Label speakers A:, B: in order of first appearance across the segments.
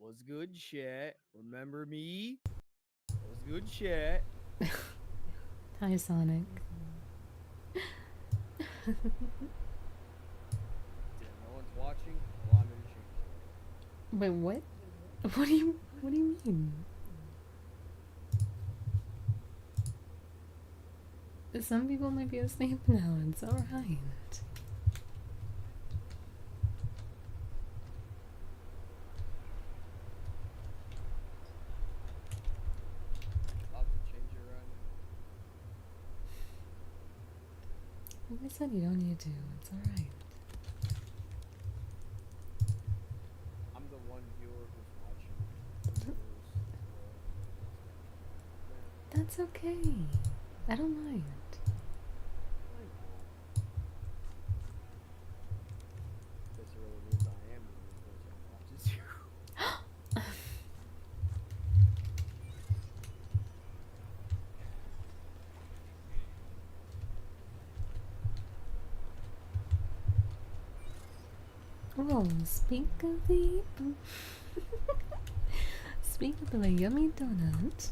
A: What's good, chat? Remember me? What's good, chat?
B: Hi, Sonic.
A: Damn, no one's watching? Well, I'm gonna change it.
B: Wait, what? What do you mean? Some people might be asleep now. It's alright.
A: About to change it right now.
B: Like I said, you don't need to. It's alright.
A: I'm the one viewer who's watching.
B: That's okay. I don't mind.
A: This really means I am the one who watches you.
B: Oh, speak of the... speak of the yummy donut.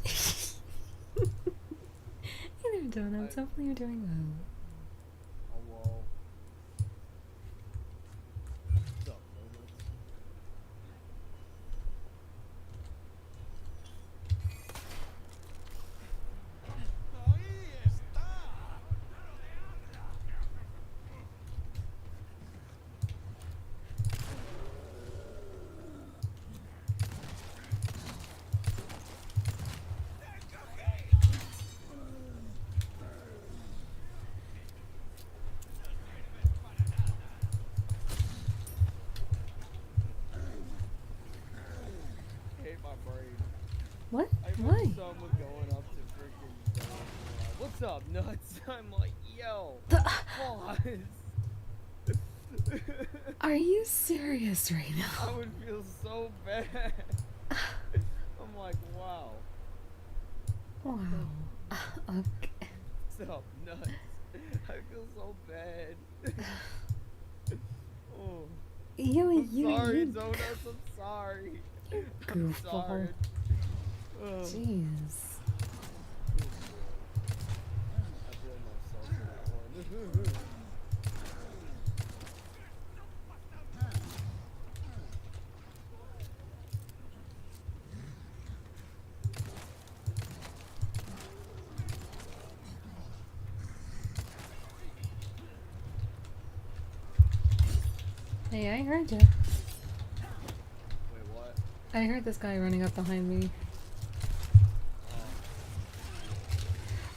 B: Hey there, donuts. Hopefully you're doing well.
A: Oh, well. What's up, donuts?
B: What?
A: I
B: Why?
A: remember someone going up to freaking what's up, nuts? I'm like, yo, pause.
B: Are you serious right now?
A: I would feel so bad. I'm like, wow.
B: Wow. Okay.
A: What's up, nuts? I feel so bad. Oh.
B: You,
A: Sorry, donuts. I'm sorry. I'm sorry.
B: Jeez.
A: I blame myself for that one.
B: Hey, I heard you.
A: Wait, what?
B: I heard this guy running up behind me.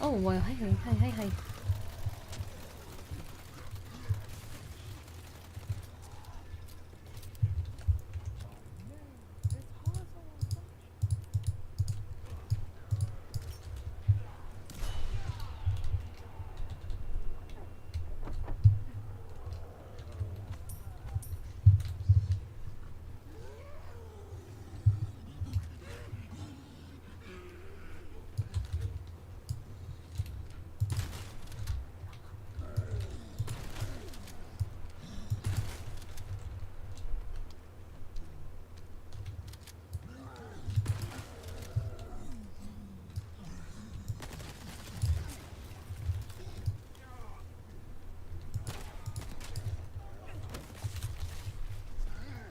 B: Oh, well, hi.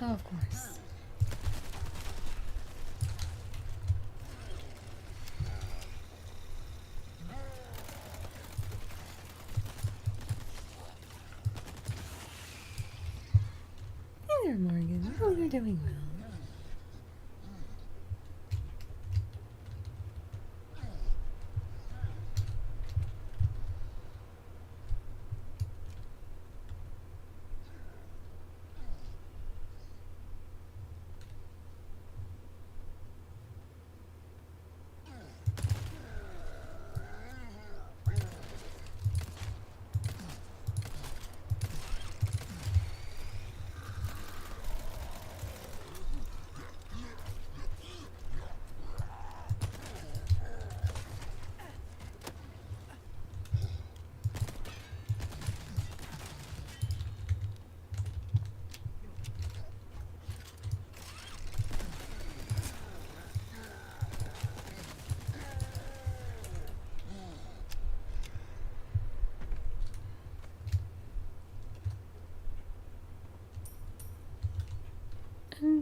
B: Oh, of course. Hey there, Morgan. Oh, you're doing well.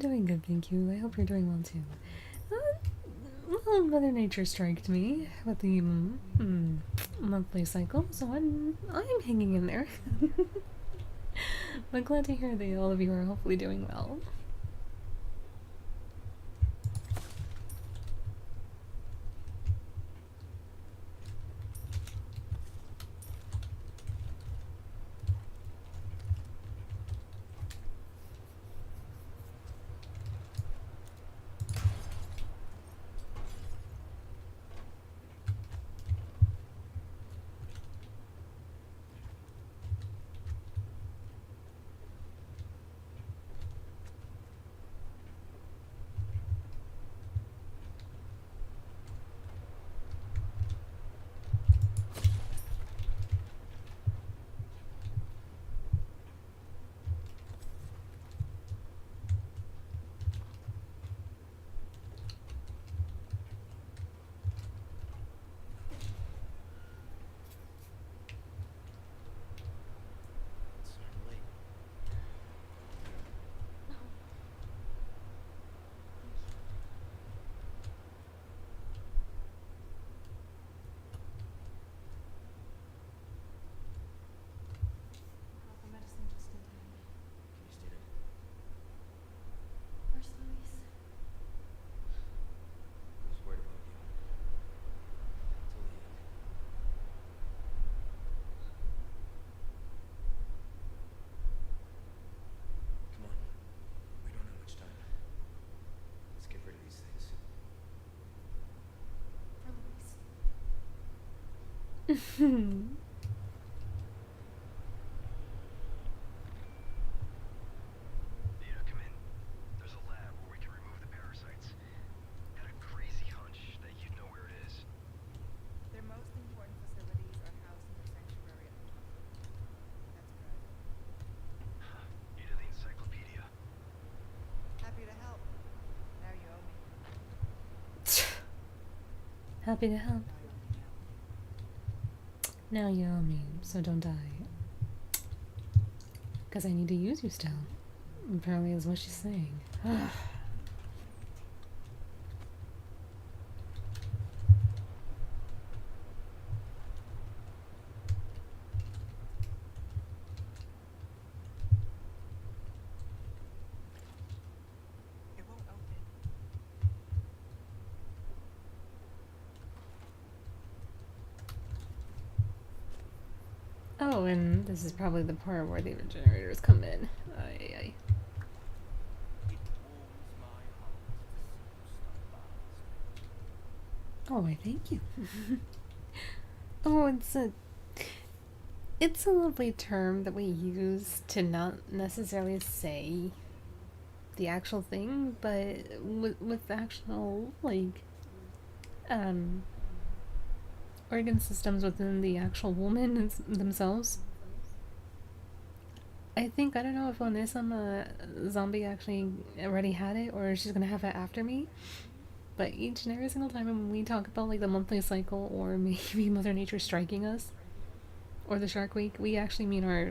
B: doing good, thank you. I hope you're doing well too. Well, Mother Nature striked me with the monthly cycle, so I'm hanging in there. But glad to hear that all of you are hopefully doing well.
C: May I come in? There's a lab where we can remove the parasites. Had a crazy hunch that you'd know where it is.
D: Their most important facilities are housed in the sanctuary at the top. That's correct.
C: You did the encyclopedia.
D: Happy to help. Now you owe me.
B: Happy to help. Now you owe me, so don't die. Because I need to use you still. Apparently is what she's saying.
D: It won't open.
B: Oh, and this is probably the part where the regenerators come in. Aye, aye.
A: It warms my heart to see you stop by.
B: Oh, I thank you. Oh, it's a lovely term that we use to not necessarily say the actual thing, but with the actual, like, organ systems within the actual woman themselves. I think, I don't know if Onesama Zombie actually already had it, or she's gonna have it after me. But each and every single time when we talk about like the monthly cycle, or maybe Mother Nature striking us, or the Shark Week, we actually mean our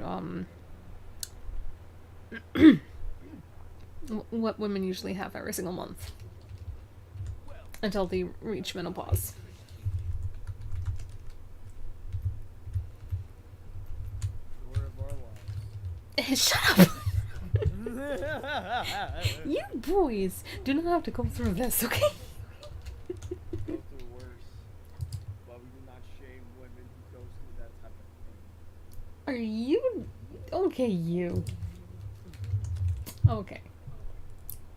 B: what women usually have every single month until they reach menopause.
A: Story of our lives.
B: Shut up! You boys do not have to go through this, okay?
A: Go through worse, but we do not shame women who go through that type of thing.
B: Are you okay? You okay?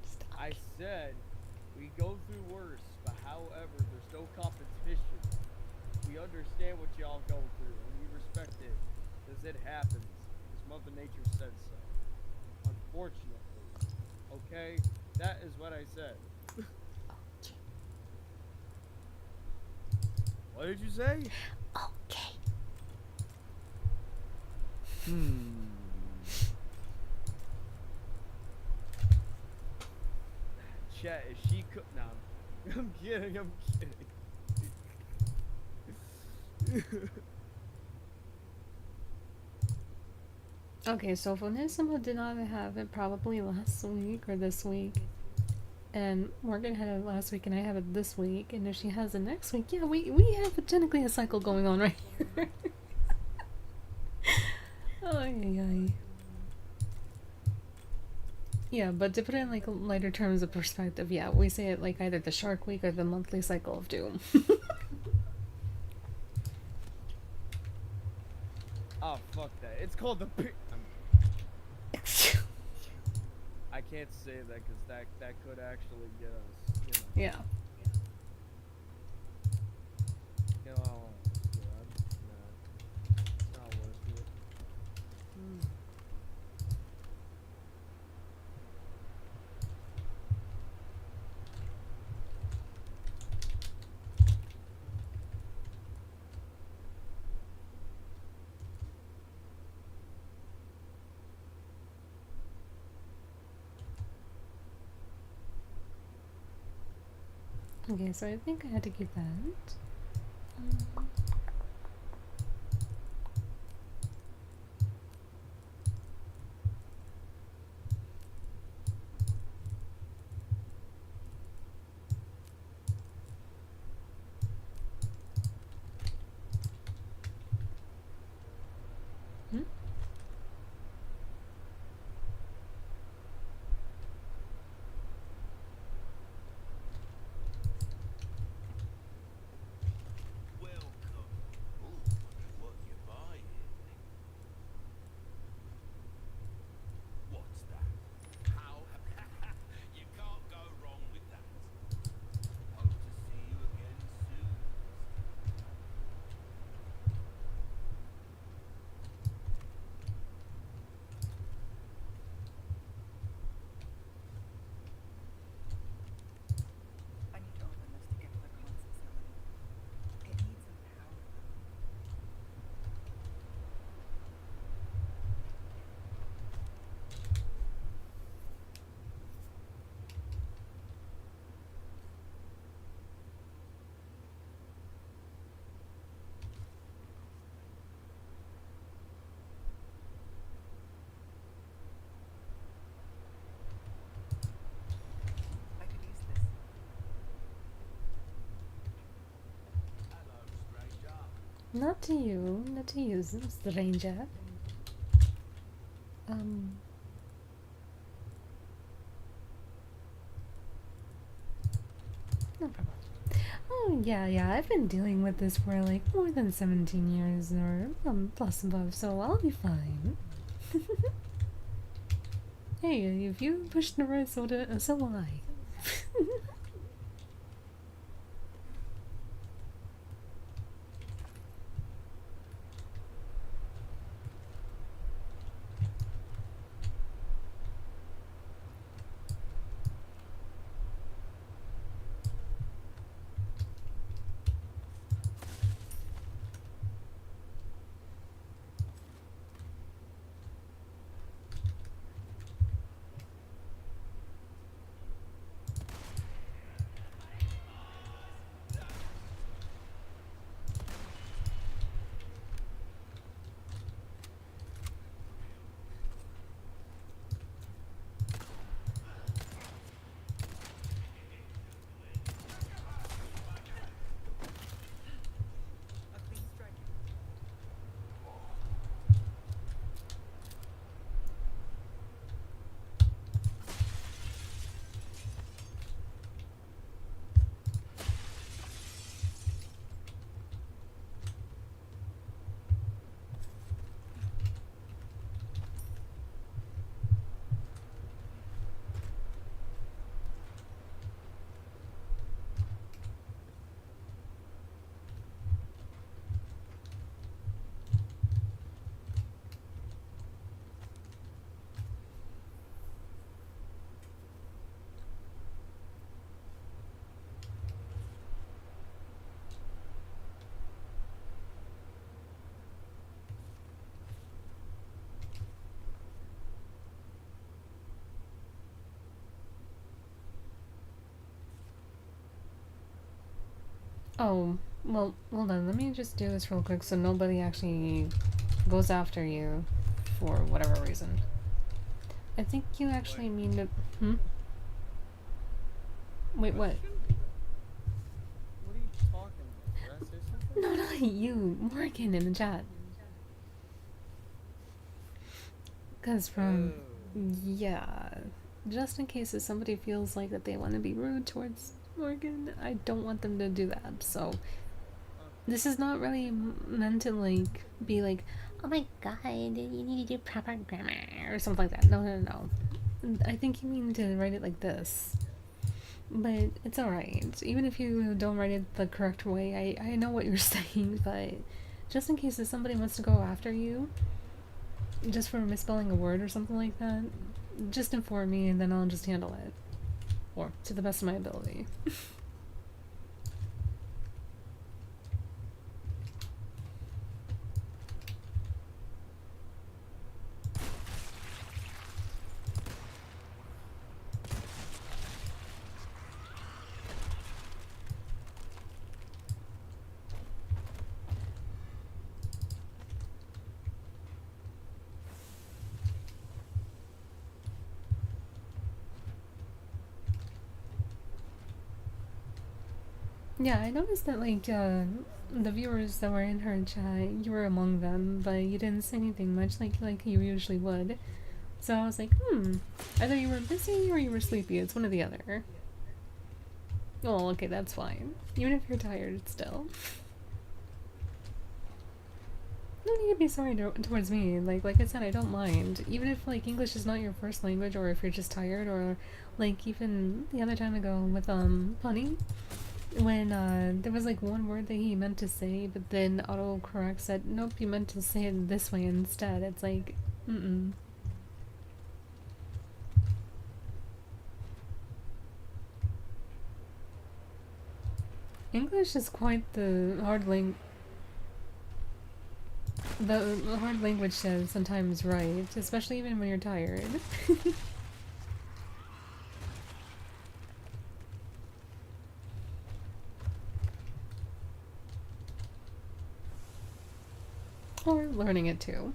B: Stop.
A: I said we go through worse, but however, there's no competition. We understand what y'all go through, and we respect it, because it happens. Because Mother Nature said so. Unfortunately. Okay? That is what I said. What did you say?
B: Okay.
A: Chat, is she cook? Nah, I'm kidding, I'm kidding.
B: Okay, so Fonissima did not have it probably last week or this week. And Morgan had it last week and I have it this week. And if she has it next week, yeah, we have technically a cycle going on right here. Ay, ay. Yeah, but to put it in like lighter terms of perspective, yeah, we say it like either the Shark Week or the monthly cycle of doom.
A: Oh, fuck that. It's called the I can't say that because that could actually get us, you know.
B: Yeah.
A: You know, I don't want to do that. Nah, it's not worth it.
B: Okay, so I think I had to keep that. Hmm?
E: Welcome. Ooh, what you buying? What's that? How? You can't go wrong with that. Hope to see you again soon.
D: I need to open this to get to the comms facility. It needs some power. I could use this.
E: Hello, stranger.
B: Not to you, not to you, stranger. No problem. Oh, yeah, I've been dealing with this for like more than 17 years or plus above, so I'll be fine. Hey, if you push the right soda, so will I.
D: A clean strike.
B: Oh, well, hold on, let me just do this real quick so nobody actually goes after you. for whatever reason. I think you actually mean to. Hmm? Wait, what?
A: What are you talking about? Did I say something?
B: No, not you, Morgan in the chat. Because from. Yeah. Just in case if somebody feels like that they want to be rude towards Morgan, I don't want them to do that, so. This is not really meant to, like, be like, oh my god, you need to do proper grammar, or something like that. No, no, no. I think you mean to write it like this. But it's alright. Even if you don't write it the correct way, I know what you're saying, but just in case if somebody wants to go after you, just for misspelling a word or something like that, just inform me and then I'll just handle it. Or, to the best of my ability. Yeah, I noticed that, like, the viewers that were in her chat, you were among them, but you didn't say anything much like you usually would. So I was like, either you were busy or you were sleepy. It's one or the other. Oh, okay, that's fine. Even if you're tired, still. No need to be sorry towards me. Like I said, I don't mind. Even if, like, English is not your first language, or if you're just tired, or, like, even the other time ago with, Bunny. When there was like one word that he meant to say, but then autocorrect said, nope, you meant to say it this way instead. It's like, English is quite the hard hard language to sometimes write, especially even when you're tired. Or learning it too.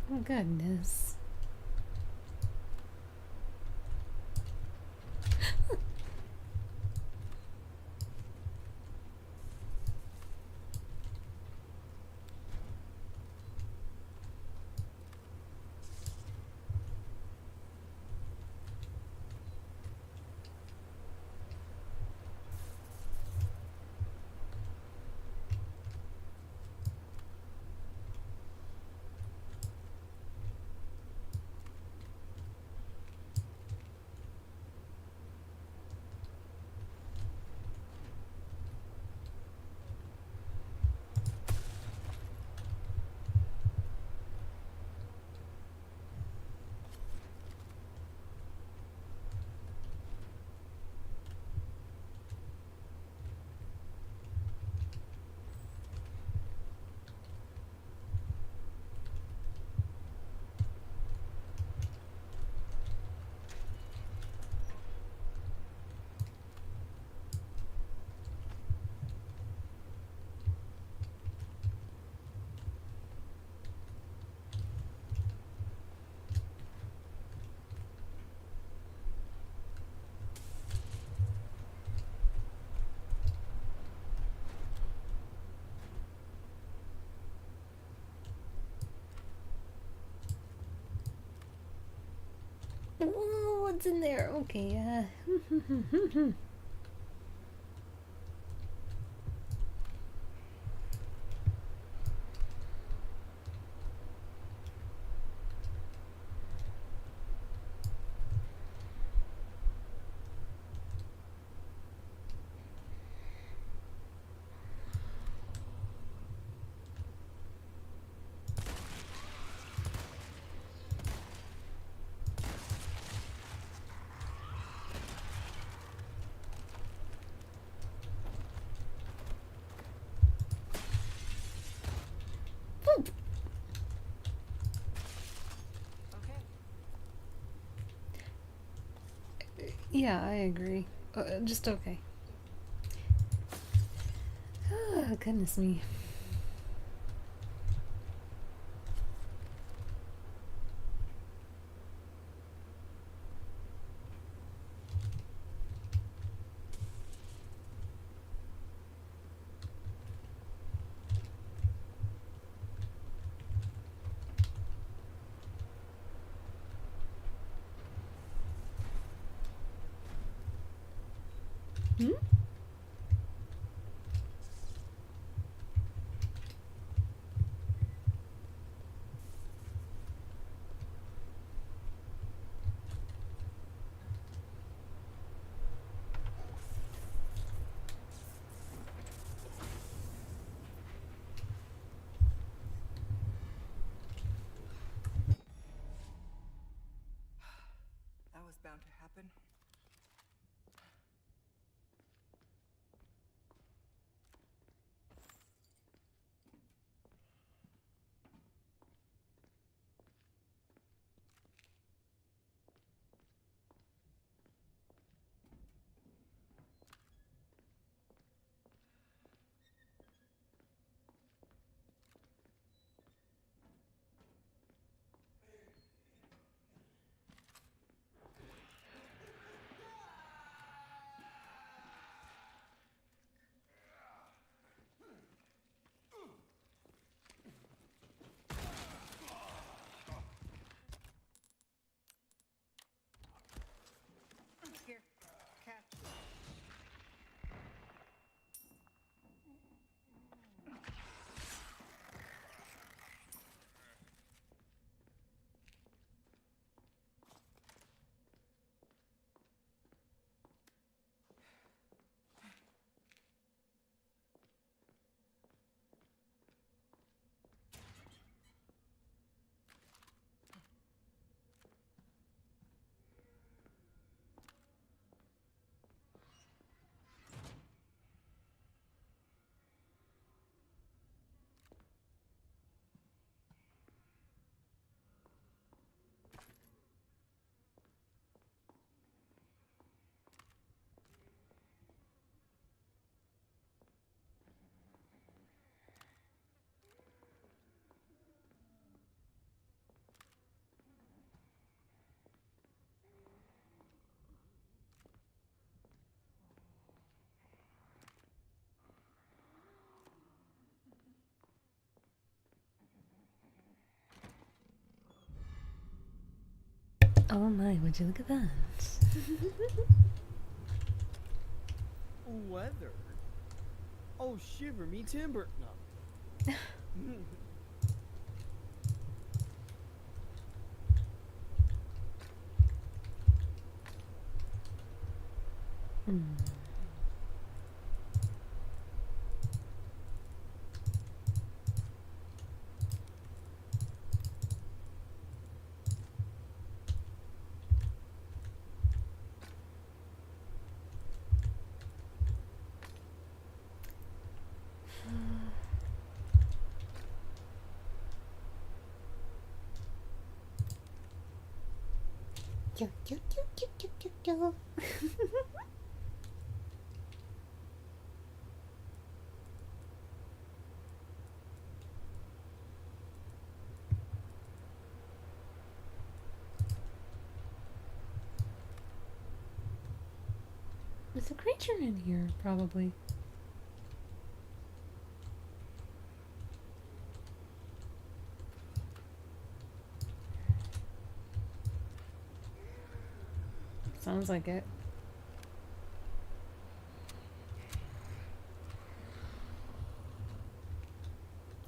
B: Oh, goodness. Oh, what's in there? Okay,
D: Okay.
B: yeah, I agree. Just okay. Oh, goodness me. Hmm?
F: That was bound to happen. Here, catch.
B: Oh my, would you look at that?
A: Weather? Oh, shiver me timber. No.
B: Hmm. Yo, yo, yo, yo, yo, yo, yo. There's a creature in here, probably. Sounds like it.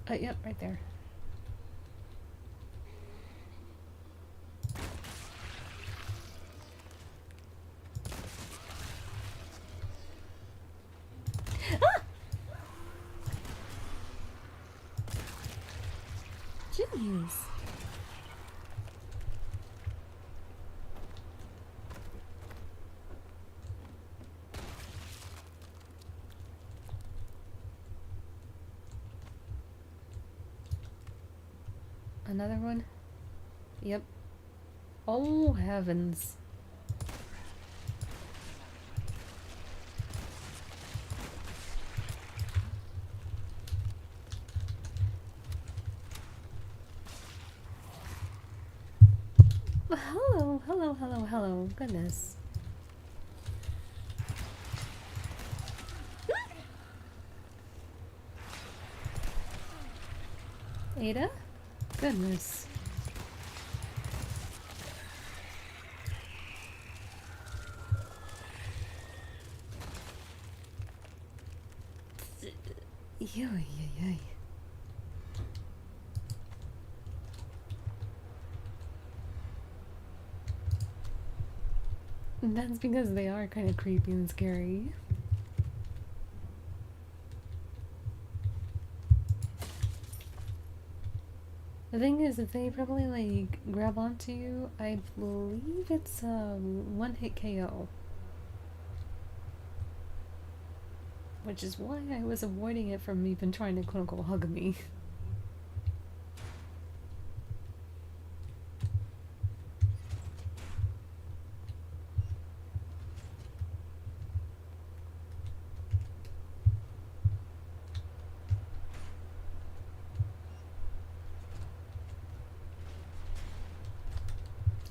B: Yep, right there. Ah! Jeez. Another one? Yep. Oh, heavens. Hello, hello, hello, hello. Goodness. Ada? Goodness. Yay. That's because they are kind of creepy and scary. The thing is, if they probably like grab onto you, I believe it's a one-hit KO. Which is why I was avoiding it from even trying to quote-unquote hug me.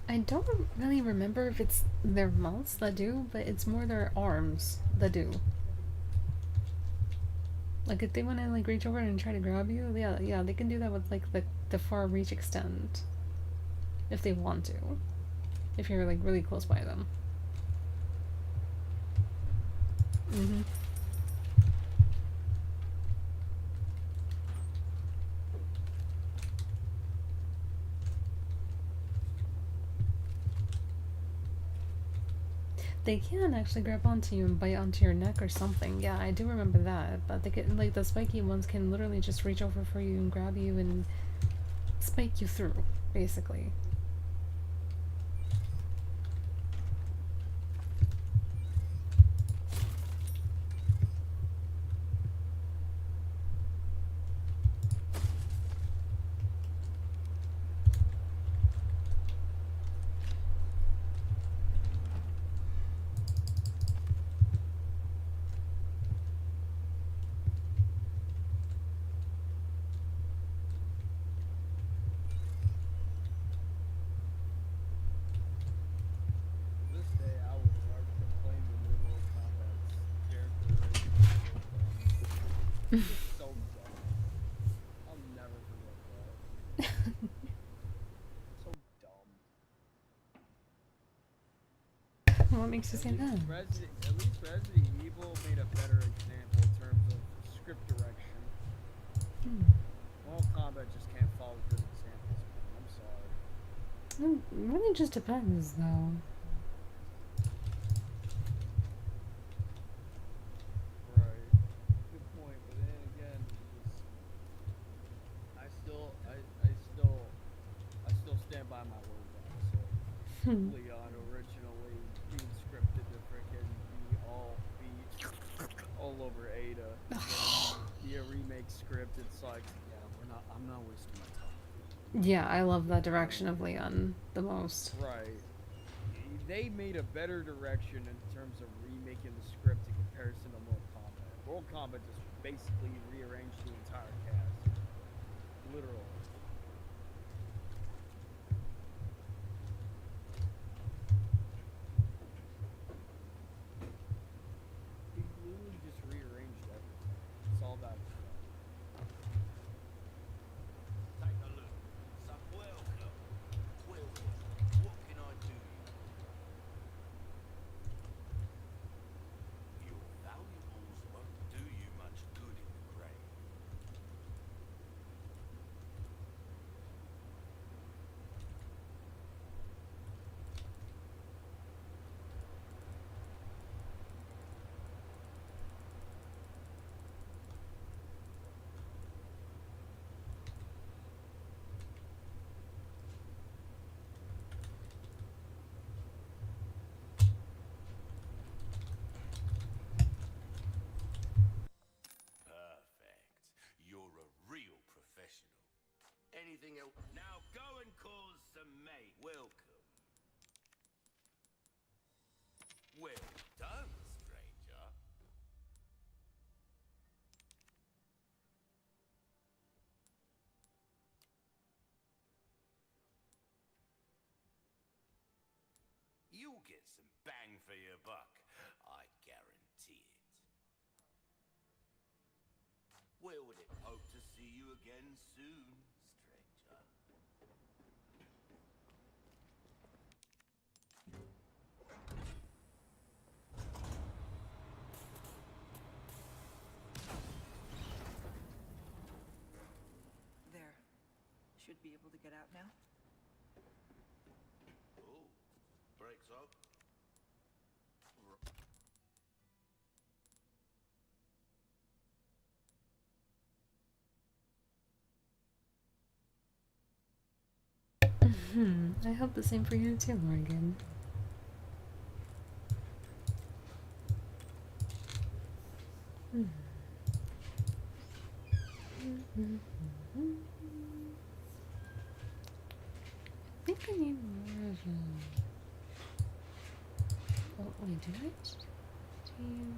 B: I don't really remember if it's their mouths that do, but it's more their arms that do. Like if they want to like reach over and try to grab you, yeah, they can do that with like the far reach extent. If they want to. If you're like really close by them. Mm-hmm. They can actually grab onto you and bite onto your neck or something. Yeah, I do remember that. But they can, like the spiky ones can literally just reach over for you and grab you and spike you through, basically.
A: So dumb. I'll never forget that. So dumb.
B: What makes you say that?
A: At least Resident Evil made a better example in terms of script direction. Mortal Kombat just can't follow good examples, man. I'm sorry.
B: It really just depends, though.
A: Right. Good point, but then again, I still stand by my word, guys. So Leon originally being scripted to frickin' be all over Ada. The remake script, it's like, yeah, I'm not wasting my time.
B: Yeah, I love that direction of Leon the most.
A: Right. They made a better direction in terms of remaking the script in comparison to Mortal Kombat. Mortal Kombat just basically rearranged the entire cast. Literally. He literally just rearranged everything. It's all that stuff.
E: Take a look. So welcome. What can I do? Anything else? Now go and cause some mate. Welcome. Well done, stranger. You'll get some bang for your buck, I guarantee it. Well, would it hope to see you again soon, stranger?
F: There. Should be able to get out now.
E: Oh, breaks up.
B: I hope the same for you too, Morgan. I think I need more of a... Oh, wait, did I? Team...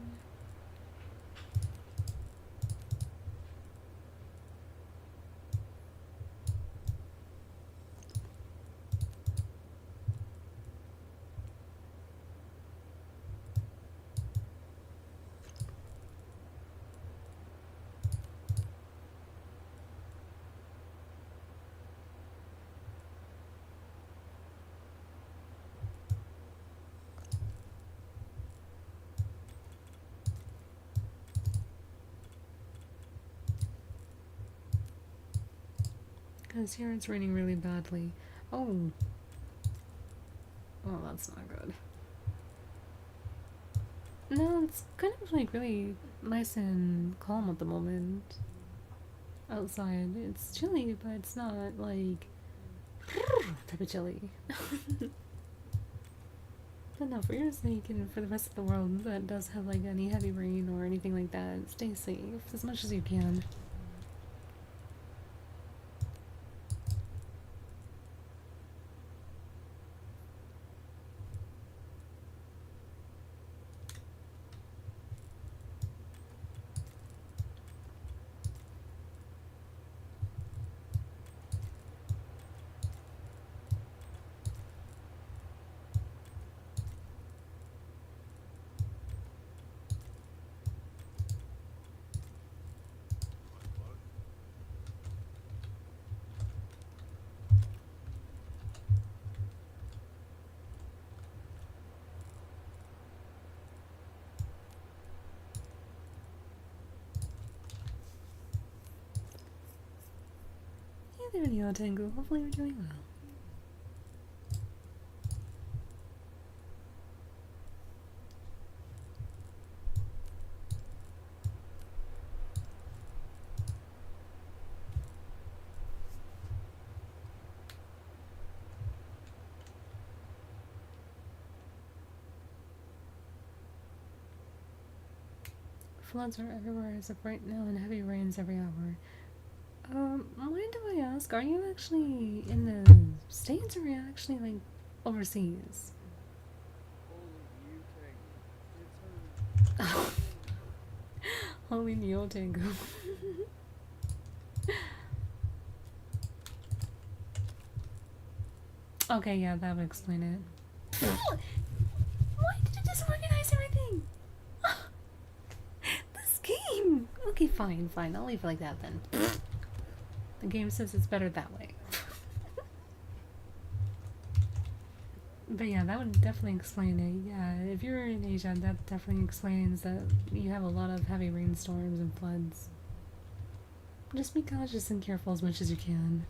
B: Because here it's raining really badly. Oh. Oh, that's not good. No, it's kind of like really nice and calm at the moment. Outside. It's chilly, but it's not like type of chilly. But no, for your sake and for the rest of the world that does have like any heavy rain or anything like that, stay safe as much as you can. Hey there, Neo Tengu. Hopefully you're doing well. Floods are everywhere as of right now and heavy rains every hour. Why do I ask? Are you actually in the States or are you actually, like, overseas? Holy Neo Tengu. Okay, yeah, that would explain it. Why did it disorganize everything? This game! Okay, fine, fine. I'll leave it like that then. The game says it's better that way. But yeah, that would definitely explain it. Yeah, if you're in Asia, that definitely explains that you have a lot of heavy rainstorms and floods. Just be cautious and careful as much as you can.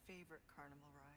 F: favorite carnival ride.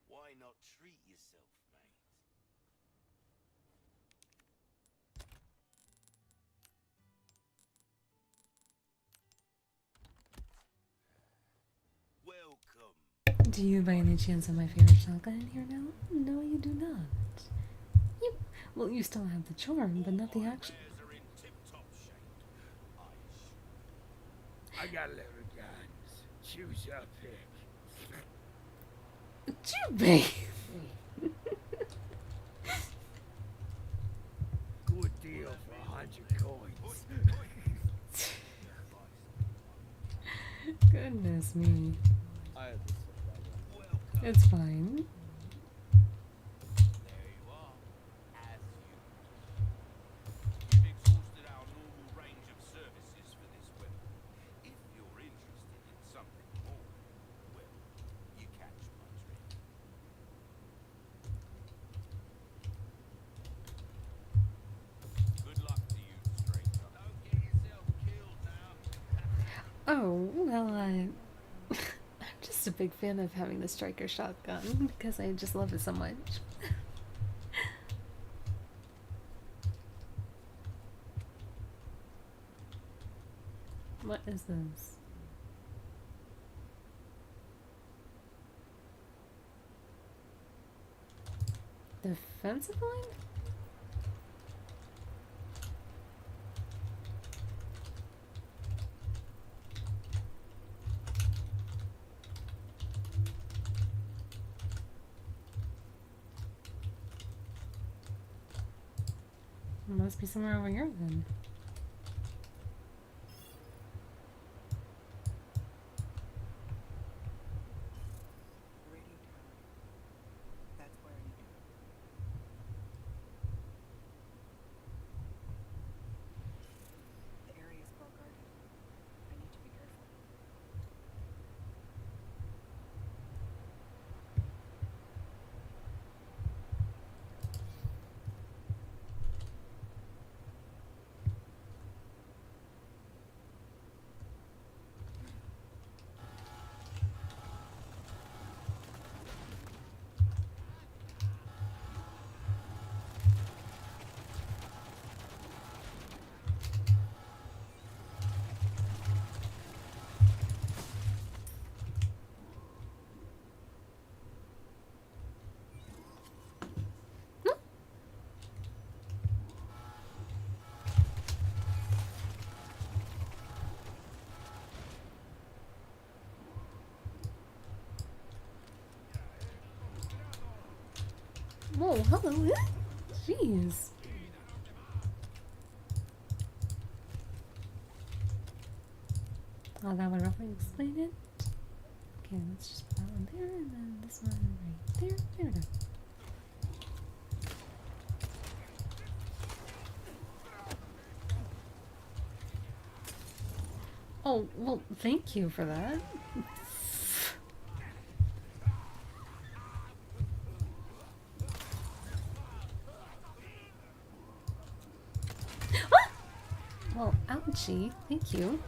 E: Why not treat yourself, mate? Welcome.
B: Do you by any chance have my favorite shotgun in here now? No, you do not. You, well, you still have the charm, but not the action.
E: Wares are in tip-top shape.
A: I got little guns. Choose your pick.
B: You babe.
A: Good deal for 100 coins.
B: Goodness me.
A: I had to say that one.
E: Welcome.
B: It's fine.
E: There you are. As you. We've exhausted our normal range of services for this weapon. If you're interested in something more, well, you catch my drift. Good luck to you, stranger. Don't get yourself killed now.
B: Oh, well, I'm just a big fan of having the striker shotgun because I just love it so much. What is this? Defensive line? It must be somewhere over here then.
F: The radio tower. That's where I need to go. The area is well guarded. I need to be careful.
B: Whoa, hello. Jeez. Oh, that would roughly explain it. Okay, let's just put that one there and then this one right there. There we go. Oh, well, thank you for that. Ah! Well, ouchie. Thank you.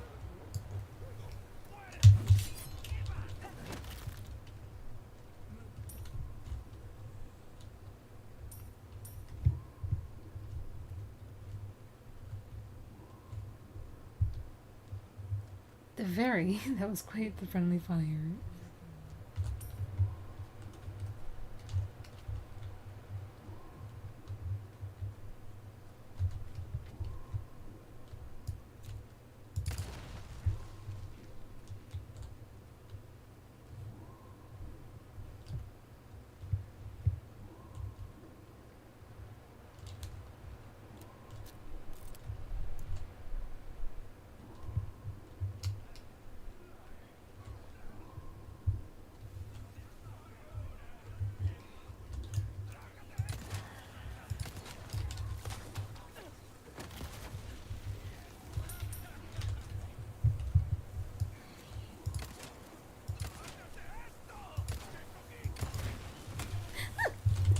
B: That was quite the friendly fire.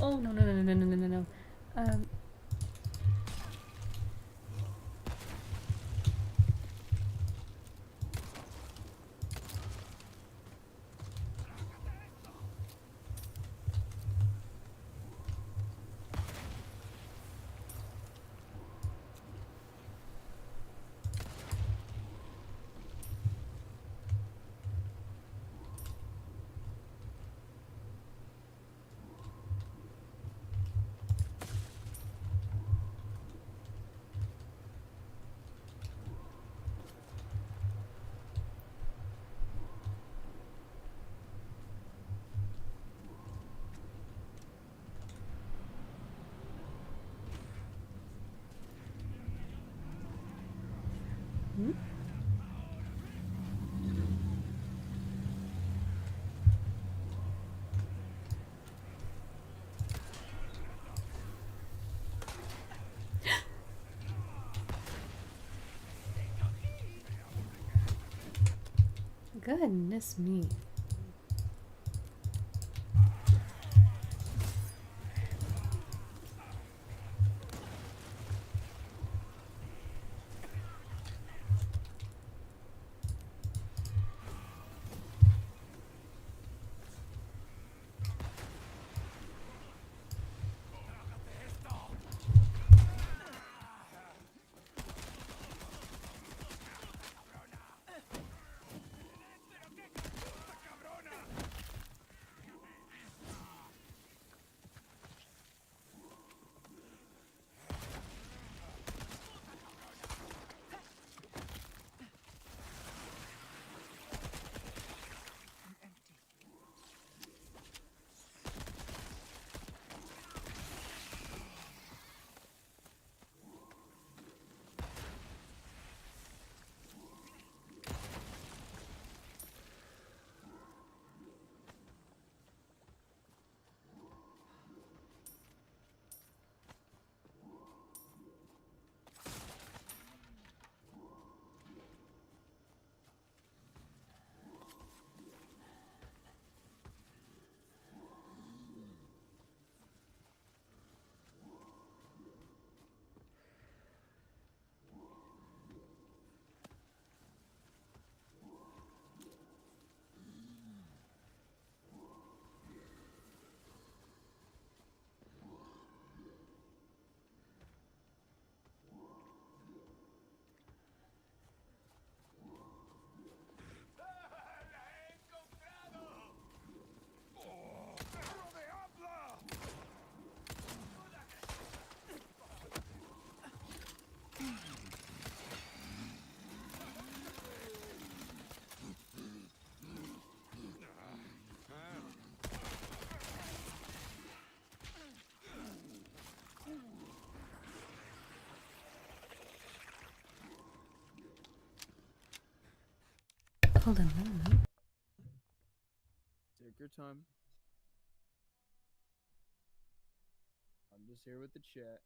B: Oh, no, no, no, no, no, no, no, no. Um, hmm? Goodness me. Hold on, no, no.
A: Take your time. I'm just here with the chat.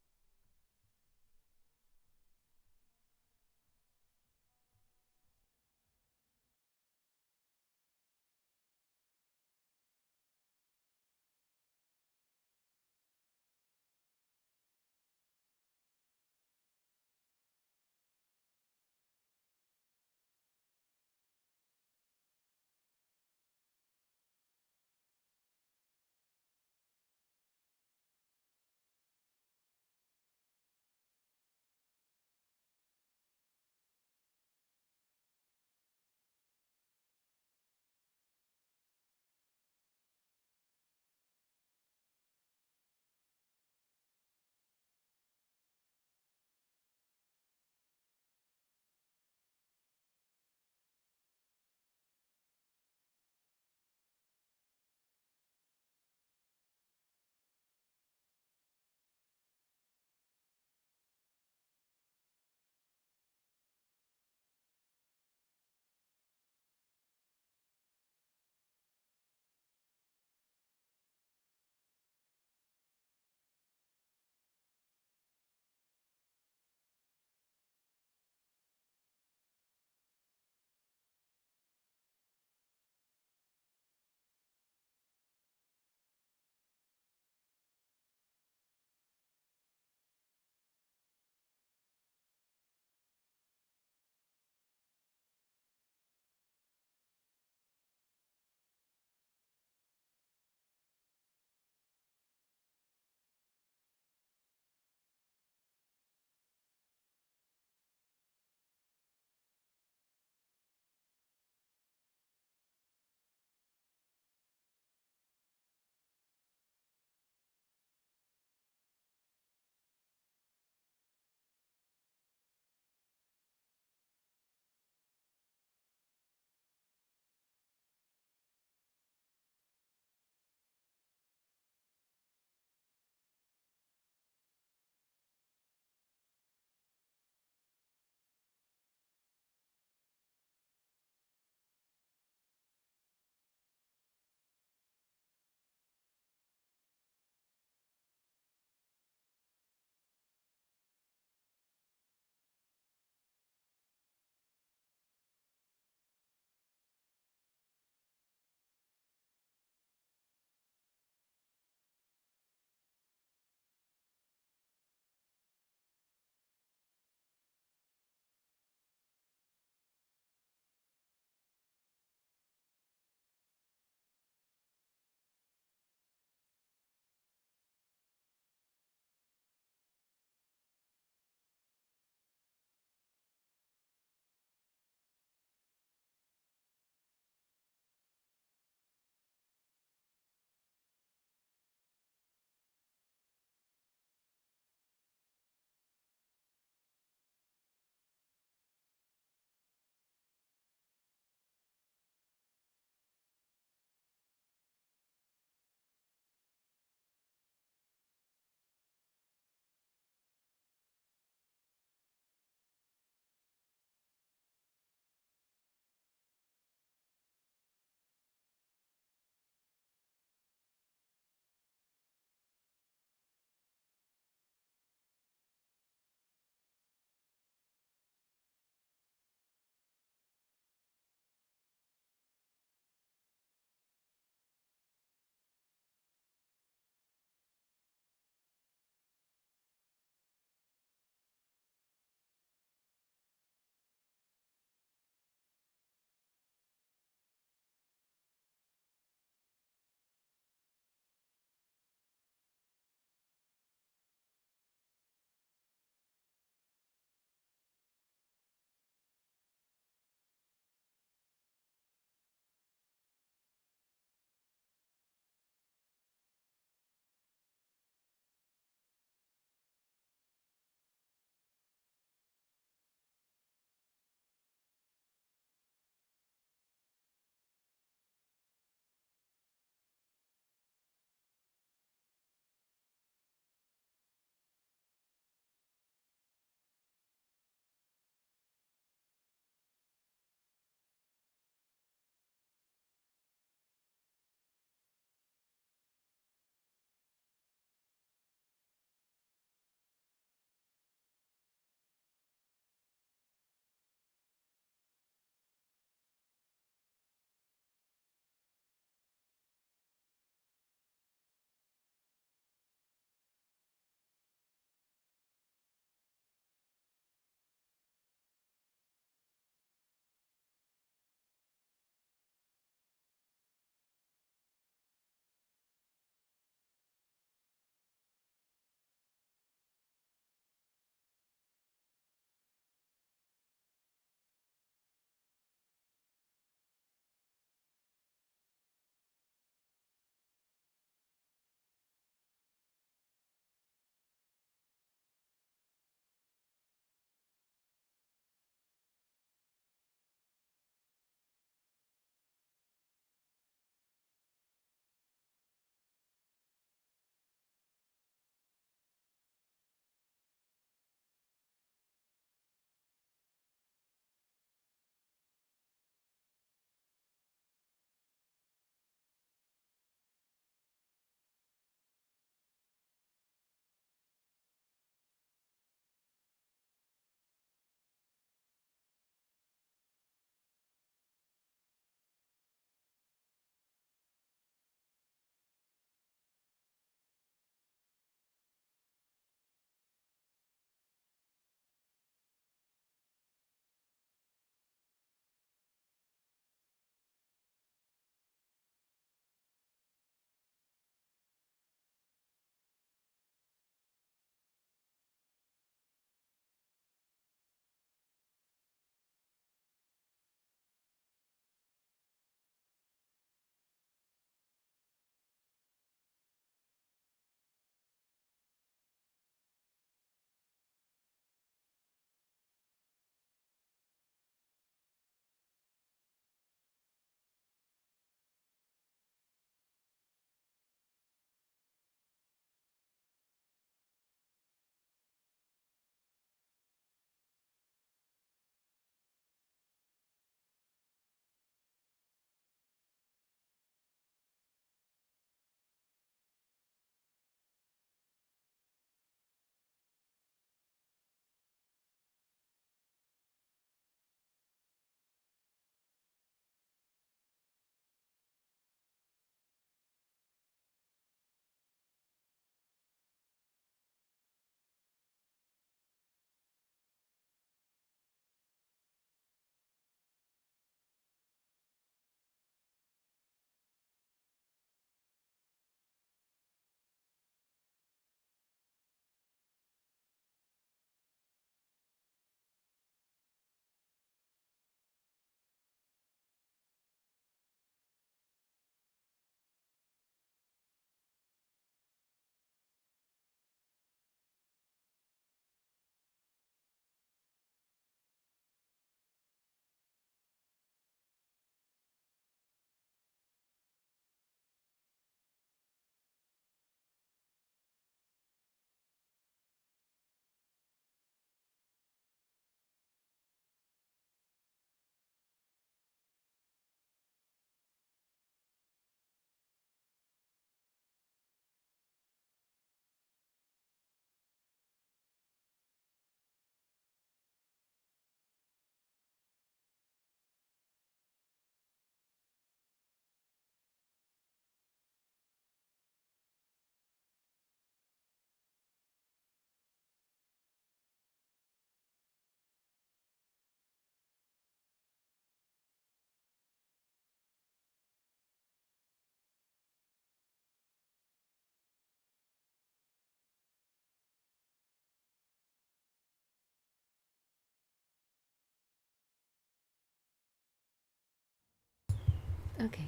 B: Okay,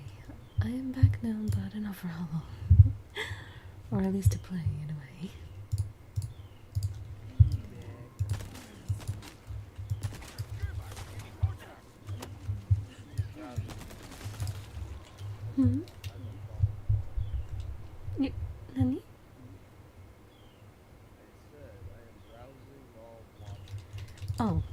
B: I am back now, but enough for how long? Or at least to play, anyway. Hmm? Nani? Oh.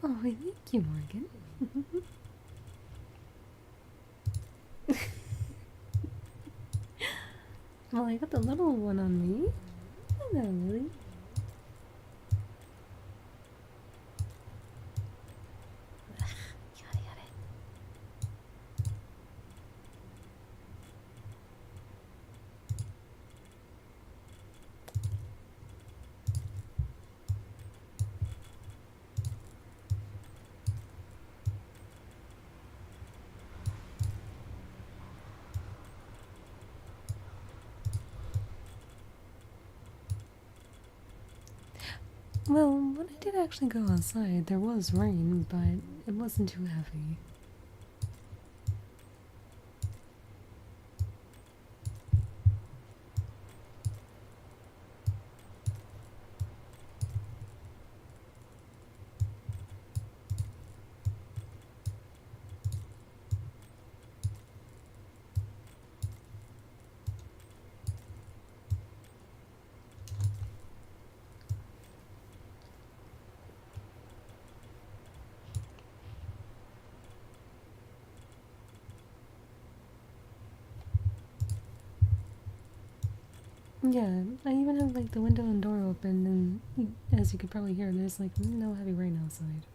B: Oh, thank you, Morgan. Well, I got the little one on me. Not really. Got it. Well, when I did actually go outside, there was rain, but it wasn't too heavy. Yeah, I even have like the window and door open, and as you could probably hear, there's like no heavy rain outside.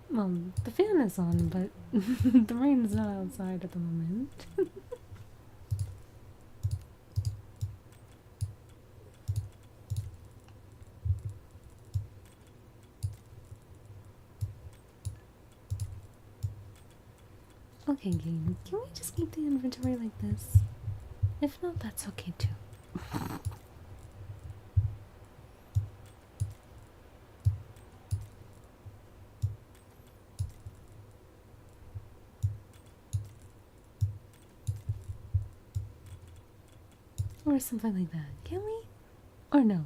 B: Well, the fan is on, but the rain's not outside at the moment. Okay, game, can we just keep the inventory like this? If not, that's okay too. Or something like that, can we? Or no?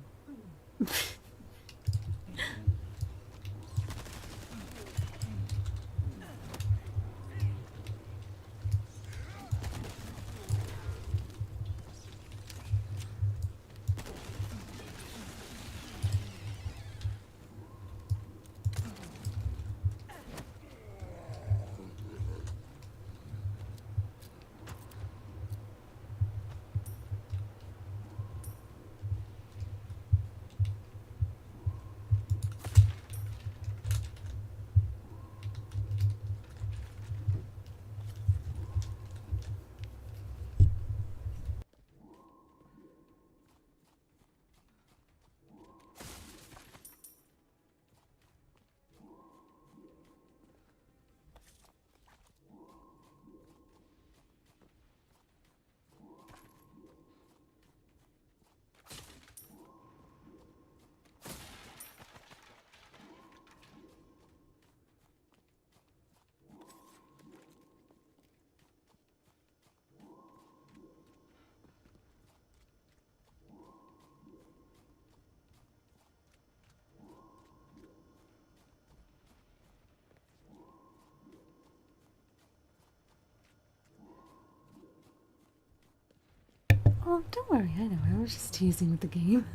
B: Oh, don't worry, I know, I was just teasing with the game.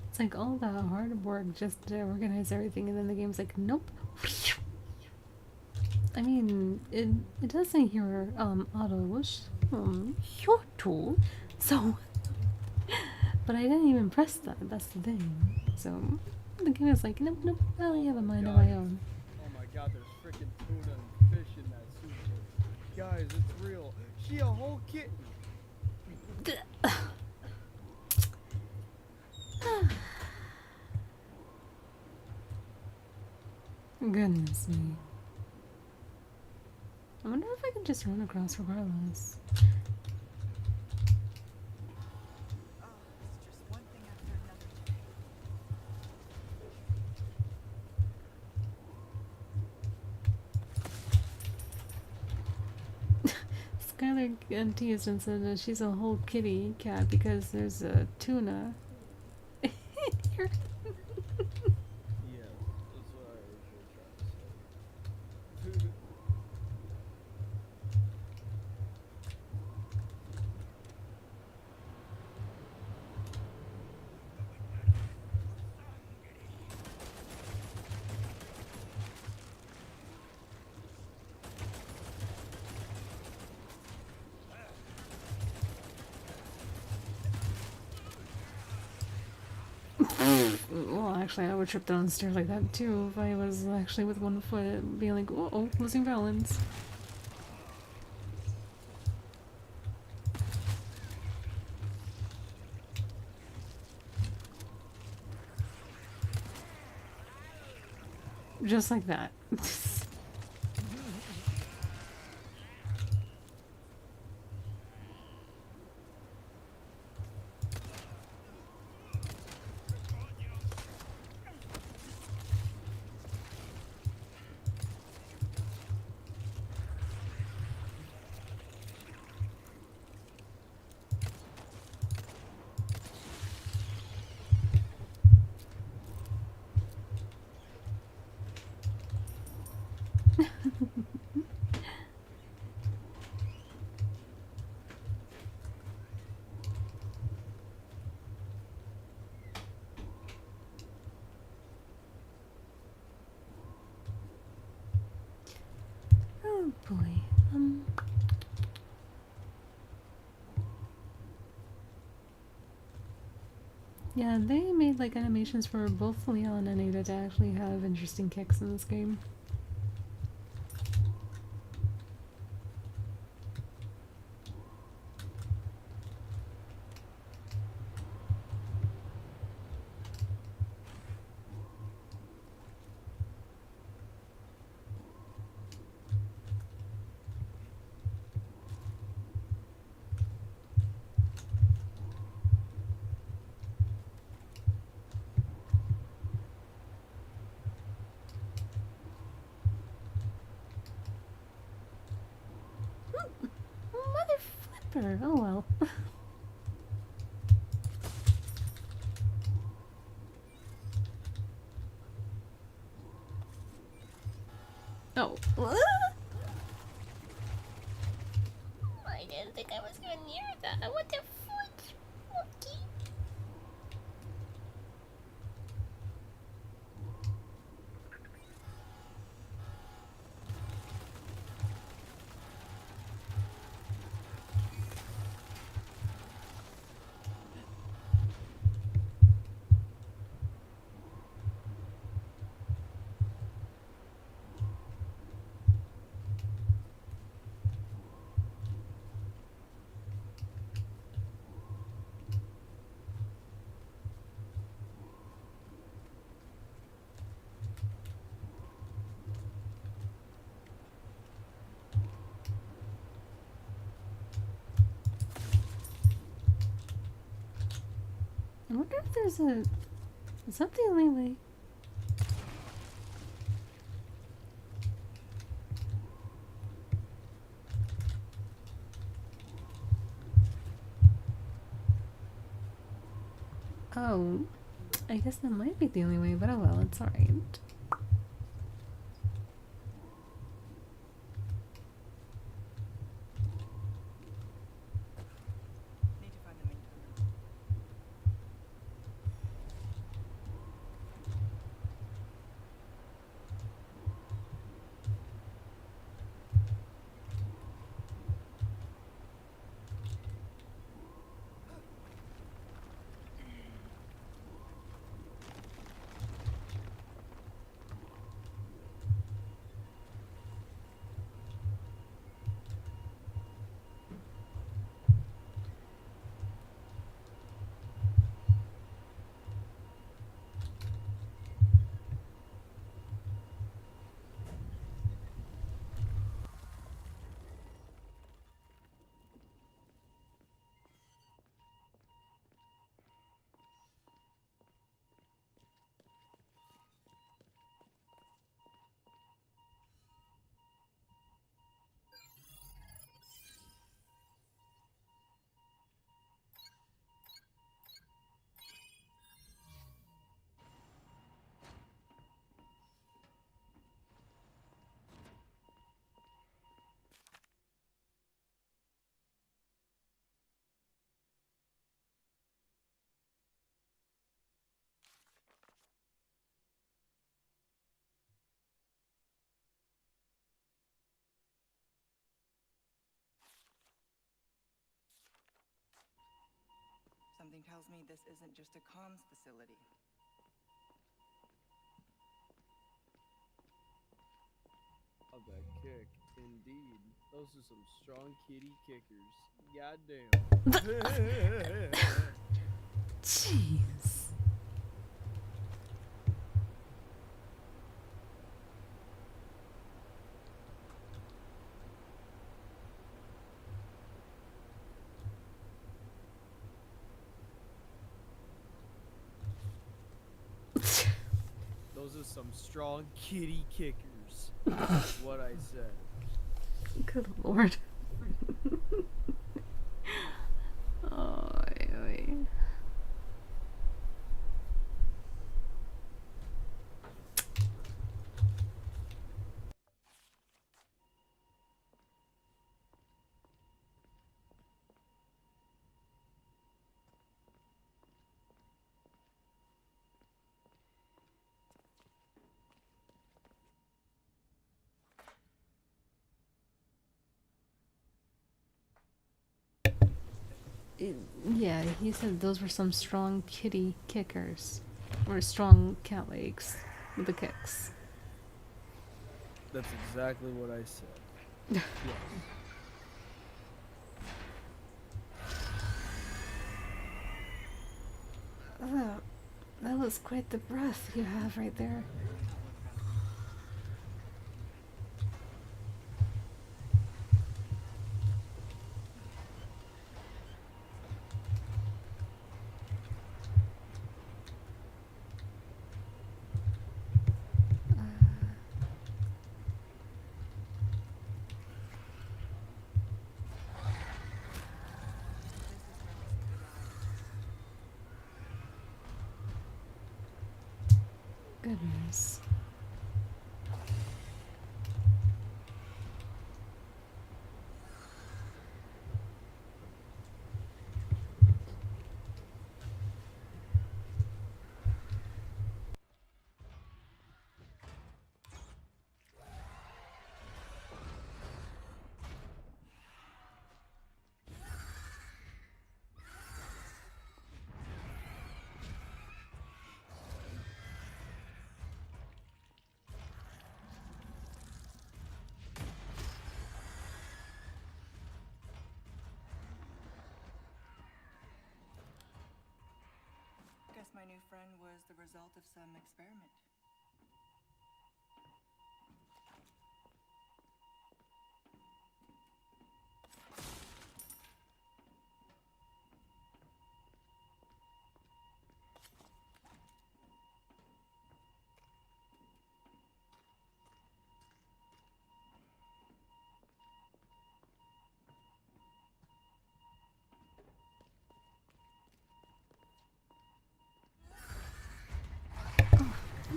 B: It's like all that hard work just to organize everything, and then the game's like, nope. I mean, it does say here, auto wish, tool, so, but I didn't even press that, that's the thing. So, the game is like, nope, I have a mind of my own.
A: Oh my god, there's freaking tuna and fish in that suitcase. Guys, it's real. She a whole kitten.
B: Goodness me. I wonder if I can just run across regardless.
F: Oh, it's just one thing after another today.
B: Skylar teased and said that she's a whole kitty cat because there's a tuna. Here.
A: Yeah, that's what I originally tried to say.
B: Well, actually, I would trip down the stairs like that too if I was actually with one foot, being like, "Uh oh, losing balance." Just like that. Oh boy. Yeah, they made like animations for both Leon and Ada to actually have interesting kicks in this game. Mother flipper! Oh well. Oh. I didn't think I was gonna near that. What the foot? Okay. I wonder if there's a... Is that the only way? Oh, I guess that might be the only way, but oh well, it's alright.
F: Need to find the main tunnel. Something tells me this isn't just a comms facility.
A: Of that kick, indeed. Those are some strong kitty kickers. Goddamn.
B: Jeez.
A: Those are some strong kitty kickers. That's what I said.
B: Good lord. Oy, oy. Yeah, he said those were some strong kitty kickers. Or strong cat legs with the kicks.
A: That's exactly what I said. Yes.
B: Oh, that was quite the breath you have right there. Goodness.
F: Guess my new friend was the result of some experiment.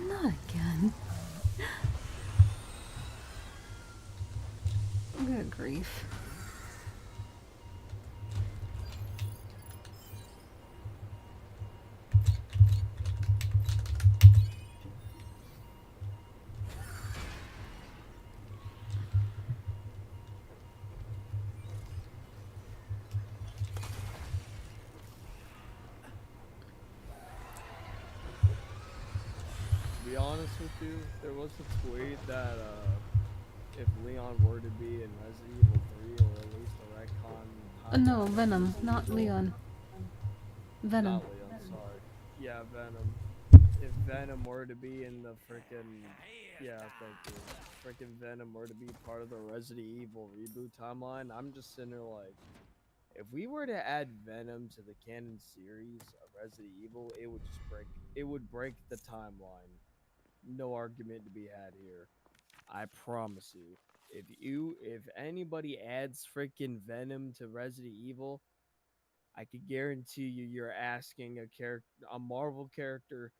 B: Not again. Good grief.
A: To be honest with you, there was a tweet that if Leon were to be in Resident Evil 3 or at least a retcon.
B: No, Venom, not Leon. Venom.
A: Not Leon, sorry. Yeah, Venom. If Venom were to be in the frickin' yeah, thank you. Frickin' Venom were to be part of the Resident Evil reboot timeline, I'm just sitting there like, if we were to add Venom to the canon series of Resident Evil, it would just break the timeline. No argument to be had here. I promise you. If anybody adds freaking Venom to Resident Evil, I could guarantee you're asking a Marvel character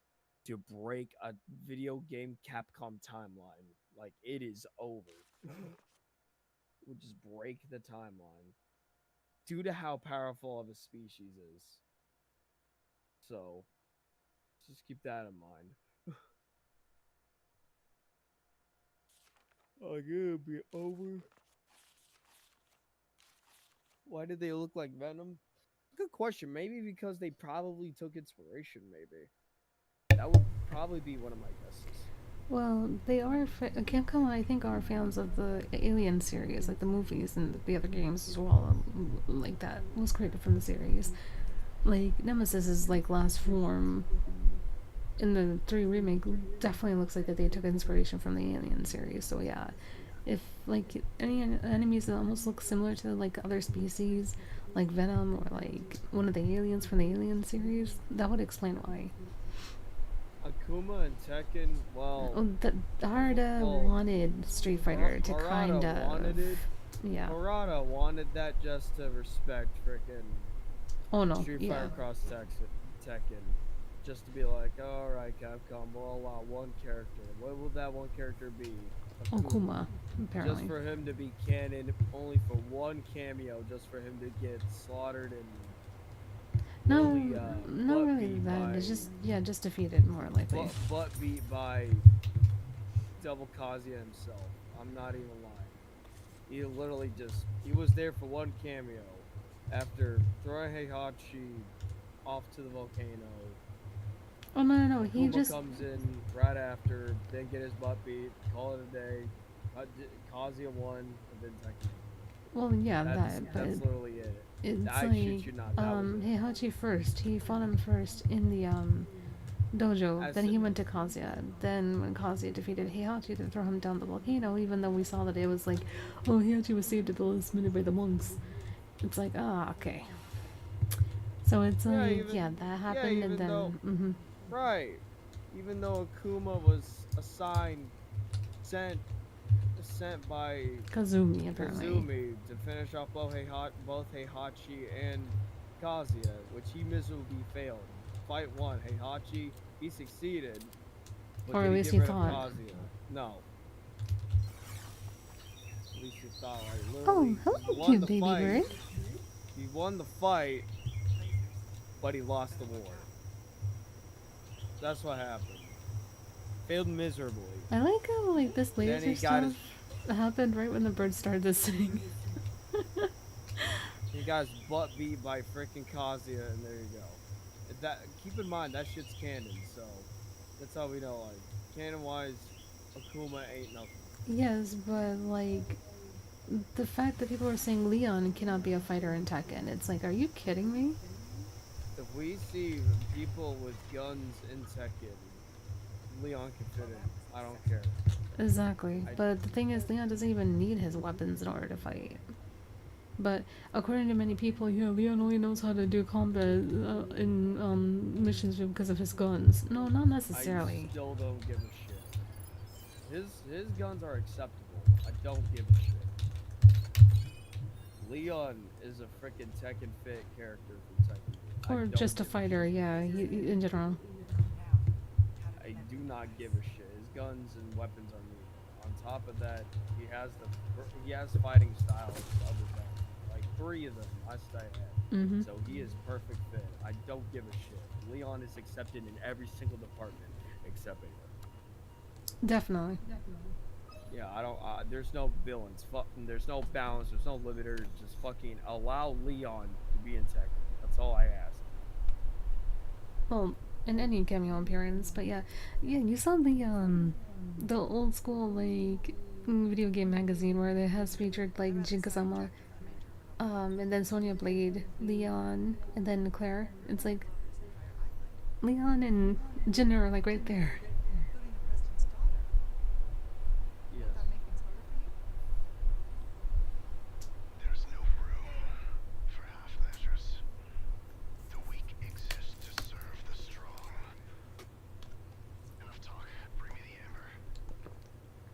A: to break a video game Capcom timeline. Like, it is over. Would just break the timeline due to how powerful of a species is. So, just keep that in mind. Like, it'll be over. Why did they look like Venom? good question. Maybe because they probably took inspiration. Maybe that would probably be one of my guesses.
B: Well, they are Capcom. I think are fans of the Alien series, like the movies and the other games as well. Like that was created from the series. Like Nemesis is like last form in the 3 remake. Definitely looks like that they took inspiration from the Alien series. So yeah, if like any enemies that almost look similar to like other species, like Venom or like one of the aliens from the Alien series, that would explain why.
A: Akuma and Tekken. Well,
B: Harada
A: well,
B: wanted Street Fighter to
A: Harada
B: kind of
A: wanted it.
B: yeah.
A: Harada wanted that just to respect frickin'
B: Oh no,
A: Street
B: yeah.
A: Fighter Cross Tekken. Just to be like, alright, Capcom, we'll allow one character. What will that one character be?
B: Okuma, apparently.
A: Just for him to be canon, only for one cameo, just for him to get slaughtered and
B: No,
A: really,
B: not
A: butt
B: really
A: beat
B: that.
A: by,
B: It's just just defeated more likely.
A: butt beat by Double Kazuya himself. I'm not even lying. He literally he was there for one cameo after throwing Heihachi off to the volcano.
B: Oh no, he
A: Akuma
B: just
A: comes in right after, then get his butt beat, call it a day. Kazuya won, and then Tekken.
B: well yeah
A: That's
B: but
A: literally it.
B: it's
A: I
B: like
A: shit you not. That was it.
B: Heihachi first. He fought him first in the dojo. Then he went to Kazuya. Then when Kazuya defeated Heihachi to throw him down the volcano, even though we saw that it was like, oh, Heihachi was saved at the last minute by the monks. It's like, okay. So it's like, that happened, and then
A: though, right. Even though Akuma was sent by
B: Kazumi apparently.
A: Kazumi to finish off both Heihachi and Kazuya, which he miserably failed. Fight 1, Heihachi, he succeeded. But
B: Or
A: did
B: at least
A: get
B: he
A: rid of
B: thought.
A: Kazuya? No. At least he thought, like,
B: Oh,
A: literally,
B: hello,
A: he won
B: cute
A: the
B: baby
A: fight.
B: bird.
A: He won the fight, but he lost the war. That's what happened. Failed miserably.
B: I like how like this
A: Then
B: laser
A: he got
B: stuff happened right when the bird started to sing.
A: He got his butt beat by freaking Kazuya, and there you go. Keep in mind that shit's canon, so that's how we know. Like canon-wise, Akuma ain't nothing.
B: Yes, but like the fact that people are saying Leon cannot be a fighter in Tekken, it's like, are you kidding me?
A: If we see people with guns in Tekken, Leon can fit in. I don't care.
B: Exactly. But the thing is, Leon doesn't even need his weapons in order to fight. But according to many people, Leon only knows how to do combat in missions because of his guns. No, not necessarily.
A: I still don't give a shit. His guns are acceptable. I don't give a shit. Leon is a freaking Tekken fit character from Tekken.
B: Or just a fighter, yeah, in general.
A: I do not give a shit. His guns and weapons are neat. On top of that, he has fighting styles other than like 3 of them I stay at. So he is perfect fit. I don't give a shit. Leon is accepted in every single department except AR.
B: Definitely.
A: Yeah, I don't. There's no villains. There's no balance. There's no limiters. Just fucking allow Leon to be in Tekken. That's all I ask.
B: Well, in any cameo appearance, but yeah, you saw the old school like video game magazine where it has featured like Kazama, and then Sonya Blade, Leon, and then Claire. It's like Leon and Jin are like right there.
C: There's no room for half measures. The weak exist to serve the strong. Enough talk. Bring me the amber.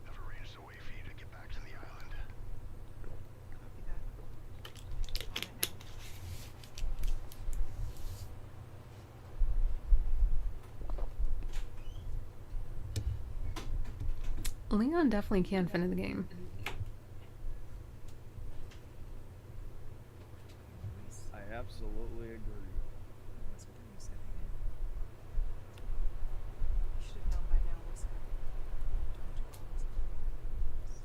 C: I've arranged a way for you to get back to the island.
F: Copy that. On it now.
B: Leon definitely can fit in the game.
A: I absolutely agree.
F: What's what you said again? You should have known by now, Wesker. Don't you always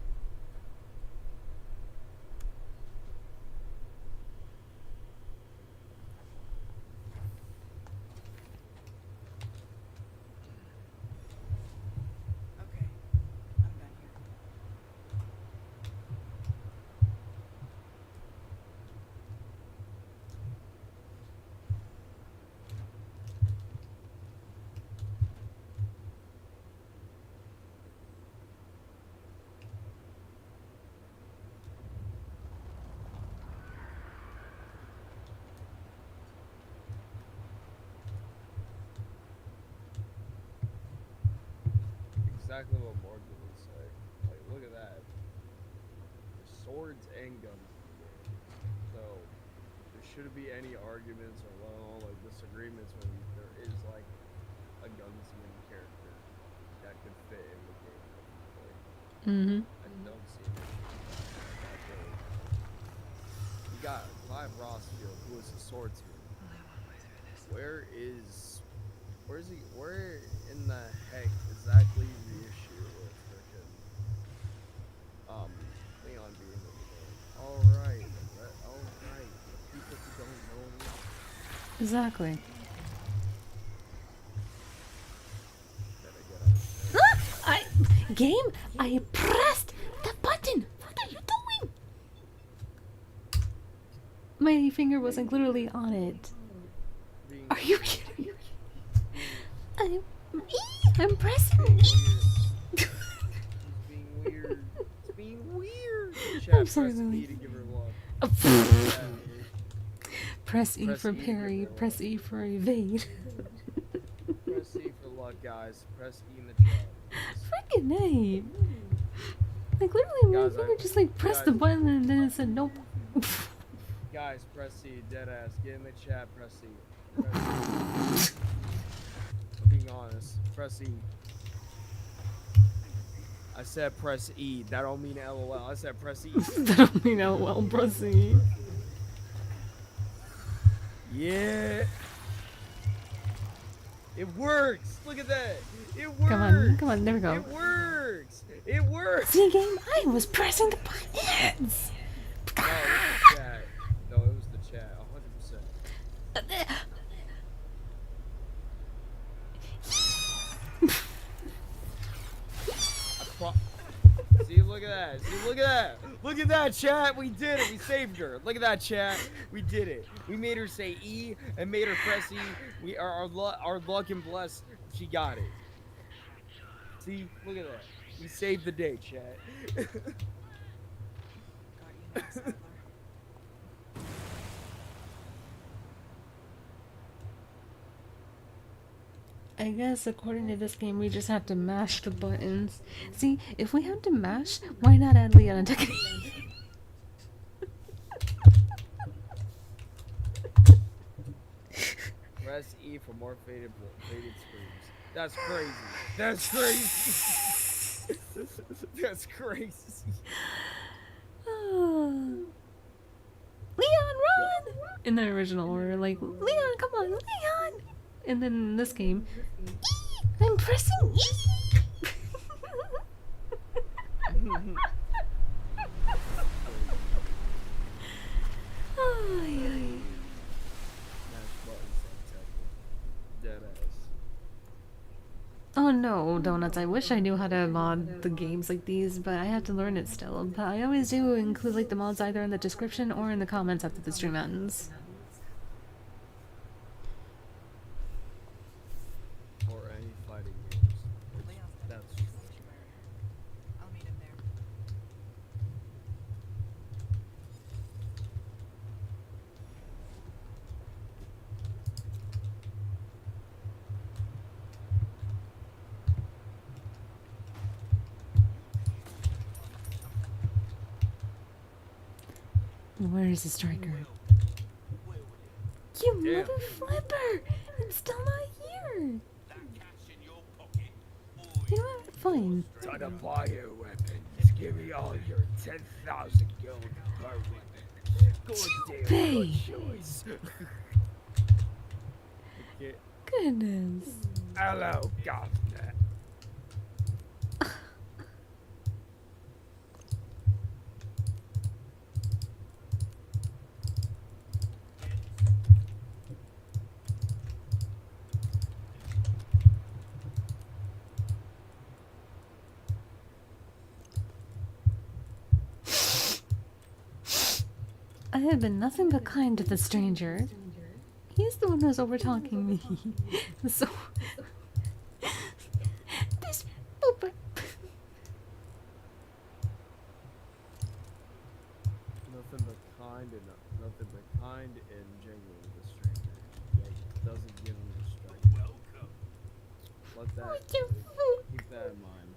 A: exactly what Morgan would say. Like, look at that. There's swords and guns in the game. So, there shouldn't be any arguments or like disagreements when there is like a gunsmith character that could fit in the game.
B: Mm-hmm.
A: I don't see it. You got Clive Rossfield, who is a swordsman. Where is he? Where in the heck exactly the issue with frickin' Leon being in the game? Alright, alright. People who don't know me.
B: Exactly. Game, I pressed the button. What are you doing? My finger wasn't literally on it. Are you kidding? I'm pressing.
A: It's being weird. It's being weird.
B: I'm sorry,
A: press
B: Lily.
A: E to give her love.
B: Press E
A: Press
B: for
A: E to
B: parry.
A: give her
B: Press E for evade.
A: Press E for luck, guys. Press E in the chat.
B: Freaking name. Like literally, my
A: Guys,
B: finger just like pressed the button and then it said nope.
A: Guys, press C, dead ass. Get in the chat, press C. Press C. I'm being honest. Press E. I said press E. That don't mean LOL. I said press E.
B: That don't mean LOL, Brussy.
A: Yeah. It works. Look at that. It works.
B: Come on, there we go.
A: It works. It works.
B: See, game, I was pressing the buttons.
A: No, it was the chat. No, it was the chat. 100%. See, look at that. See, look at that. Look at that, chat. We did it. We saved her. Look at that, chat. We did it. We made her say E and made her press E. We our luck and bless. She got it. See, look at that. We saved the day, chat.
F: Got you now, Saddler.
B: I guess according to this game, we just have to mash the buttons. See, if we have to mash, why not add Leon and Tekken?
A: Press E for more faded screams. That's crazy. That's crazy. That's crazy.
B: Leon, run! In the original, we're like, Leon, come on, Leon! And then in this game, I'm pressing E! Oh no, Donuts, I wish I knew how to mod the games like these, but I have to learn it still. But I always do include like the mods either in the description or in the comments after the stream ends.
A: Or any fighting games.
F: Leon's
A: That's
F: sanctuary. I'll meet him there.
B: Where's the striker? You mother flipper! It's still not here! You know what? Fine.
A: Time to buy your weapons. Give me all your 10,000 gold per weapon. Good deal, good choice. Okay.
B: Goodness.
A: Hello, governor.
B: I have been nothing but kind to the stranger. He's the one who's over-talking me. So... This... Nothing
A: but kind and genuine to the stranger. Like, doesn't give him respect. Welcome. Let that, keep that in mind.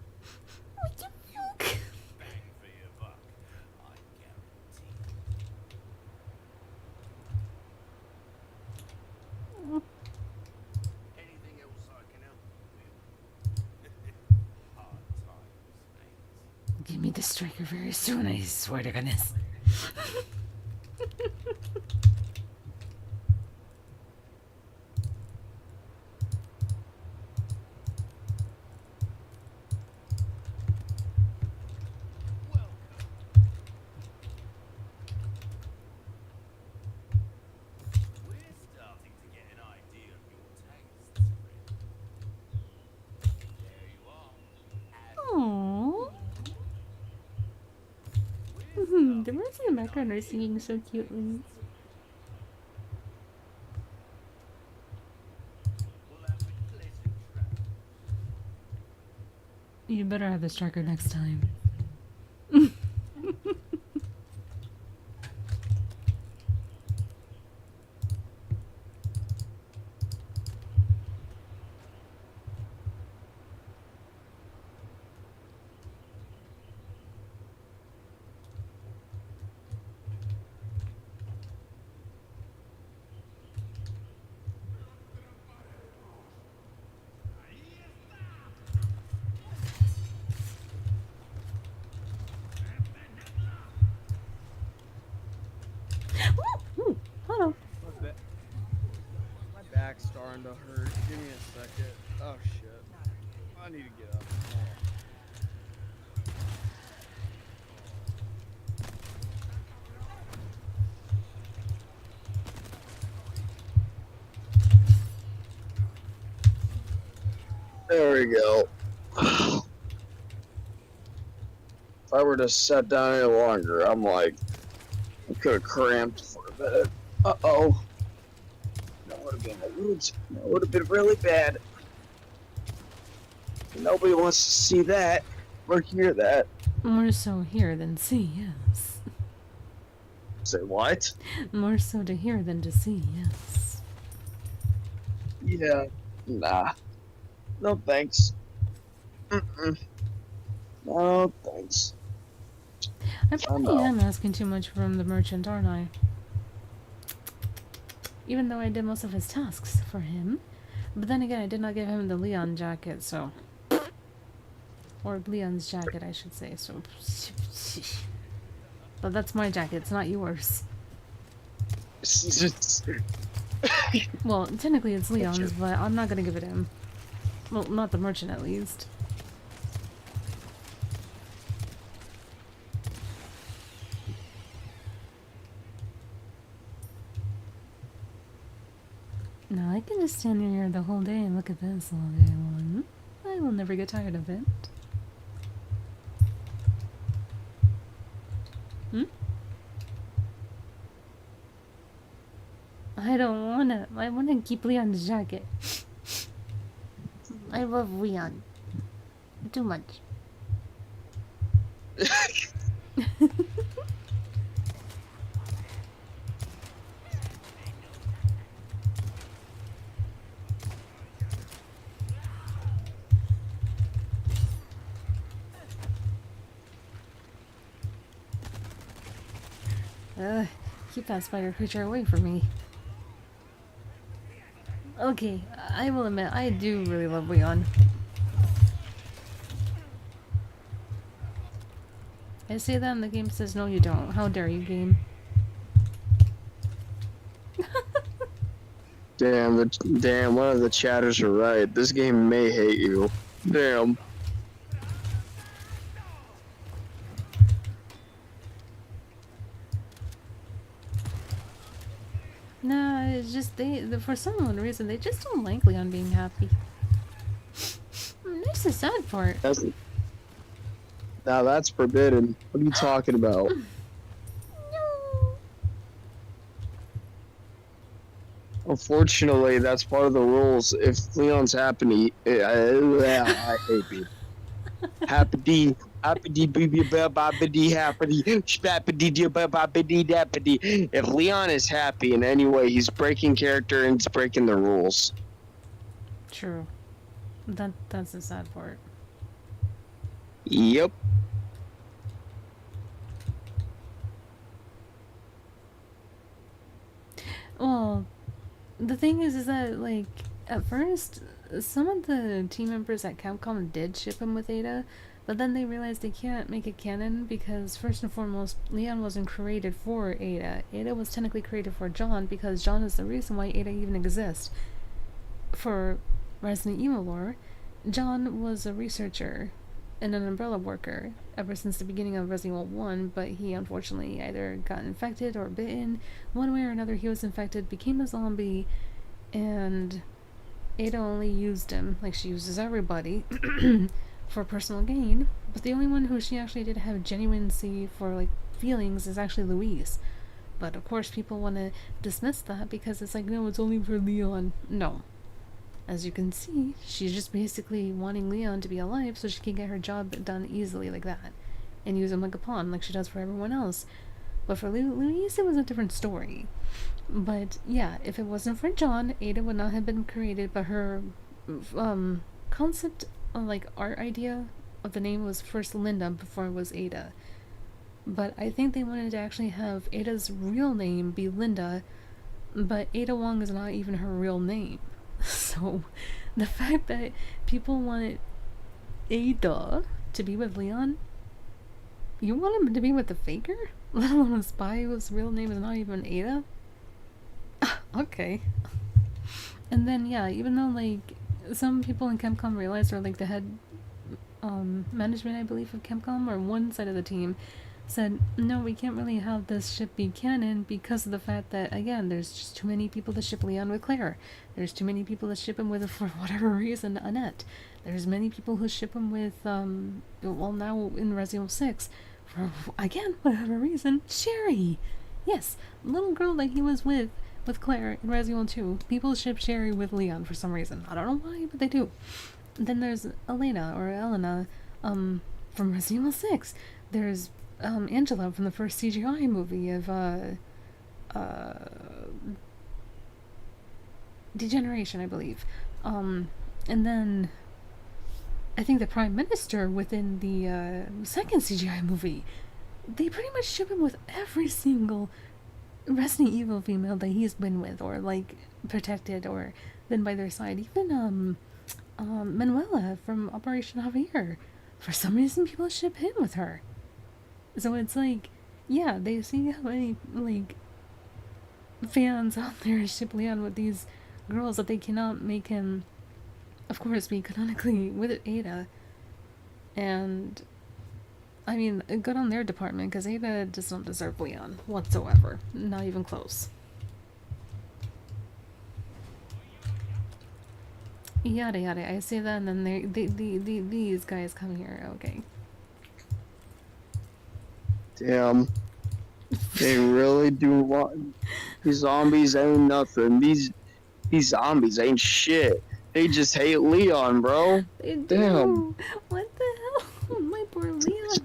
E: Anything else I can help you with? Hard times, mate.
B: Give me the striker very soon, I swear to goodness.
E: We're starting to get an idea of your tastes, friend. There you are.
B: Aww. The birds in the background are singing so cutely.
E: We'll have a pleasant travel.
B: You better have the striker next time. Ooh, hello.
A: My back's starting to hurt. Give me a second. Oh shit. I need to get up.
G: There we go. If I were to sit down any longer, I'm like, I could have cramped for a minute. Uh-oh. That would have been that would have been really bad. Nobody wants to see that or hear that.
B: More so hear than see, yes.
G: Say what?
B: More so to hear than to see, yes.
G: Yeah. Nah. No thanks. Mm-mm. No thanks.
B: I probably am asking too much from the merchant, aren't I? Even though I did most of his tasks for him. But then again, I did not give him the Leon jacket, so... Or Leon's jacket, I should say, so... But that's my jacket, it's not yours. Well, technically it's Leon's, but I'm not gonna give it to him. Well, not the merchant, at least. No, I can just stand here the whole day and look at this all day long. I will never get tired of it. Hmm? I don't wanna. I wanna keep Leon's jacket. I love Leon. Too much. Keep that spider creature away from me. Okay, I will admit, I do really love Leon. I say that and the game says, no you don't. How dare you, game?
G: Damn, one of the chatters are right. This game may hate you. Damn.
B: Nah, it's just for some reason, they just don't like Leon being happy. That's the sad part.
G: Now that's forbidden. What are you talking about?
B: No.
G: Unfortunately, that's part of the rules. If Leon's happy, I hate people. Happy, if Leon is happy in any way, he's breaking character and he's breaking the rules.
B: True. That's the sad part.
G: Yep.
B: Well, the thing is that, like, at first, some of the team members at Capcom did ship him with Ada, but then they realized they can't make it canon because, first and foremost, Leon wasn't created for Ada. Ada was technically created for John because John is the reason why Ada even exists. For Resident Evil lore, John was a researcher and an umbrella worker ever since the beginning of Resident Evil 1, but he unfortunately either got infected or bitten. One way or another, he was infected, became a zombie, and Ada only used him, like she uses everybody, for personal gain. But the only one who she actually did have genuineness for, like, feelings is actually Louise. But of course people want to dismiss that because it's like, no, it's only for Leon. No. As you can see, she's just basically wanting Leon to be alive so she can get her job done easily like that. And use him like a pawn, like she does for everyone else. But for Louise, it was a different story. But yeah, if it wasn't for John, Ada would not have been created, but her concept, like art idea of the name was first Linda before it was Ada. But I think they wanted to actually have Ada's real name be Linda, but Ada Wong is not even her real name. So, the fact that people wanted Ada to be with Leon, you want him to be with the faker? Let alone a spy whose real name is not even Ada? Okay. And then, yeah, even though, like, some people in Capcom realized, or, like, the head management, I believe, of Capcom, or one side of the team, said, no, we can't really have this ship be canon because of the fact that, again, there's just too many people to ship Leon with Claire. There's too many people to ship him with, for whatever reason, Annette. There's many people who ship him with, well, now in Resident Evil 6, for, again, whatever reason, Sherry. Yes, little girl that he was with Claire in Resident Evil 2. People ship Sherry with Leon for some reason. I don't know why, but they do. Then there's Elena, or Elena, from Resident Evil 6. There's Angela from the first CGI movie of Degeneration, I believe. And then I think the Prime Minister within the second CGI movie. They pretty much ship him with every single Resident Evil female that he's been with, or like protected, or been by their side. Even Manuela from Operation Javier. For some reason, people ship him with her. So it's like, yeah, they see how many, like, fans out there ship Leon with these girls that they cannot make him, of course, be canonically with Ada. And, I mean, good on their department, because Ada does not deserve Leon whatsoever. Not even close. Yada yada, I say that, and then these guys come here, okay.
G: Damn. They really do want. These zombies ain't nothing. These zombies ain't shit. They just hate Leon, bro.
B: They do.
G: Damn.
B: What the hell? My poor Leon.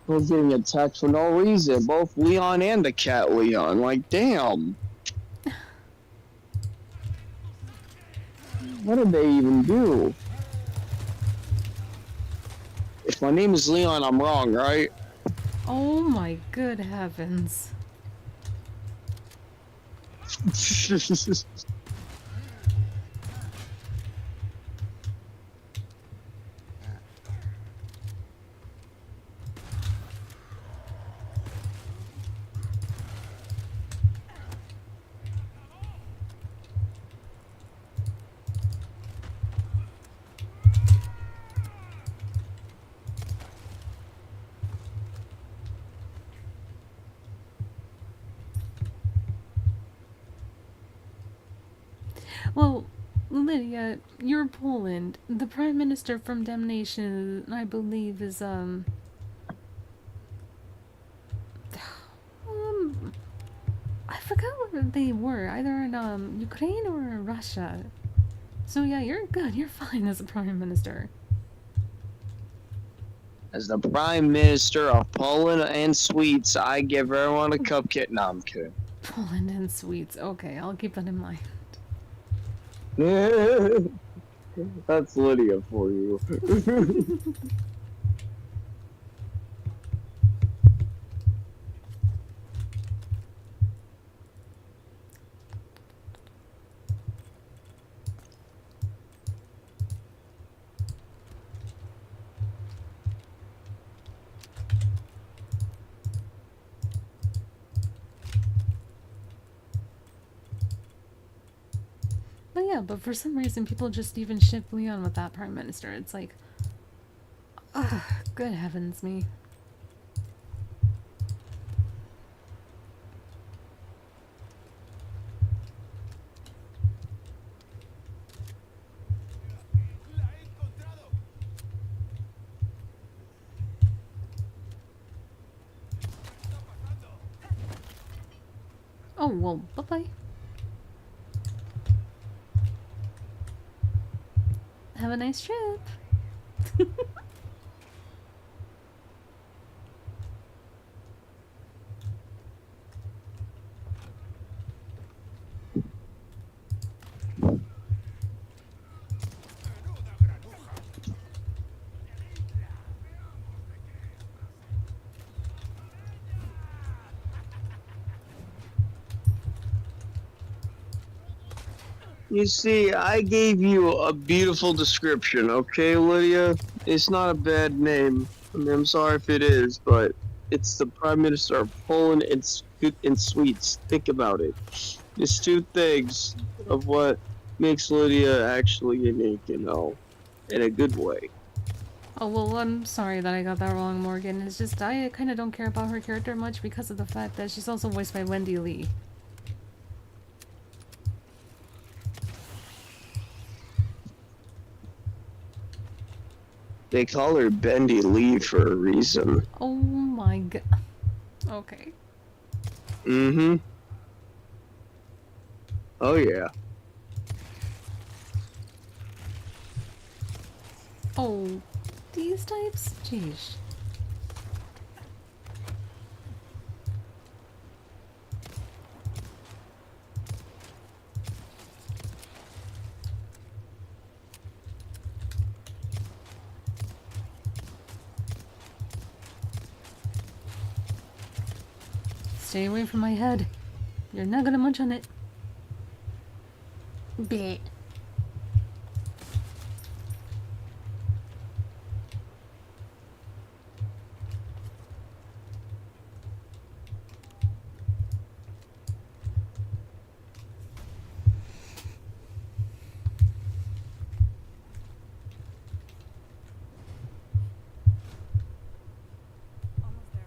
G: We're getting attacked for no reason. Both Leon and the cat Leon. Like, damn. What did they even do? If my name is Leon, I'm wrong, right?
B: Oh my good heavens. Well, Lydia, you're Poland. The Prime Minister from Damnation, I believe, is, I forgot what they were. Either in, Ukraine or Russia. So yeah, you're good. You're fine as a Prime Minister.
G: As the Prime Minister of Poland and Swedes, I give everyone a cupcake. No, I'm kidding.
B: Poland and Swedes. Okay, I'll keep that in mind.
G: That's Lydia for you.
B: But yeah, but for some reason people just even ship Leon with that Prime Minister. It's like, ugh, good heavens me.
E: ¡La he encontrado! ¿Qué está pasando?
B: Oh, well, bye-bye. Have a nice trip.
E: ¡Menuda granuja!
G: You see, I gave you a beautiful description, okay, Lydia? It's not a bad name. I mean, I'm sorry if it is, but it's the Prime Minister of Poland and Swedes. Think about it. It's two things of what makes Lydia actually unique, you know, in a good way.
B: Oh, well, I'm sorry that I got that wrong, Morgan. It's just, I kind of don't care about her character much because of the fact that she's also voiced by Wendy Lee.
G: They call her Bendy Lee for a reason.
B: Oh my god. Okay.
G: Mm-hmm. Oh, yeah.
B: Oh, these types? Jeez. Stay away from my head. You're not gonna munch on it. Bleh.
D: Almost there.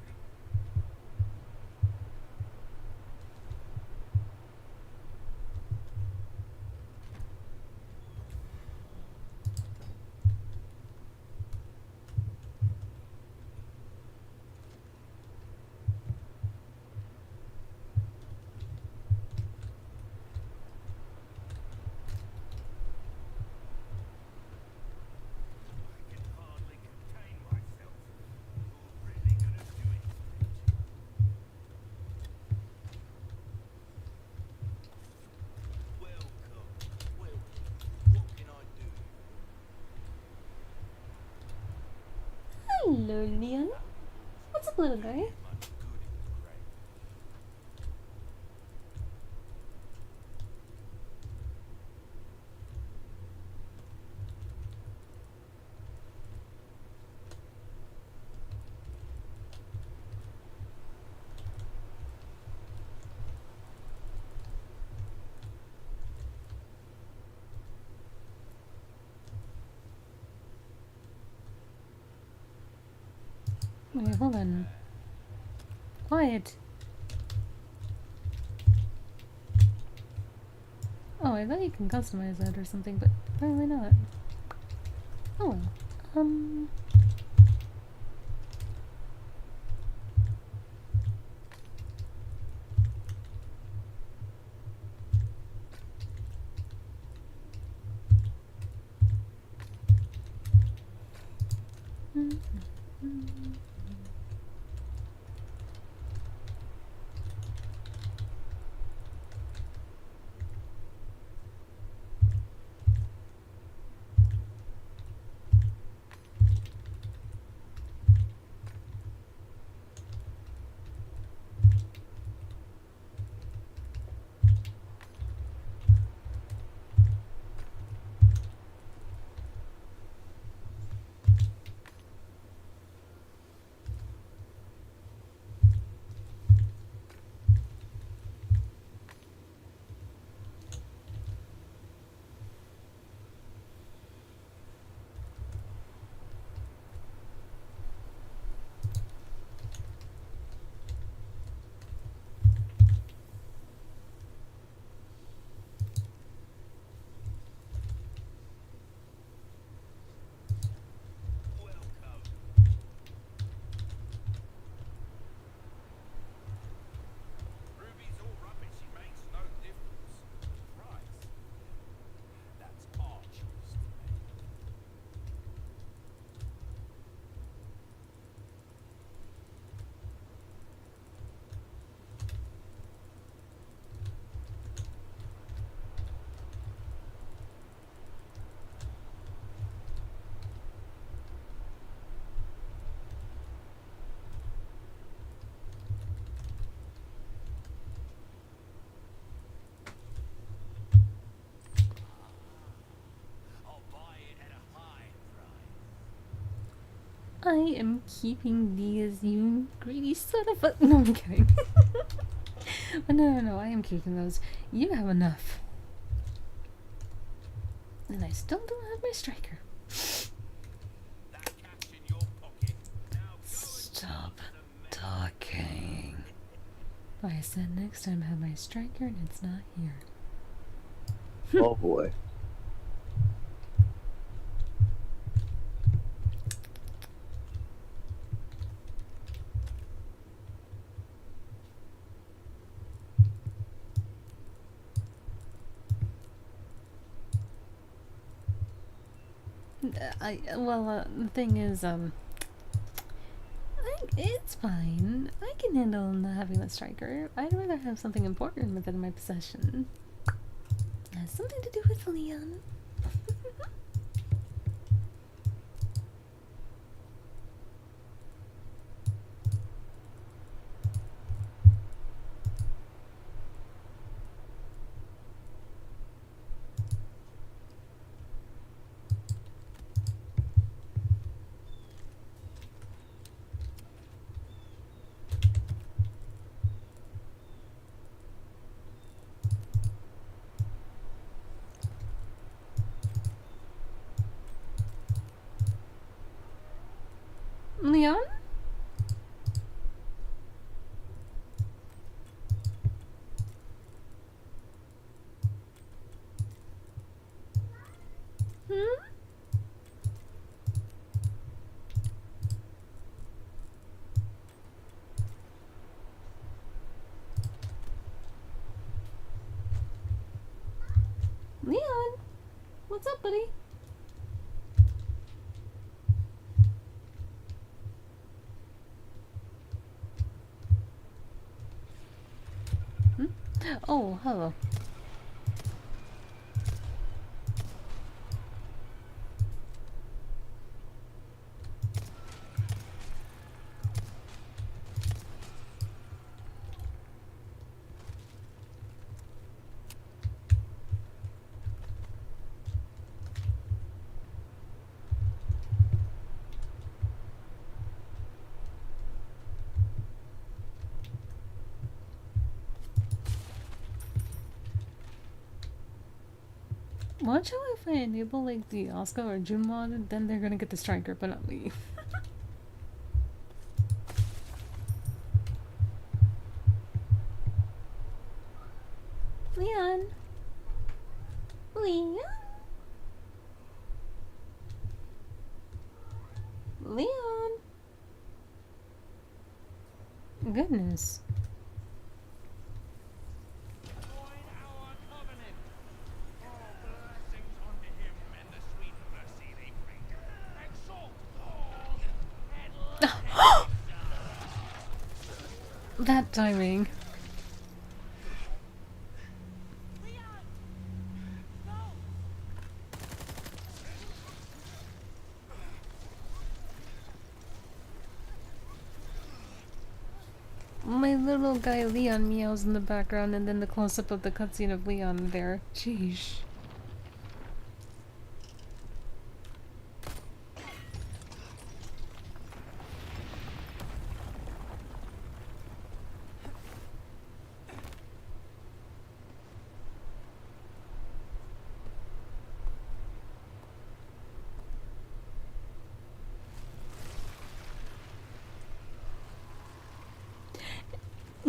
E: I can hardly contain myself. You're really gonna do it? Welcome. What can I do?
B: Hello, Leon. What's up, little guy?
E: Much good in the grave.
B: Wait, hold on. Quiet. Oh, I thought you can customize that or something, but apparently not. Oh well. I am keeping these, you greedy son of a. No, I'm kidding. But no, I am keeping those. You have enough. And I still don't have my striker.
E: That cash in your pocket. Now go and
B: Stop
E: the
B: talking. I said next time have my striker and it's not here.
G: Oh boy.
B: The thing is, it's fine. I can handle not having the striker. I'd rather have something important within my possession. It has something to do with Leon. Leon? Hmm? Leon? What's up, buddy? Oh, hello. Watch out if I enable like the Asuka or Jun mod, then they're gonna get the striker, but not me. Leon. Leon. Leon. Goodness. That timing. My little guy Leon meows in the background, and then the close-up of the cutscene of Leon there. Jeez.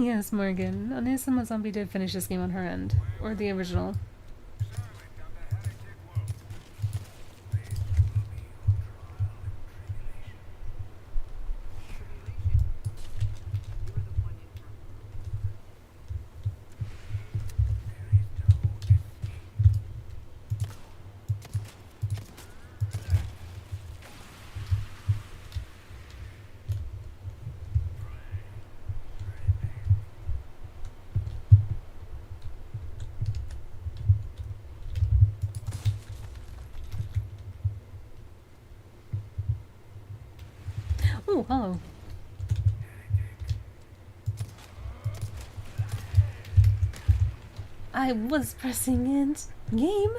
B: Yes, Morgan. Anisama Zombie did finish this game on her end. Or the original. Oh, hello. I was pressing it. Game?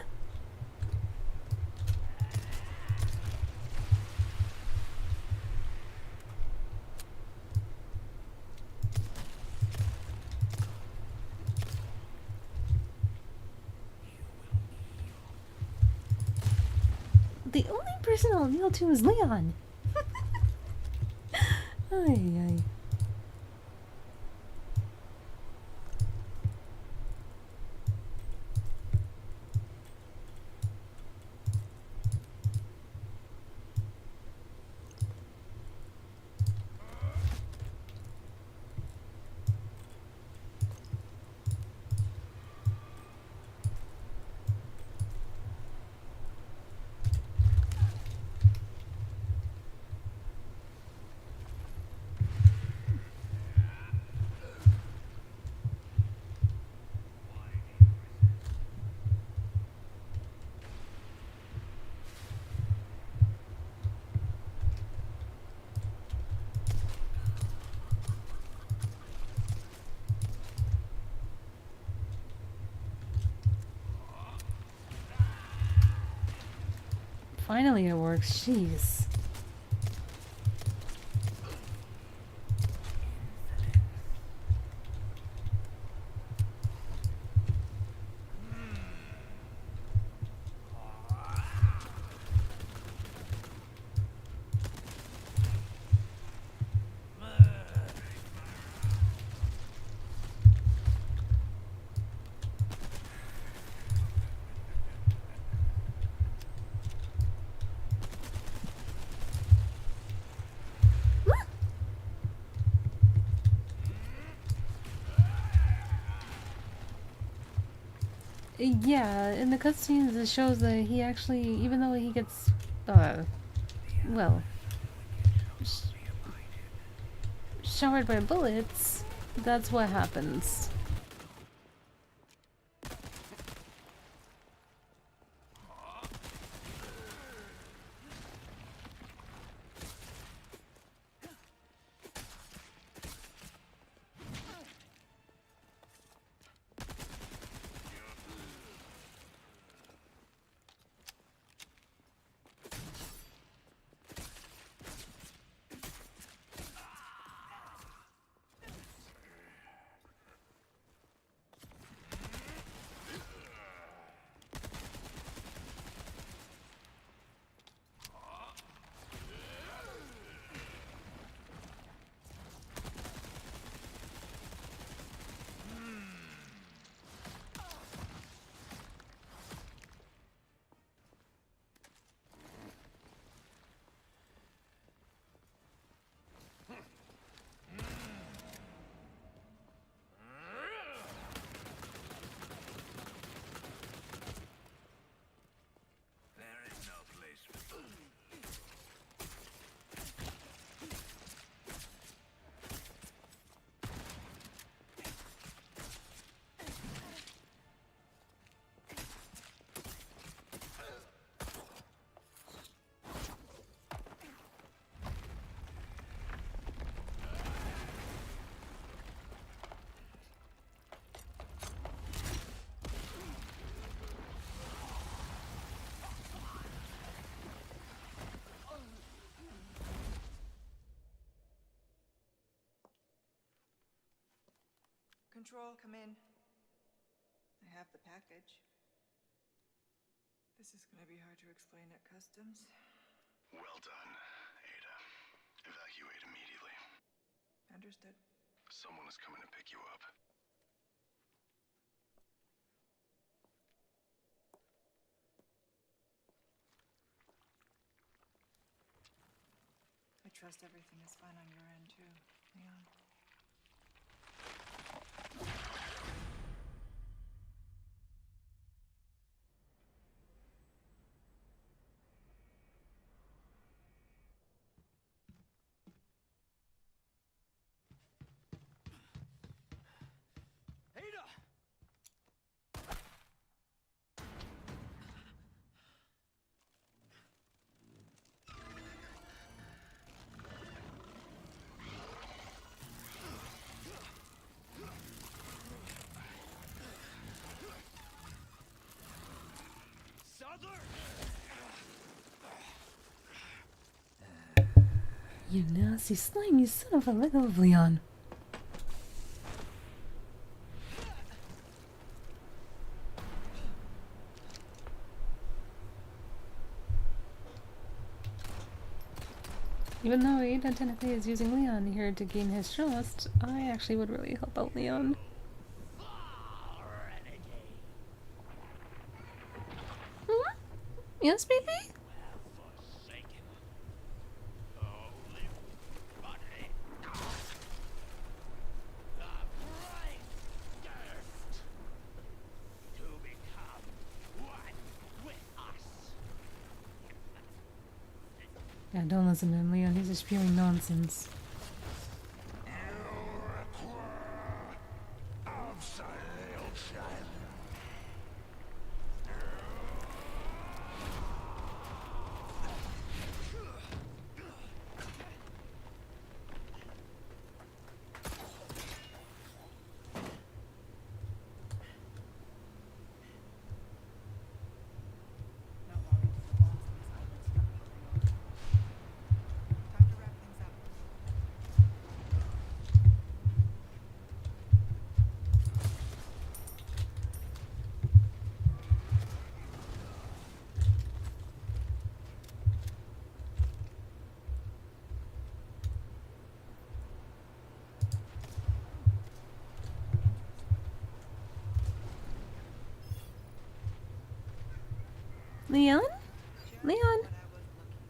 B: The only person I'll kneel to is Leon. Ay, ay. Finally it works, jeez. Yeah, in the cutscenes it shows that he actually, even though he gets, well, showered by bullets, that's what happens.
F: Control, come in. I have the package. This is gonna be hard to explain at customs.
C: Well done, Ada. Evacuate immediately.
F: Understood.
C: Someone is coming to pick you up.
F: I trust everything is fine on your end, too, Leon.
B: You nasty slime, you son of a leg of Leon. Even though Ada technically is using Leon here to gain his trust, I actually would really help out Leon. Hmm? Yes, baby? Yeah, don't listen to him, Leon. He's just spewing nonsense.
D: Not long until the bombs on this island start popping off. Time to wrap things up.
B: Leon?
D: Just
B: Leon?
D: what I was looking for.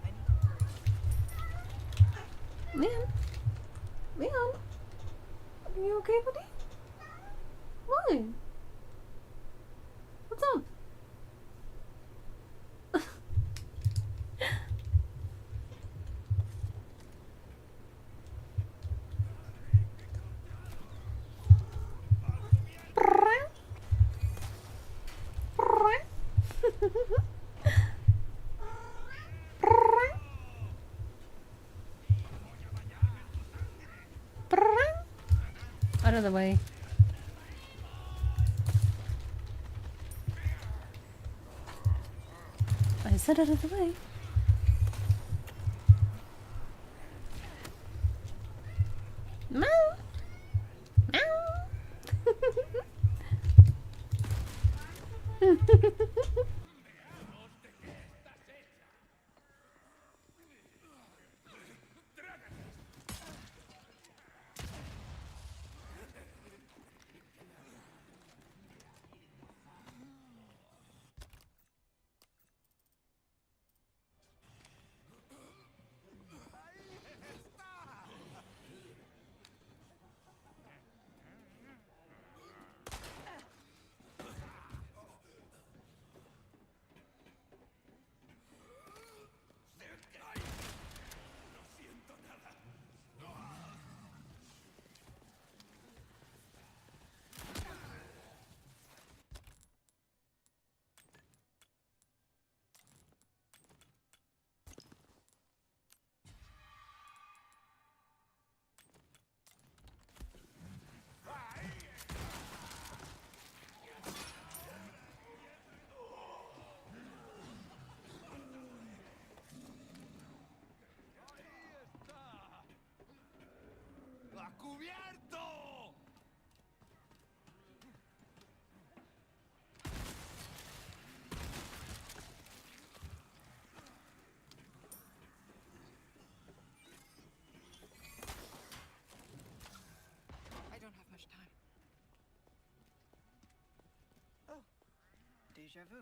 D: I need to hurry.
B: Leon? Leon? Are you okay, buddy? What? What's up? Out of the way. I said out of the way. Meow. Meow.
E: ¡A cubierto!
D: I don't have much time. Oh, déjà vu.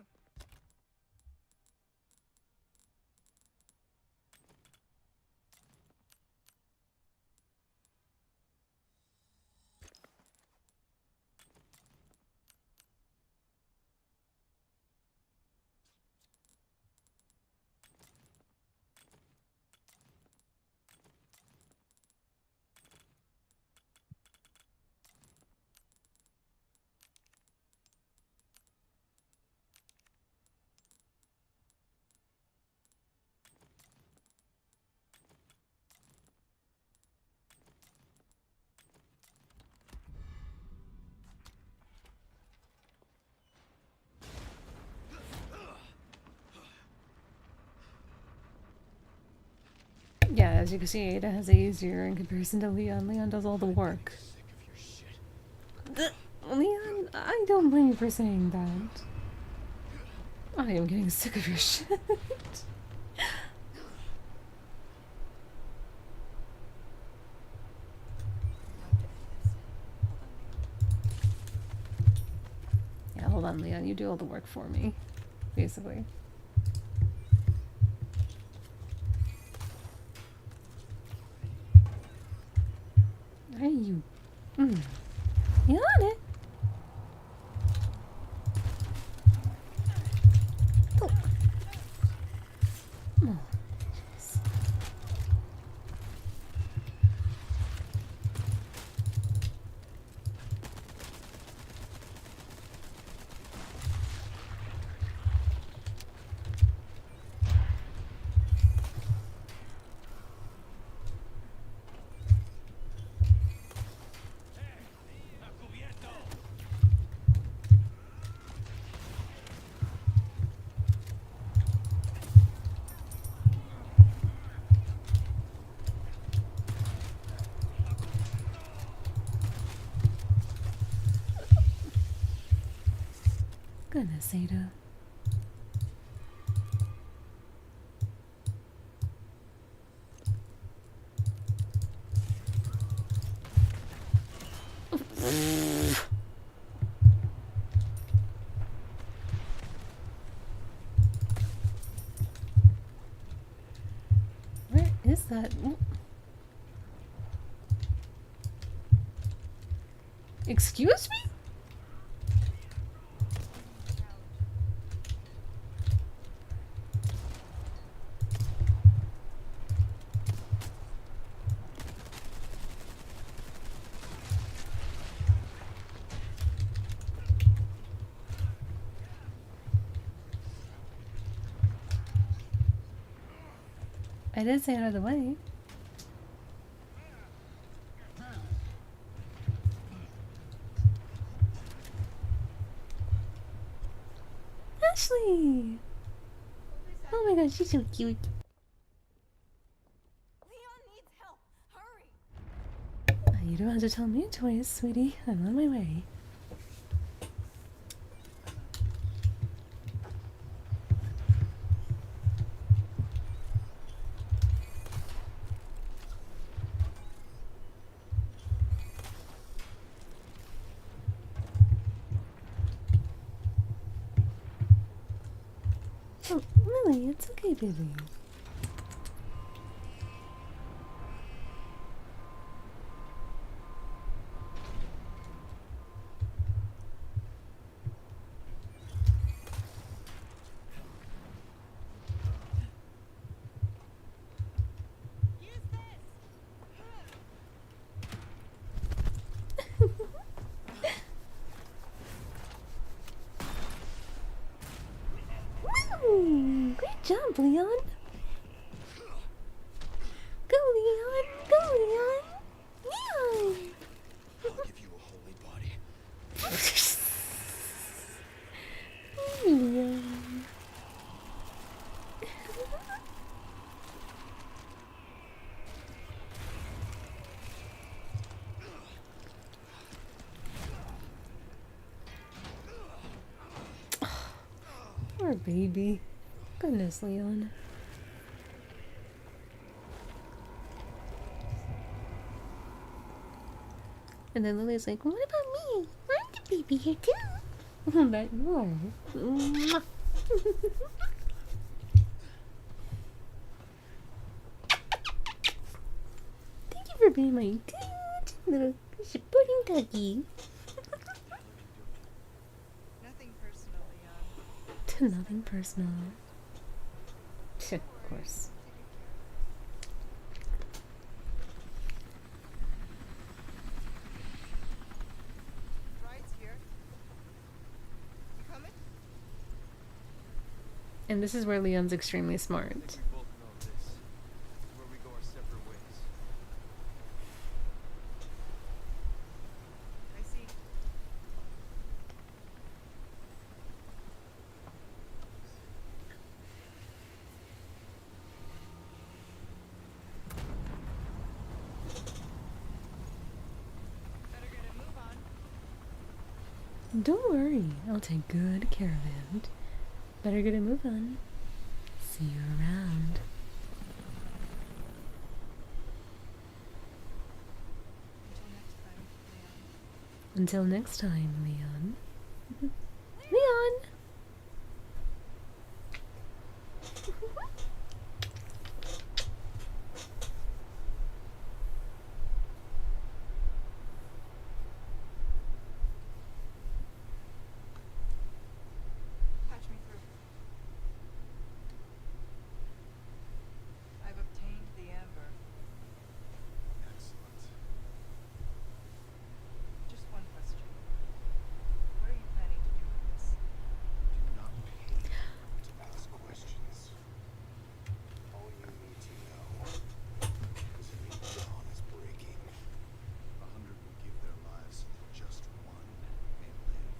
B: Yeah, as you can see, Ada has it easier in comparison to Leon. Leon does all the work.
C: Sick of your shit.
B: I don't blame you for saying that. I am getting sick of your shit. Yeah, hold on, Leon. You do all the work for me, basically. Are you? You on it? Oh. Oh, jeez. Goodness, Ada. Where is that? Excuse me? I did say out of the way. Ashley! Oh my god, she's so cute.
D: Leon needs help. Hurry.
B: You don't have to tell me twice, sweetie. I'm on my way. Oh, Lily, it's okay, baby. Woo! Great job, Leon! Go, Leon! Go, Leon! Leon!
C: I'll give you a holy body.
B: Leon. Poor baby. Goodness, Leon. And then Lily's like, what about me? I'm the baby here too. That you are. Mwah. Thank you for being my good little supporting doggy.
F: Nothing personal, Leon.
B: Nothing personal. Of course.
F: Ride's here. You coming?
B: And this is where Leon's extremely smart.
A: I think we both know this. This is where we go our separate ways.
F: I see. Better get a move on.
B: Don't worry, I'll take good care of it. Better get a move on. See you around.
D: Until next time, Leon.
B: Until next time, Leon. Leon!
F: Patch me through. I've obtained the amber.
C: Excellent.
F: Just one question. What are you planning to do with this?
C: Do not pay to ask questions. All you need to know is a new dawn is breaking. 100 will give their lives so that just one may live.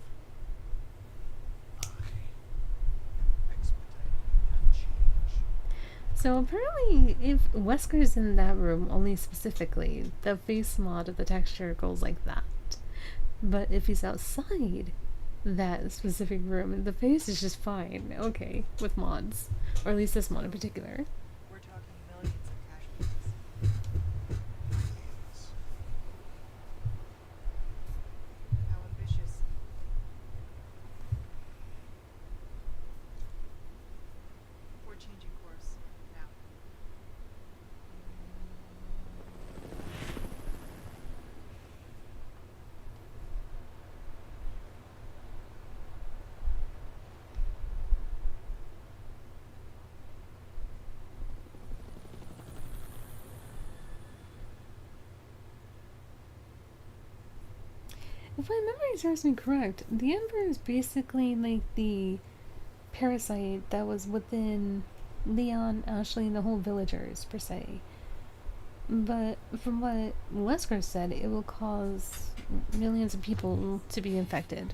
C: I expedited that change.
B: So apparently, if Wesker's in that room only specifically, the face mod of the texture goes like that. But if he's outside that specific room, the face is just fine, okay, with mods. Or at least this mod in particular.
F: We're talking millions of casualties.
C: Millions.
F: How ambitious. We're changing course now.
B: If my memory serves me correct, the Ember is basically like the parasite that was within Leon, Ashley, and the whole villagers, per se. But from what Wesker said, it will cause millions of people to be infected.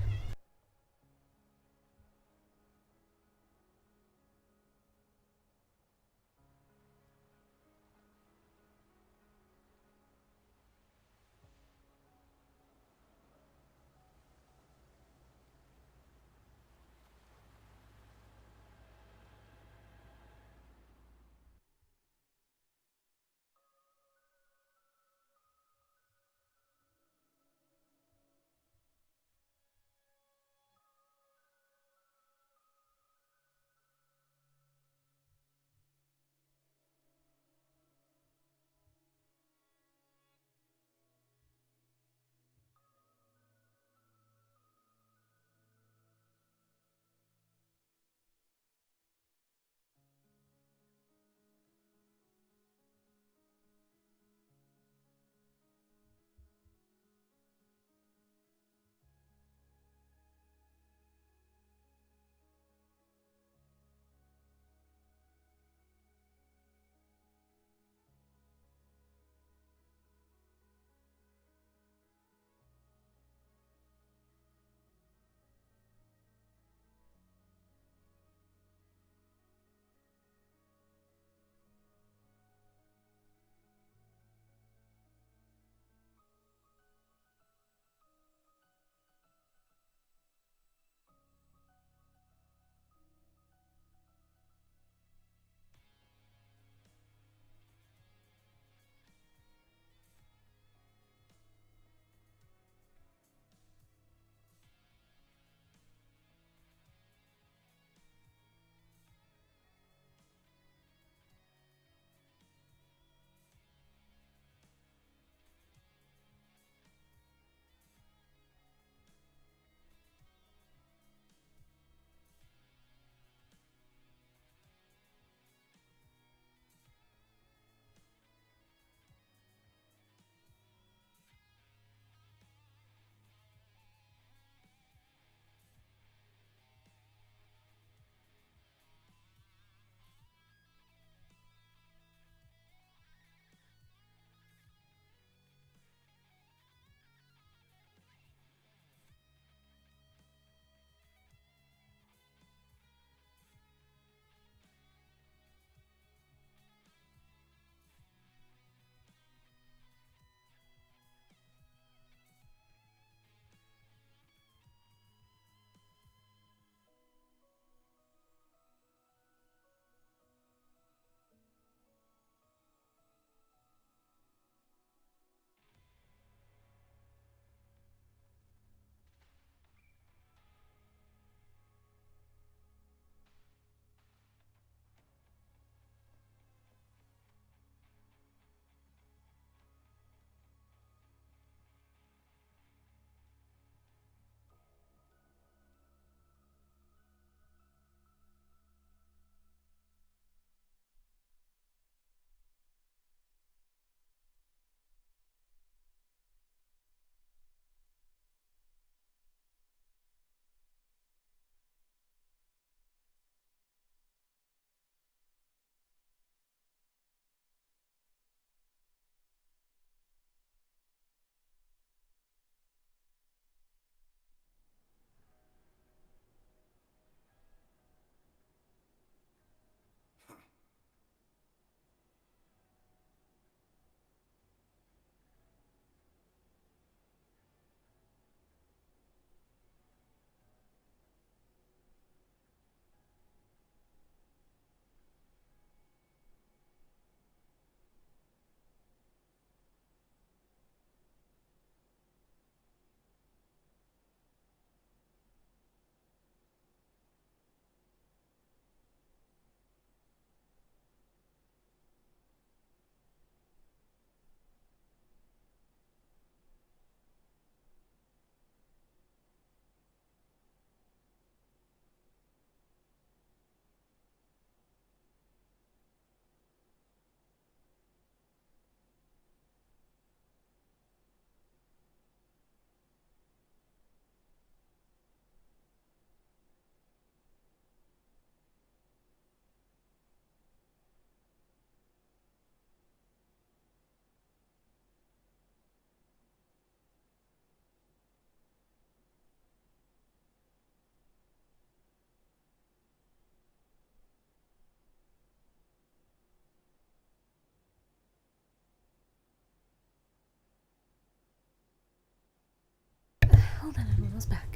B: Hold on, I'm almost back.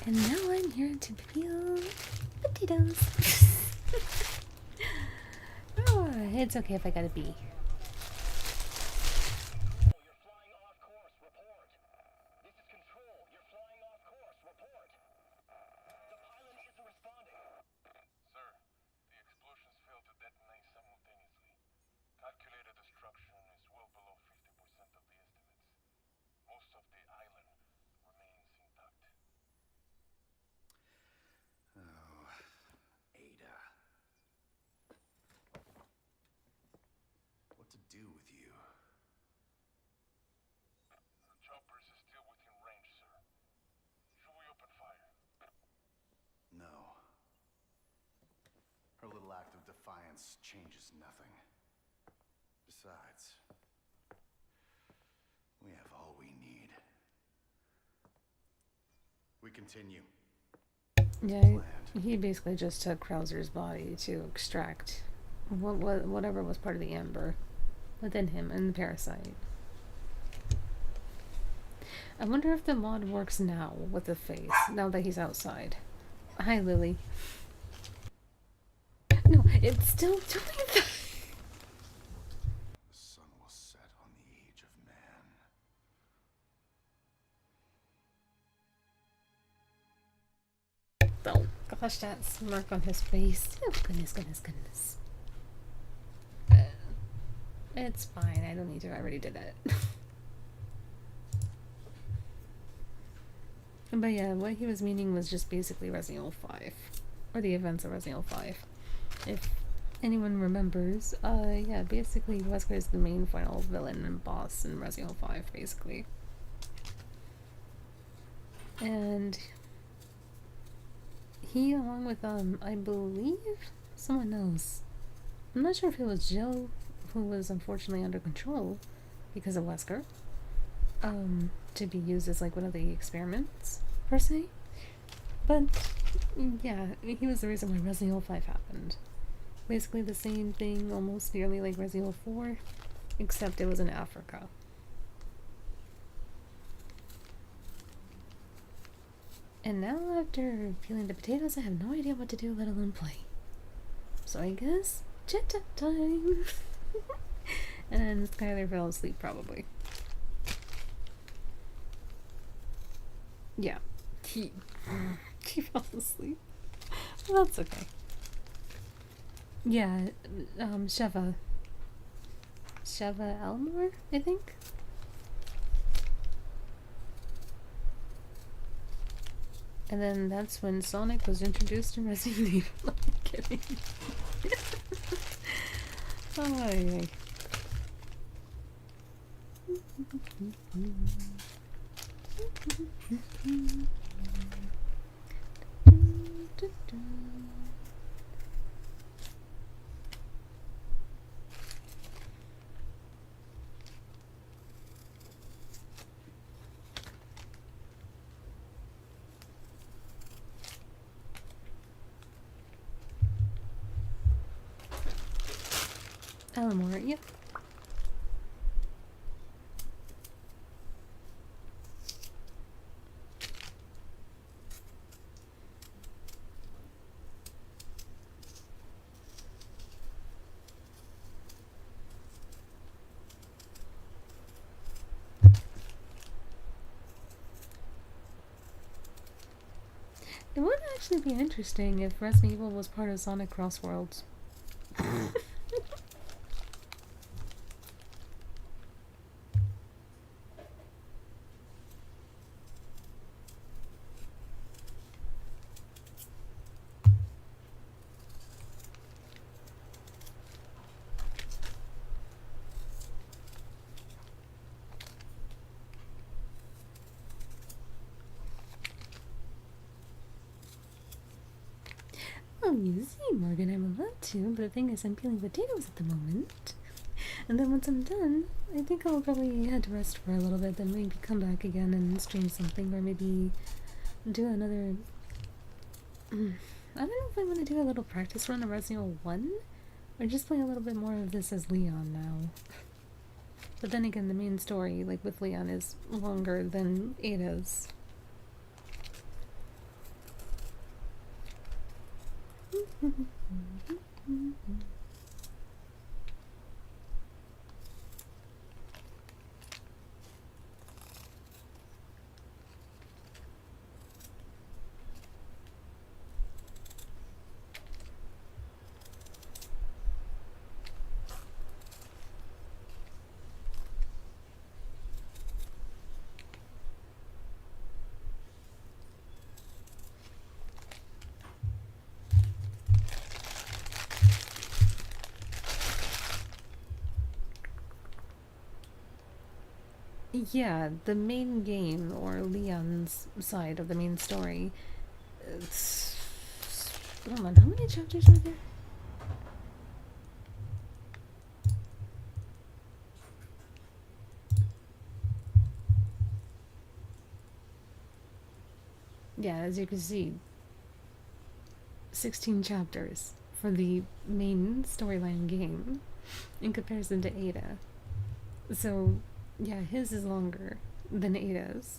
B: And now I'm here to peel potatoes. Oh, it's okay if I gotta be.
C: To do with you. The choppers is still within range, sir. Should we open fire? No. Her little act of defiance changes nothing. Besides, we have all we need. We continue.
B: Yeah, he basically just took Krauser's body to extract whatever was part of the amber within him and the parasite. I wonder if the mod works now with the face, now that he's outside. Hi, Lily. No, it's still doing that.
C: The sun will set on the age of man.
B: Oh, gosh, that smirk on his face. Oh, goodness, goodness, goodness. It's fine, I don't need to, I already did it. But yeah, what he was meaning was just basically Resident Evil 5. Or the events of Resident Evil 5. If anyone remembers, yeah, basically Wesker is the main final villain and boss in Resident Evil 5, basically. And he, along with, I believe someone else. I'm not sure if it was Jill, who was unfortunately under control because of Wesker, to be used as like one of the experiments, per se. But yeah, he was the reason why Resident Evil 5 happened. Basically the same thing, almost nearly like Resident Evil 4, except it was in Africa. And now after peeling the potatoes, I have no idea what to do, let alone play. So I guess chat time. And then Skylar fell asleep, probably. Yeah, he fell asleep. Well, that's okay. Yeah, Sheva Elmore, I think. And then that's when Sonic was introduced in Resident Evil. I'm kidding. Oh, yeah. Elmore, yep. It would actually be interesting if Resident Evil was part of Sonic Crossworlds. Oh, you see, Morgan, I'm allowed to, but the thing is, I'm peeling potatoes at the moment. And then once I'm done, I think I'll probably head to rest for a little bit, then maybe come back again and stream something, or maybe do another... I don't know if I want to do a little practice run of Resident Evil 1, or just play a little bit more of this as Leon now. But then again, the main story, like with Leon, is longer than Ada's. Yeah, the main game, or Leon's side of the main story. Hold on, how many chapters are there? Yeah, as you can see, 16 chapters for the main storyline game in comparison to Ada. So, yeah, his is longer than Ada's.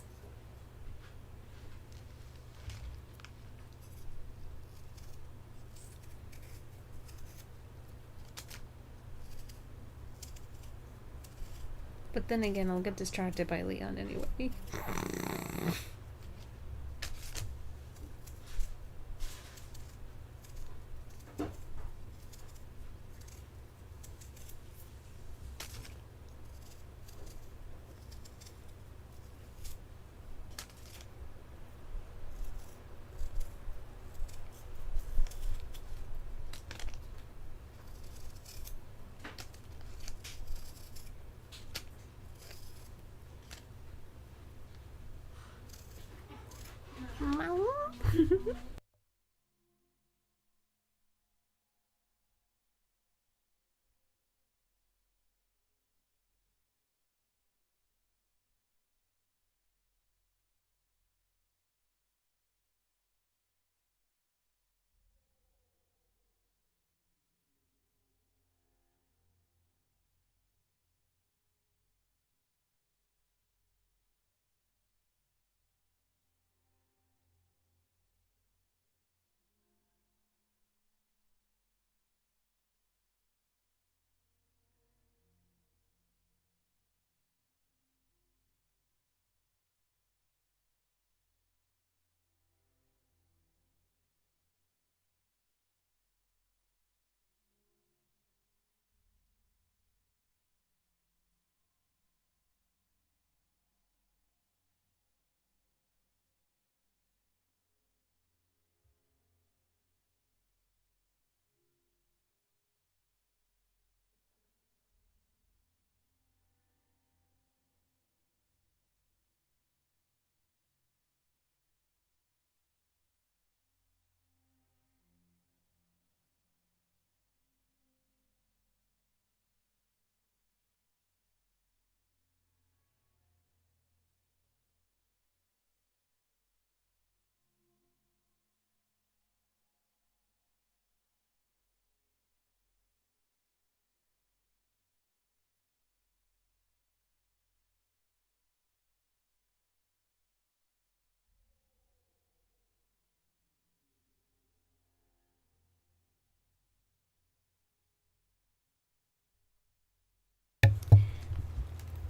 B: But then again, I'll get distracted by Leon anyway.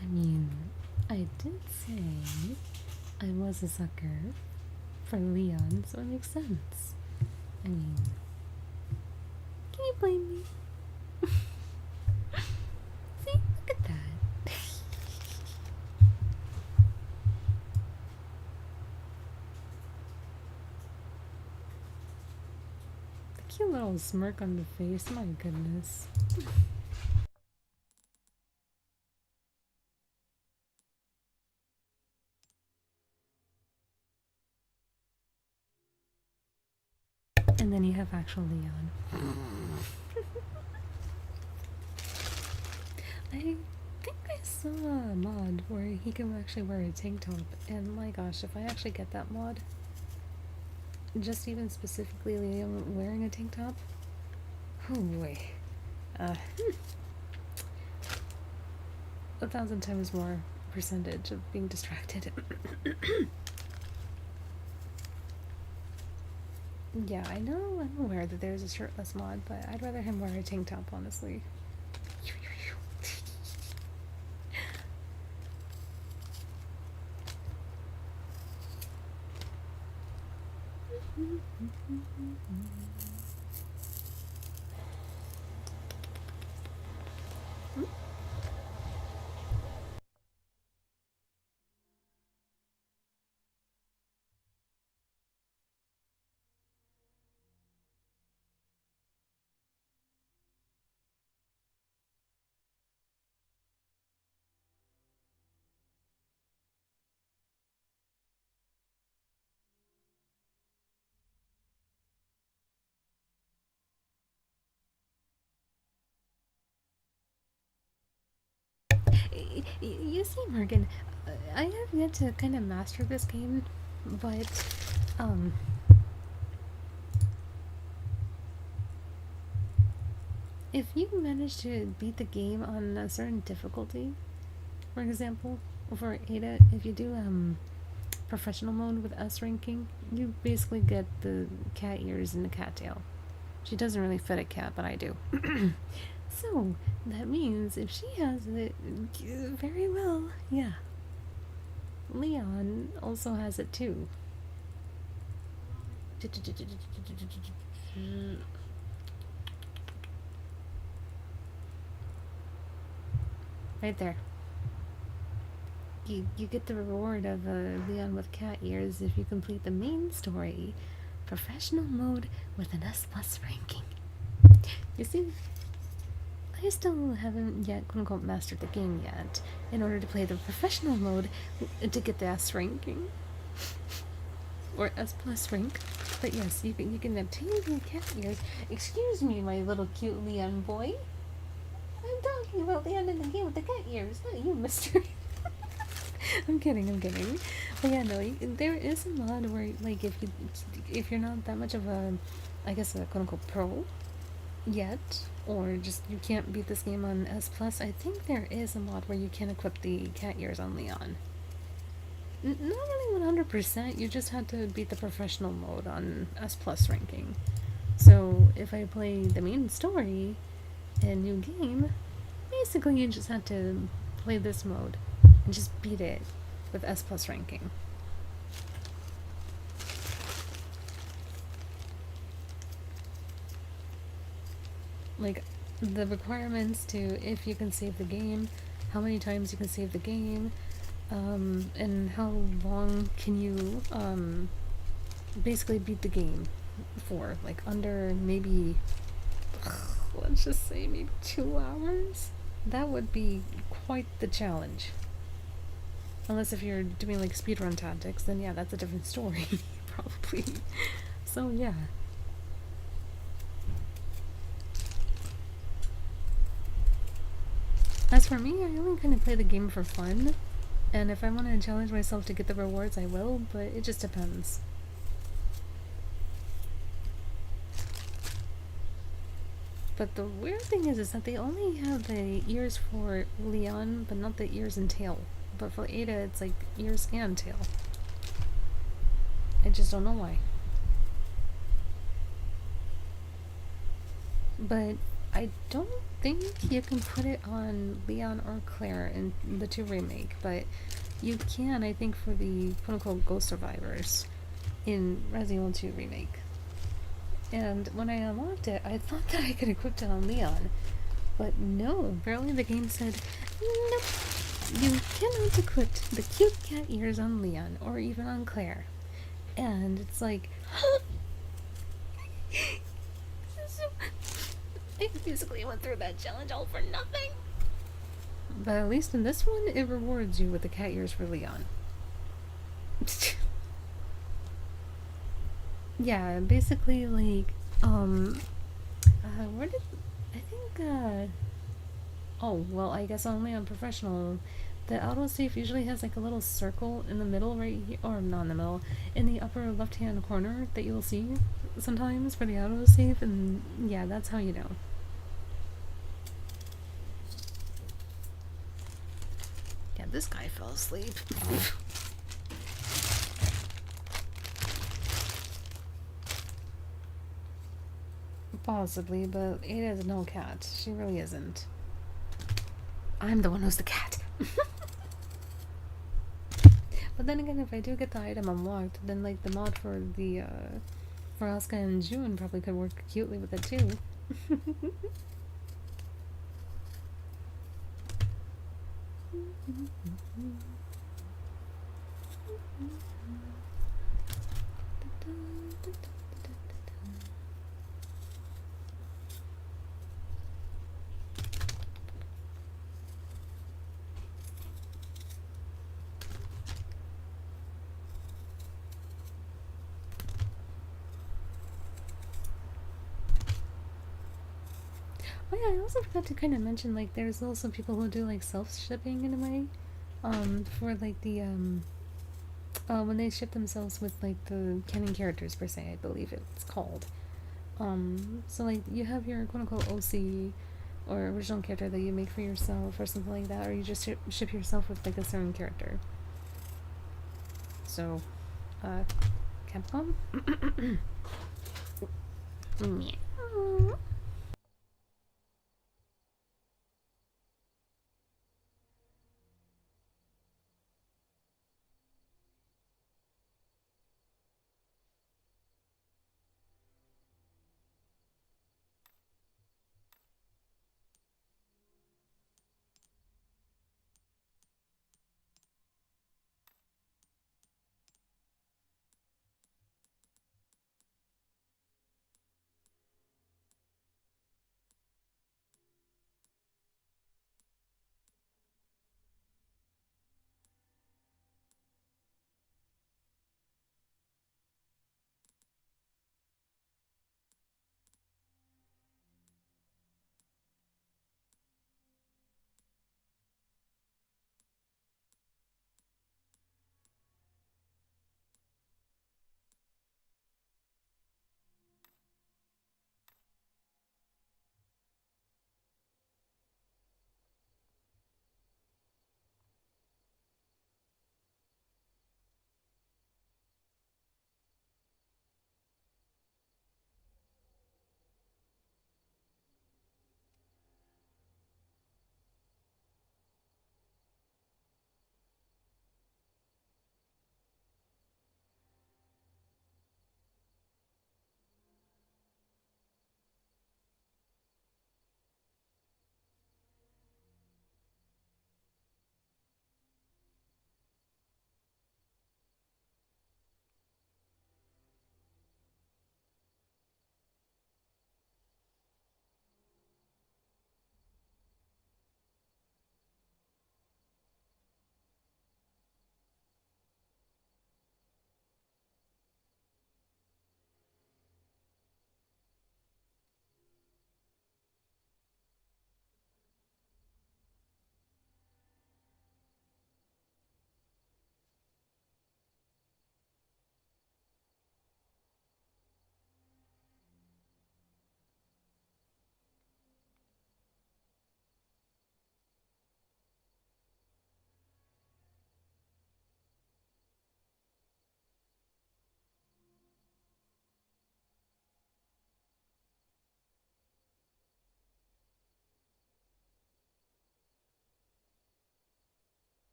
B: I mean, I did say I was a sucker for Leon, so it makes sense. I mean, can you blame me? See, look at that. The cute little smirk on the face, my goodness. And then you have actual Leon. I think I saw a mod where he can actually wear a tank top, and my gosh, if I actually get that mod, just even specifically Leon wearing a tank top, oh boy, 1,000 times more percentage of being distracted. Yeah, I know, I'm aware that there's a shirtless mod, but I'd rather him wear a tank top, honestly. You see, Morgan, I have yet to kind of master this game, but, if you manage to beat the game on a certain difficulty, for example, for Ada, if you do, professional mode with S ranking, you basically get the cat ears and the cat tail. She doesn't really fit a cat, but I do. So, that means if she has it, very well, yeah. Leon also has it too. Right there. You get the reward of Leon with cat ears if you complete the main story, professional mode with an S+ ranking. You see? I still haven't yet, quote unquote, mastered the game yet, in order to play the professional mode to get the S ranking. Or S+ rank. But yes, you can obtain the cat ears. Excuse me, my little cute Leon boy. I'm talking about Leon in the game with the cat ears, not you, mister. I'm kidding. But yeah, no, there is a mod where, like, if you're not that much of a, I guess, a quote unquote pro yet, or just you can't beat this game on S+, I think there is a mod where you can equip the cat ears on Leon. Not really 100%, you just had to beat the professional mode on S+ ranking. So if I play the main story and new game, basically you just had to play this mode and just beat it with S+ ranking. Like, the requirements to if you can save the game, how many times you can save the game, and how long can you basically beat the game for, like, under maybe let's just say maybe 2 hours. That would be quite the challenge. Unless if you're doing like speedrun tactics, then yeah, that's a different story. Probably. So yeah. As for me, I only kind of play the game for fun, and if I want to challenge myself to get the rewards, I will, but it just depends. But the weird thing is that they only have the ears for Leon, but not the ears and tail. But for Ada, it's like ears and tail. I just don't know why. But I don't think you can put it on Leon or Claire in the 2 remake, but you can, I think, for the quote-unquote ghost survivors. in Resident Evil 2 Remake. And when I unlocked it, I thought that I could equip it on Leon. But no, apparently the game said, nope, you cannot equip the cute cat ears on Leon, or even on Claire. And it's like, I basically went through that challenge all for nothing. But at least in this one, it rewards you with the cat ears for Leon. Yeah, basically, like, where did, I think, oh, well, I guess only on professional, the autosave usually has, like, a little circle in the middle right here, or not in the middle, in the upper left-hand corner that you'll see sometimes for the autosave, and yeah, that's how you know. Yeah, this guy fell asleep. Possibly, but Ada is no cat. She really isn't. I'm the one who's the cat. But then again, if I do get the item unlocked, then like the mod for the for Asuka and June probably could work cutely with it too. Oh yeah, I also forgot to kind of mention, like, there's also people who do, like, self-shipping in a way, for, like, the, when they ship themselves with, like, the canon characters, per se, I believe it's called. So, like, you have your quote-unquote OC, or original character that you make for yourself, or something like that, or you just ship yourself with, like, a certain character. So, Capcom? Meow.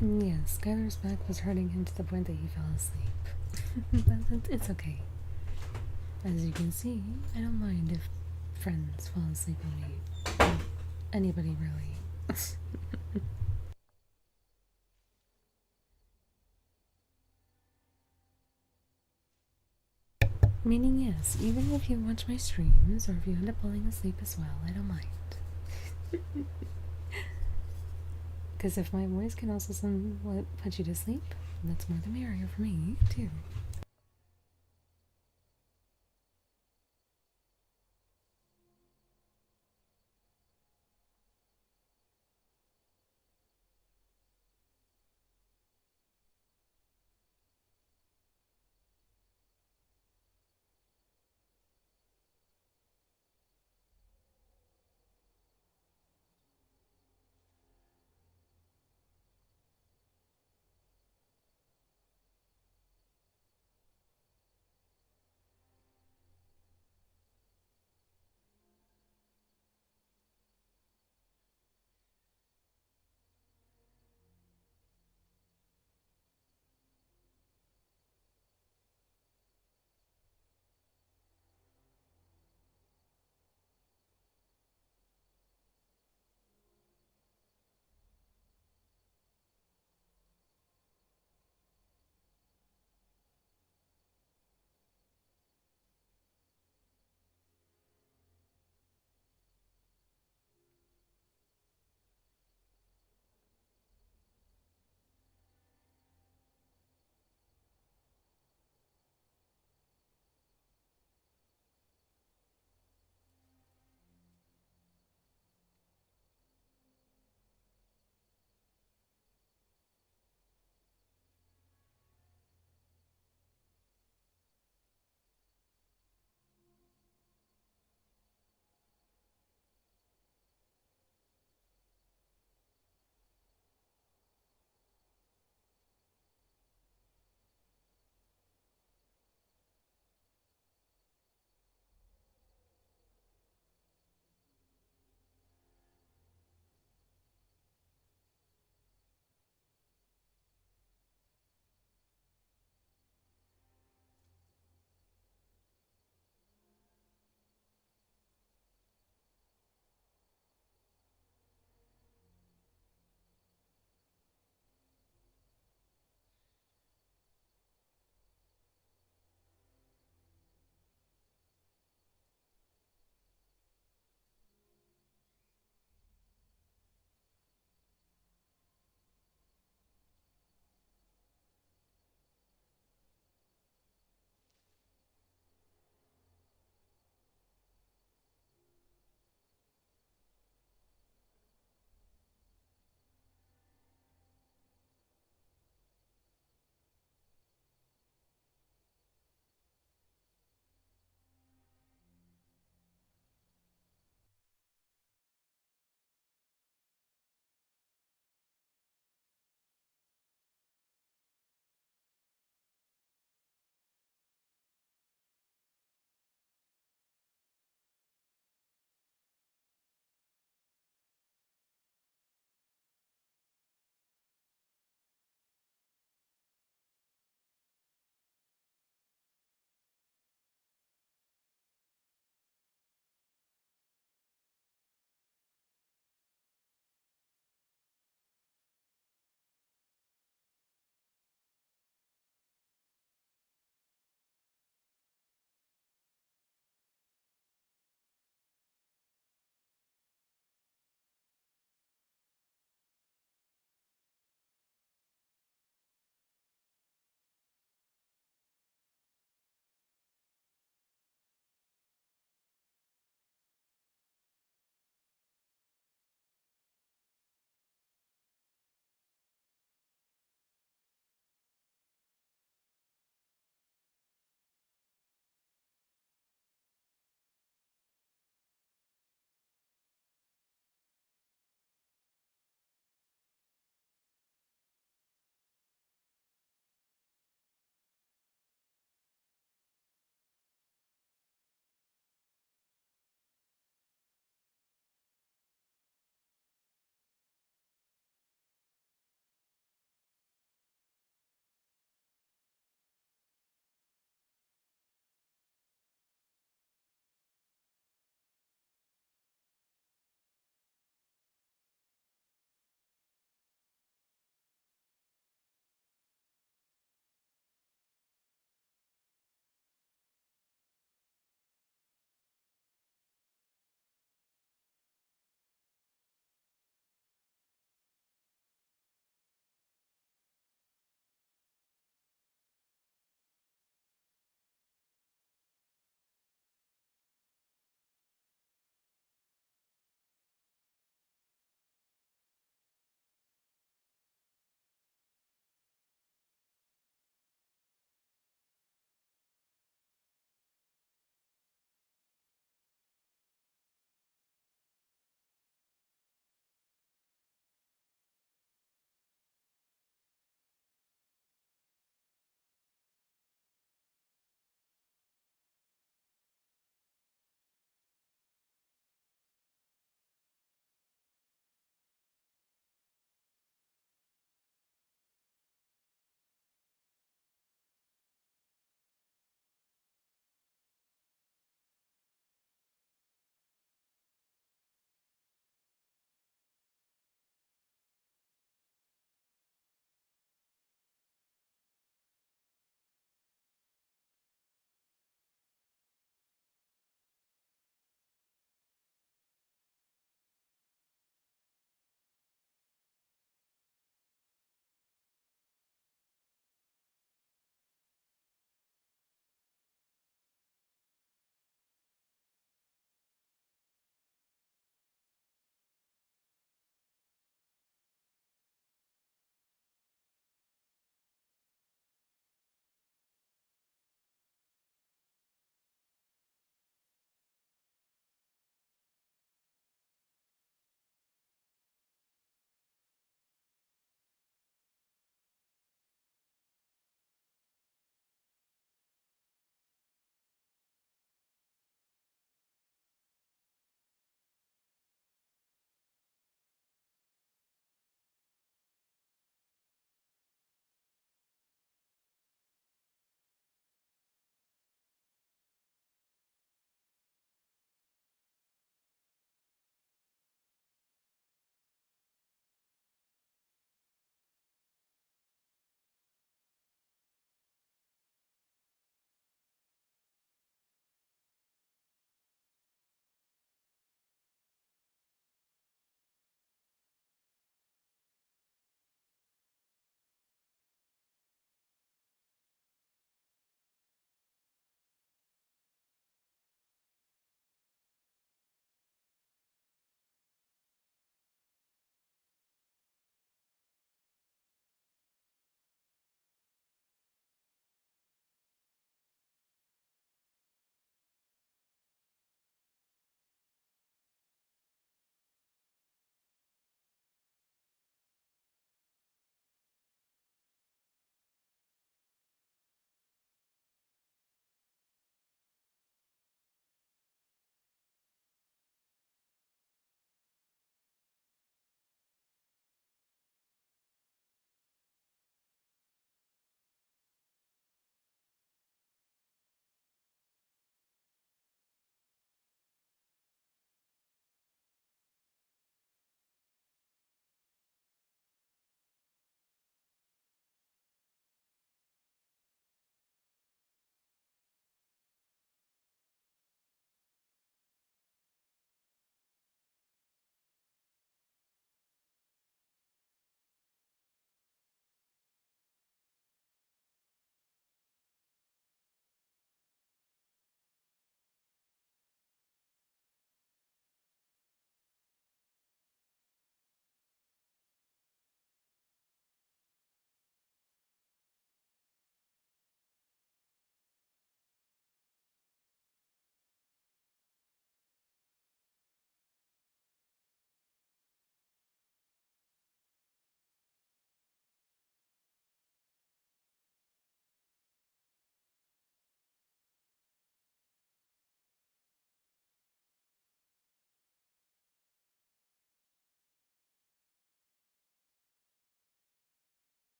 B: Yes, Skylar's back was hurting him to the point that he fell asleep. But it's okay. As you can see, I don't mind if friends fall asleep on me. Anybody really. Meaning yes, even if you watch my streams or if you end up falling asleep as well, I don't mind. Because if my voice can also somewhat put you to sleep, that's more the merrier for me, too.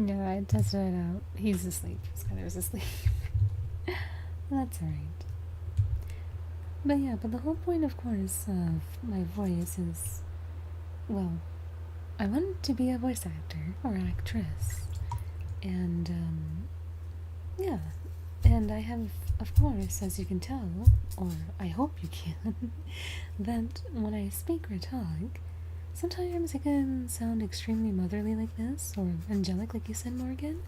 B: Yeah, I tested it out. He's asleep. Skylar's asleep. That's alright. But yeah, but the whole point, of course, of my voice is, well, I want to be a voice actor or actress. And, yeah. And I have, of course, as you can tell, or I hope you can, that when I speak or talk, sometimes I can sound extremely motherly like this, or angelic like you said, Morgan,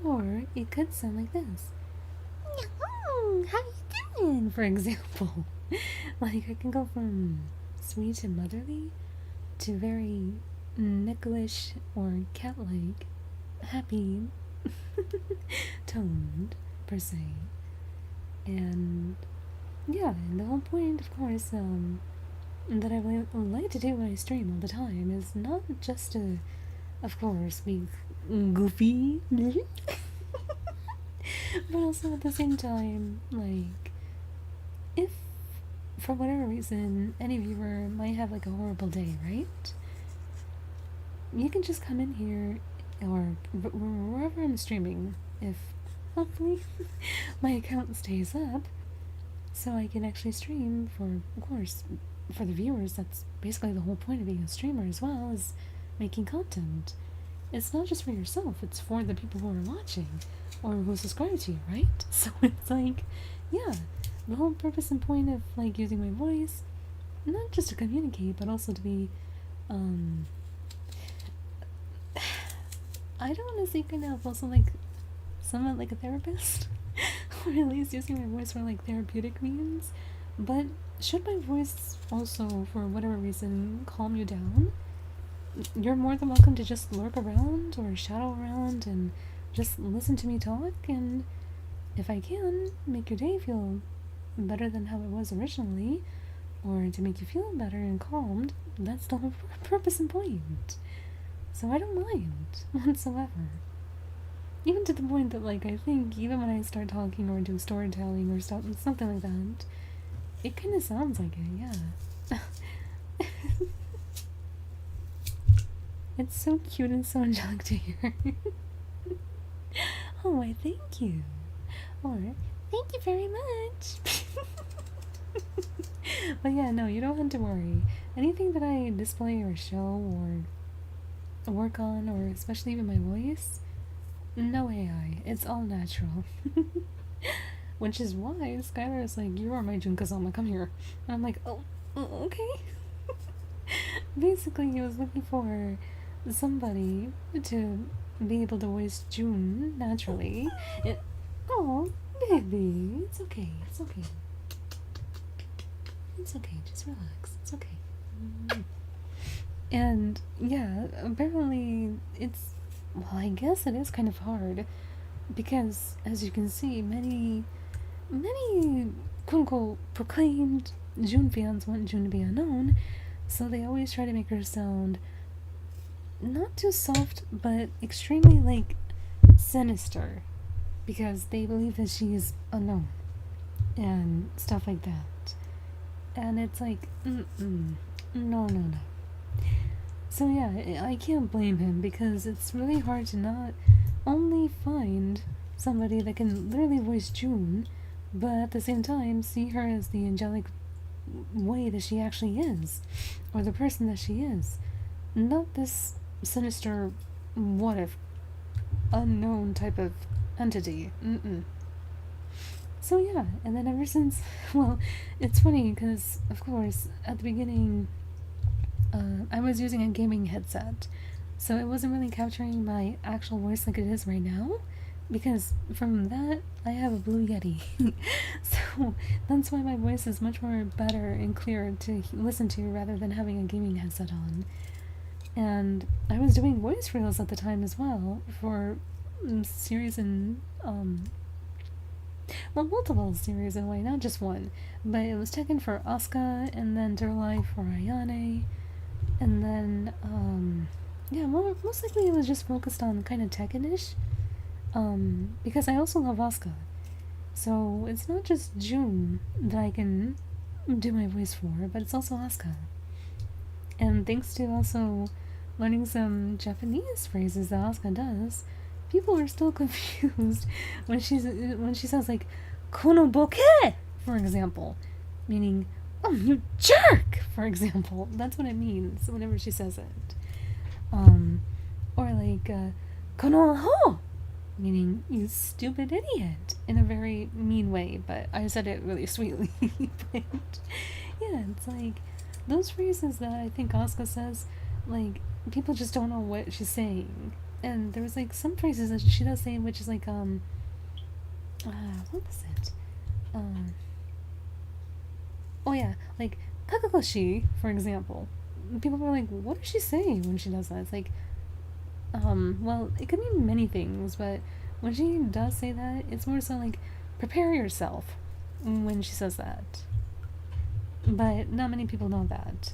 B: or it could sound like this. "Yahoo! How you doing?" For example. Like, I can go from sweet and motherly to very nickelish or cat-like, happy toned, per se. And yeah, and the whole point, of course, that I would like to do when I stream all the time is not just to, of course, be goofy, but also at the same time, like, if for whatever reason any viewer might have like a horrible day, right? You can just come in here or wherever I'm streaming, if hopefully my account stays up, so I can actually stream for, of course, for the viewers. That's basically the whole point of being a streamer as well, is making content. It's not just for yourself, it's for the people who are watching or who subscribe to you, right? So it's like, yeah, the whole purpose and point of like using my voice, not just to communicate, but also to be, I don't want to say right now, it's also like somewhat like a therapist, or at least using my voice for like therapeutic means. But should my voice also, for whatever reason, calm you down, you're more than welcome to just lurk around or shadow around and just listen to me talk, and if I can make your day feel better than how it was originally, or to make you feel better and calmed, that's the whole purpose and point. So I don't mind whatsoever. Even to the point that, like, I think even when I start talking or do storytelling or something like that, it kind of sounds like it, yeah. It's so cute and so angelic to hear. Oh, why, thank you. Or, thank you very much. But yeah, no, you don't have to worry. Anything that I display or show or work on, or especially even my voice, no AI. It's all natural. Which is why Skylar is like, "You are my Jun Kazama, come here." And I'm like, oh okay. Basically, he was looking for somebody to be able to voice June naturally. Oh, baby, it's okay, it's okay. It's okay, just relax, it's okay. And yeah, apparently it's, well, I guess it is kind of hard, because as you can see, many quote-unquote proclaimed June fans want June to be unknown, so they always try to make her sound not too soft, but extremely, like, sinister, because they believe that she is unknown and stuff like that. And it's like, no. So yeah, I can't blame him, because it's really hard to not only find somebody that can literally voice June, but at the same time see her as the angelic way that she actually is, or the person that she is, not this sinister, what if, unknown type of entity. So yeah, and then ever since, well, it's funny because, of course, at the beginning, I was using a gaming headset, so it wasn't really capturing my actual voice like it is right now, because from that, I have a Blue Yeti. So that's why my voice is much more better and clearer to listen to rather than having a gaming headset on. And I was doing voice reels at the time as well for series and, well, multiple series in a way, not just one. But it was Tekken for Asuka, and then Durlife for Ayane, and then, yeah, most likely it was just focused on kind of Tekken-ish, because I also love Asuka. So it's not just June that I can do my voice for, but it's also Asuka. And thanks to also learning some Japanese phrases that Asuka does, people are still confused when she says like "kono boke," for example, meaning "oh you jerk," for example. That's what it means whenever she says it. Or like "kono aho," meaning "you stupid idiot," in a very mean way, but I said it really sweetly. But yeah, it's like those phrases that I think Asuka says, like people just don't know what she's saying. And there was like some phrases that she does say, which is like what was it? Oh yeah, like kakakoshi, for example. People were like, what does she say when she does that? It's like, well, it could mean many things, but when she does say that, it's more so like, prepare yourself when she says that. But not many people know that.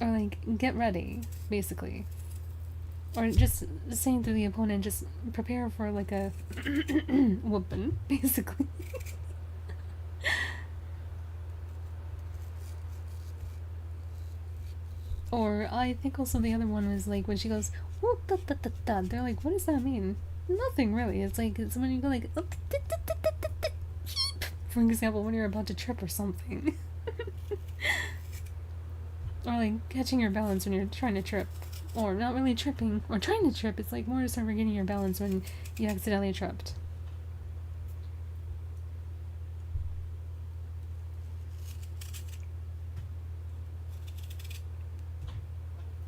B: Or like, get ready, basically. Or just saying to the opponent, just prepare for like a whooping, basically. Or I think also the other one was like when she goes, "Whoop, da, da, da, da." They're like, what does that mean? Nothing really. It's like it's when you go like, for example, when you're about to trip or something. Or like catching your balance when you're trying to trip. Or not really tripping, or trying to trip. It's like more just regaining your balance when you accidentally tripped.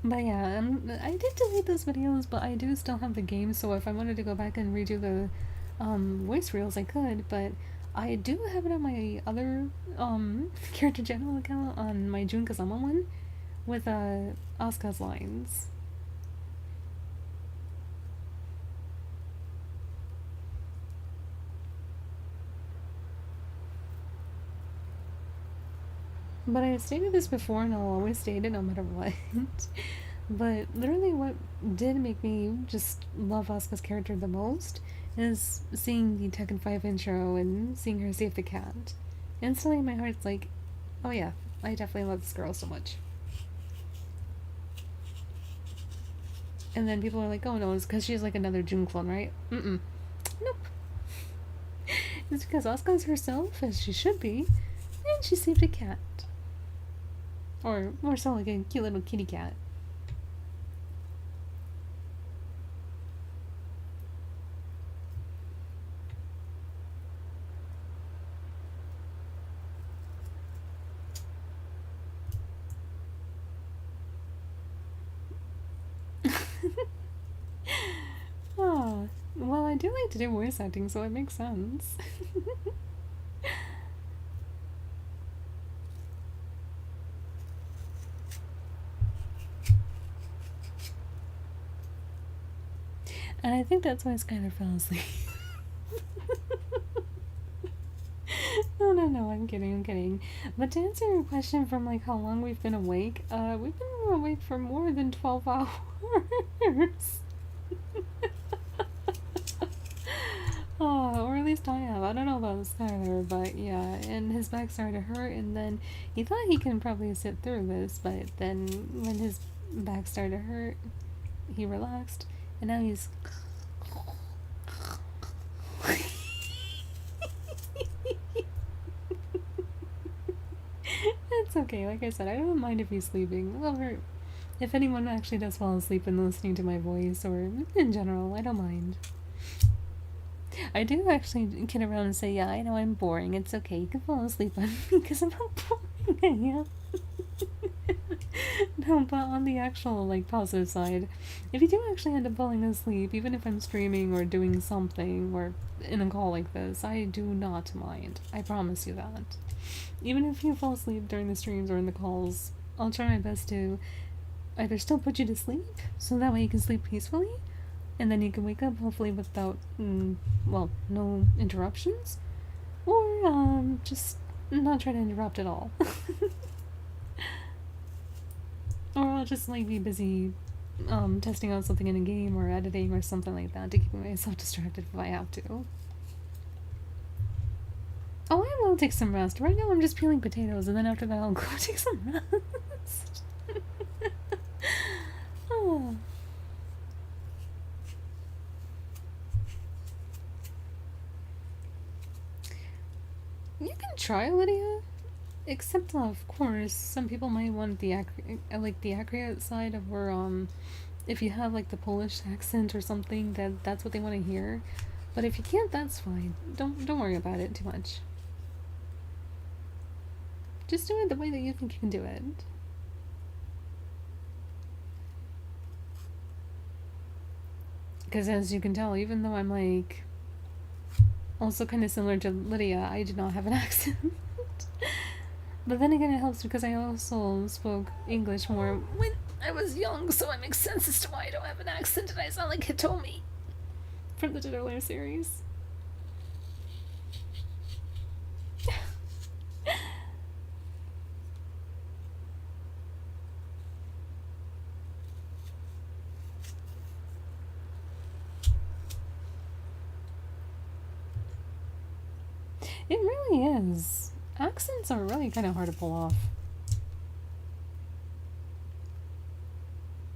B: But yeah, I did delete those videos, but I do still have the game, so if I wanted to go back and redo the voice reels, I could, but I do have it on my other character general account, on my Jun Kazama one, with Asuka's lines. But I stated this before, and I'll always state it no matter what. But literally what did make me just love Asuka's character the most is seeing the Tekken 5 intro and seeing her save the cat. Instantly my heart's like, oh yeah, I definitely love this girl so much. And then people are like, oh no, it's because she's like another Jun clone, right? Mm-mm. Nope. It's because Asuka's herself, as she should be, and she saved a cat. Or more so like a cute little kitty cat. Oh, well, I do like to do voice acting, so it makes sense. And I think that's why Skylar fell asleep. No, I'm kidding. But to answer your question from like how long we've been awake, we've been awake for more than 12 hours. Oh, or at least I have. I don't know about Skylar, but yeah, and his back started to hurt, and then he thought he can probably sit through this, but then when his back started to hurt, he relaxed, and now he's it's okay, like I said, I don't mind if he's sleeping. Or if anyone actually does fall asleep and listening to my voice, or in general, I don't mind. I do actually kid around and say, yeah, I know I'm boring, it's okay, you can fall asleep on me because I'm not boring, I am. No, but on the actual, like, positive side, if you do actually end up falling asleep, even if I'm streaming or doing something, or in a call like this, I do not mind. I promise you that. Even if you fall asleep during the streams or in the calls, I'll try my best to either still put you to sleep, so that way you can sleep peacefully, and then you can wake up hopefully without, well, no interruptions, or just not try to interrupt at all. Or I'll just like be busy testing out something in a game or editing or something like that to keep myself distracted if I have to. Oh, I will take some rest. Right now I'm just peeling potatoes, and then after that I'll go take some rest. Oh. You can try, Lydia. Except, of course, some people might want the the accurate side of where if you have like the Polish accent or something, that's what they want to hear. But if you can't, that's fine. Don't worry about it too much. Just do it the way that you think you can do it. Because as you can tell, even though I'm like also kind of similar to Lydia, I do not have an accent. But then again, it helps because I also spoke English more when I was young, so it makes sense as to why I don't have an accent and I sound like Hitomi from the Titular series. It really is. Accents are really kind of hard to pull off.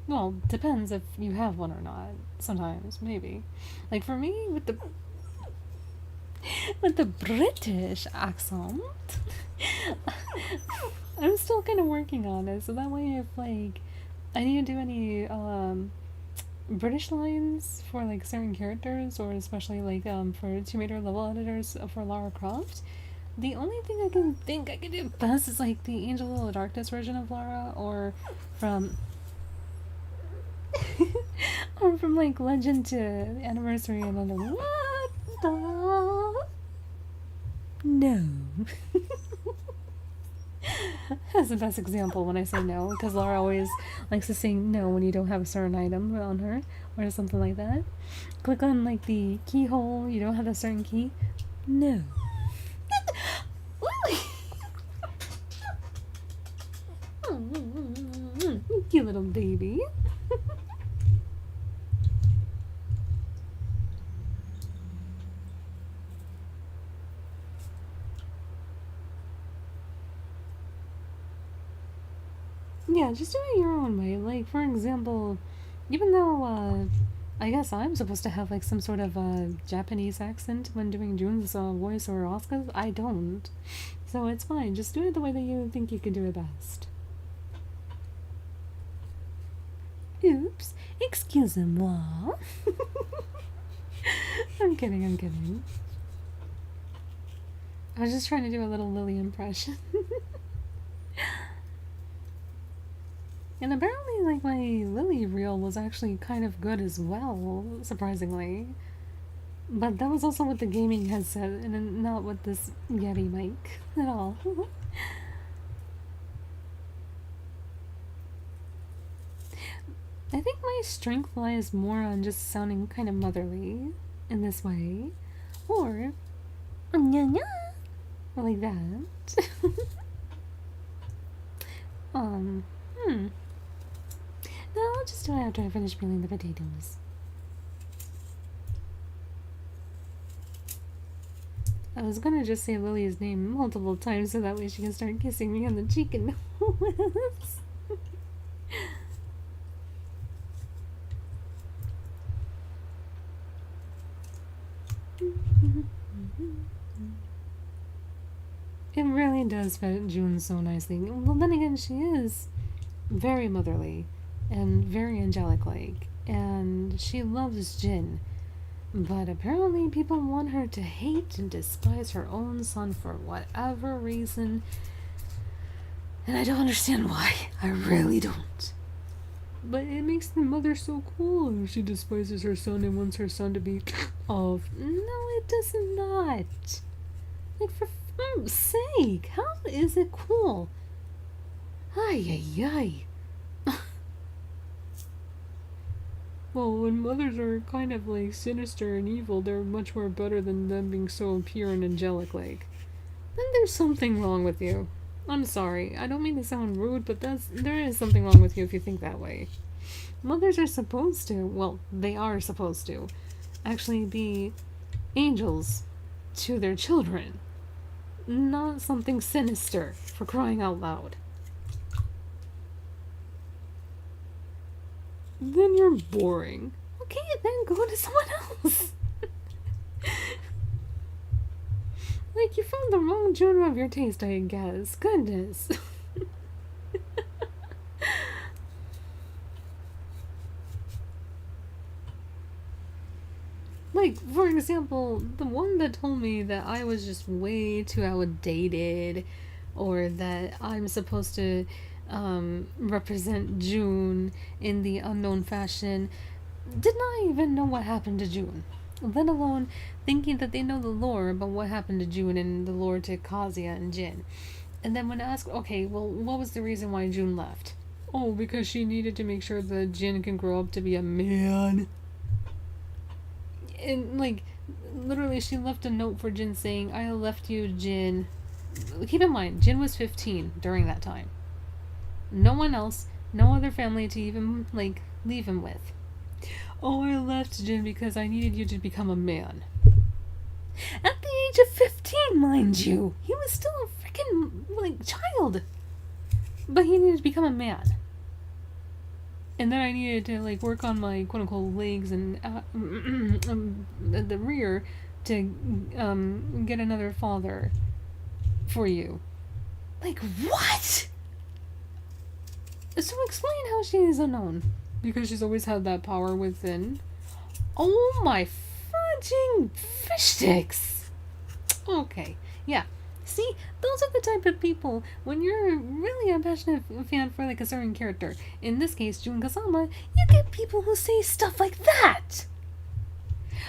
B: Well, depends if you have one or not. Sometimes, maybe. Like for me, with the British accent, I'm still kind of working on it. So that way, if like I need to do any British lines for like certain characters, or especially like for Tomb Raider level editors for Lara Croft, the only thing I can think I can do best is like the Angel of the Darkness version of Lara, or from or from like Legend to Anniversary, and then what the no. That's the best example when I say no, because Lara always likes to say no when you don't have a certain item on her, or something like that. Click on like the keyhole, you don't have a certain key. No. You little baby. Yeah, just do it your own way. Like, for example, even though, I guess I'm supposed to have, like, some sort of, Japanese accent when doing Jun's, voice or Asuka's, I don't. So it's fine. Just do it the way that you think you can do it best. Oops. Excusez-moi. I'm kidding, I'm kidding. I was just trying to do a little Lily impression. And apparently, like, my Lily reel was actually kind of good as well, surprisingly. But that was also with the gaming headset, and not with this Yeti mic at all. I think my strength lies more on just sounding kind of motherly in this way. Or like that. No, I'll just do it after I finish peeling the potatoes. I was gonna just say Lily's name multiple times so that way she can start kissing me on the cheek and nose. It really does fit June so nicely. Well, then again, she is very motherly and very angelic-like, and she loves Jin. But apparently people want her to hate and despise her own son for whatever reason, and I don't understand why. I really don't. But it makes the mother so cool if she despises her son and wants her son to be of. No, it does not. Like, for fuck's sake, how is it cool? Ay, ay, ay. Well, when mothers are kind of like sinister and evil, they're much more better than them being so pure and angelic-like. Then there's something wrong with you. I'm sorry, I don't mean to sound rude, but there is something wrong with you if you think that way. Mothers are supposed to, well, they are supposed to, actually be angels to their children. Not something sinister, for crying out loud. then you're boring. Okay, then go to someone else. Like, you found the wrong genre of your taste, I guess. Goodness. Like, for example, the one that told me that I was just way too outdated, or that I'm supposed to represent June in the unknown fashion, did not even know what happened to June. Let alone thinking that they know the lore about what happened to June and the lore to Kazuya and Jin. And then when asked, okay, well, what was the reason why June left? Oh, because she needed to make sure that Jin can grow up to be a man. And, like, literally she left a note for Jin saying, I left you, Jin. Keep in mind, Jin was 15 during that time. No one else, no other family to even, like, leave him with. Oh, I left Jin because I needed you to become a man. At the age of 15, mind you! He was still a freaking, like, child! But he needed to become a man. And then I needed to, like, work on my quote-unquote legs and the rear to get another father for you. Like, what? So explain how she is unknown. Because she's always had that power within. Oh my fudging fish sticks! Okay, yeah. See, those are the type of people, when you're really a passionate fan for, like, a certain character, in this case, Jun Kazama, you get people who say stuff like that!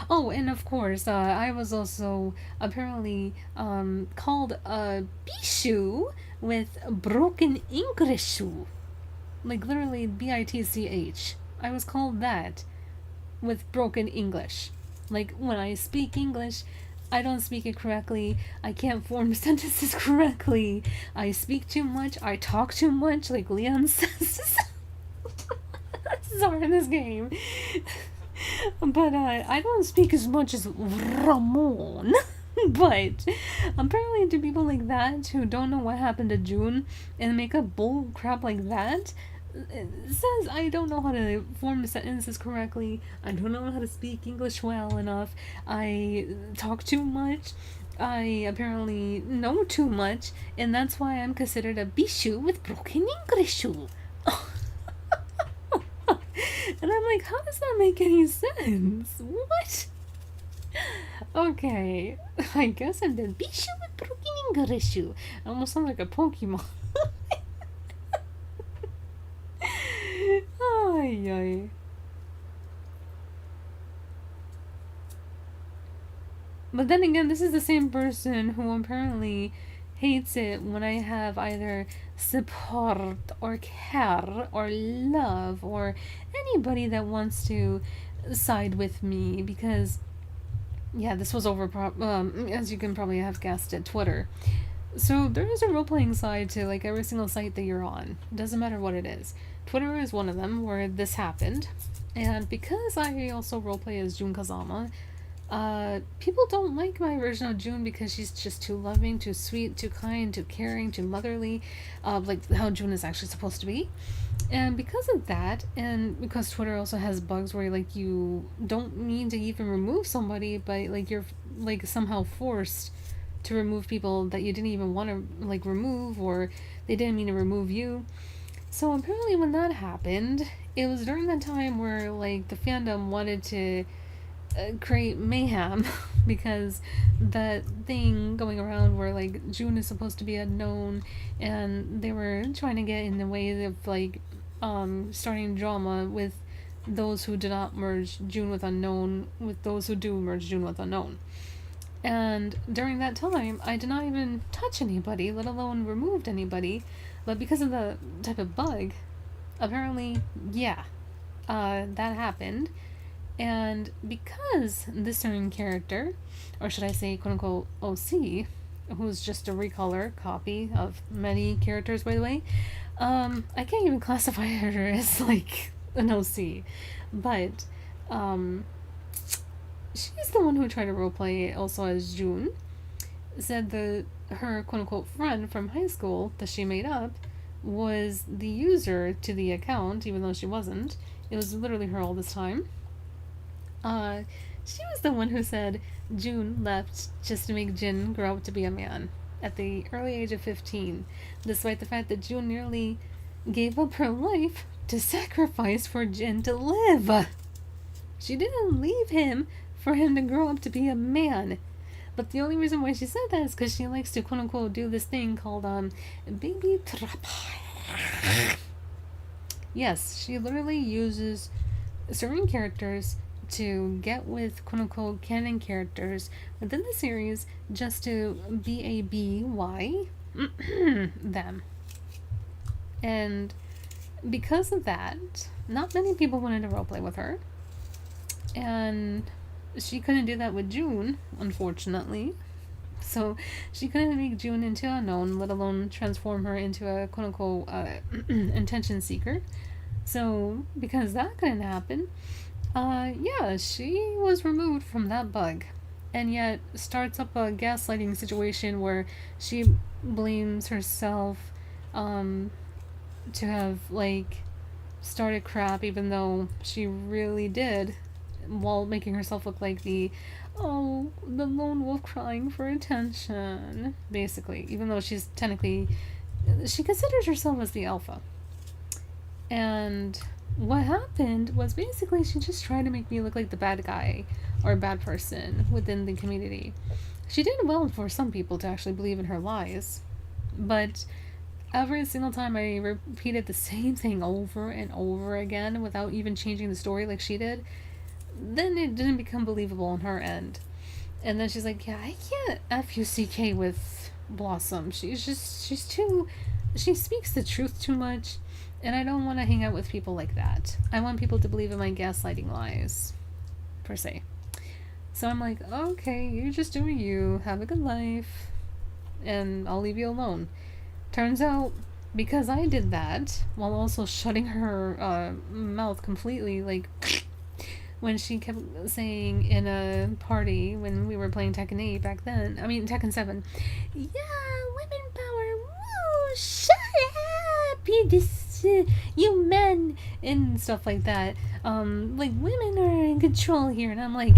B: Oh, and of course, I was also apparently called a Bishu with broken English. Like, literally, B-I-T-C-H. I was called that with broken English. Like, when I speak English, I don't speak it correctly. I can't form sentences correctly. I speak too much. I talk too much, like Leon says. Sorry, in this game. But I don't speak as much as Ramon. But apparently to people like that who don't know what happened to June and make up bull crap like that, it says I don't know how to form sentences correctly, I don't know how to speak English well enough, I talk too much, I apparently know too much, and that's why I'm considered a Bishu with broken English. And I'm like, how does that make any sense? What? Okay, I guess I'm the Bishu with broken English. I almost sound like a Pokemon. Ay, ay. But then again, this is the same person who apparently hates it when I have either support or care or love or anybody that wants to side with me, because yeah, this was over, as you can probably have guessed, at Twitter. So there is a role-playing side to, like, every single site that you're on. Doesn't matter what it is. Twitter is one of them where this happened. And because I also roleplay as Jun Kazama, people don't like my version of June because she's just too loving, too sweet, too kind, too caring, too motherly, like how June is actually supposed to be. And because of that, and because Twitter also has bugs where, like, you don't mean to even remove somebody, but, like, you're, like, somehow forced to remove people that you didn't even want to, like, remove, or they didn't mean to remove you. So apparently when that happened, it was during that time where, like, the fandom wanted to create mayhem because that thing going around where, like, June is supposed to be unknown, and they were trying to get in the way of, like, starting drama with those who did not merge June with unknown with those who do merge June with unknown. And during that time, I did not even touch anybody, let alone removed anybody. But because of the type of bug, apparently, yeah, that happened. And because this certain character, or should I say, quote-unquote, OC, who's just a recolor copy of many characters, by the way, I can't even classify her as, like, an OC. But, she's the one who tried to roleplay also as June. Said that her quote-unquote friend from high school that she made up was the user to the account, even though she wasn't. It was literally her all this time. She was the one who said June left just to make Jin grow up to be a man at the early age of 15, despite the fact that June nearly gave up her life to sacrifice for Jin to live. She didn't leave him for him to grow up to be a man. But the only reason why she said that is because she likes to quote-unquote do this thing called baby trap. Yes, she literally uses certain characters to get with quote-unquote canon characters within the series just to BABY them. And because of that, not many people wanted to roleplay with her. And she couldn't do that with June, unfortunately. So she couldn't make June into a unknown, let alone transform her into a quote-unquote intention seeker. So because that couldn't happen, yeah, she was removed from that bug. And yet starts up a gaslighting situation where she blames herself to have, like, started crap, even though she really did, while making herself look like the lone wolf crying for attention, basically, even though she's technically, she considers herself as the alpha. And what happened was basically she just tried to make me look like the bad guy or bad person within the community. She did well for some people to actually believe in her lies, but every single time I repeated the same thing over and over again without even changing the story like she did, then it didn't become believable on her end. And then she's like, yeah, I can't FUCK with Blossom. She speaks the truth too much, and I don't want to hang out with people like that. I want people to believe in my gaslighting lies, per se. So I'm like, okay, you're just doing you, have a good life, and I'll leave you alone. Turns out, because I did that, while also shutting her mouth completely, like, when she kept saying in a party when we were playing Tekken 8 back then, I mean Tekken 7, yeah, women power, woo, shut up, you men, and stuff like that, like, women are in control here, and I'm like,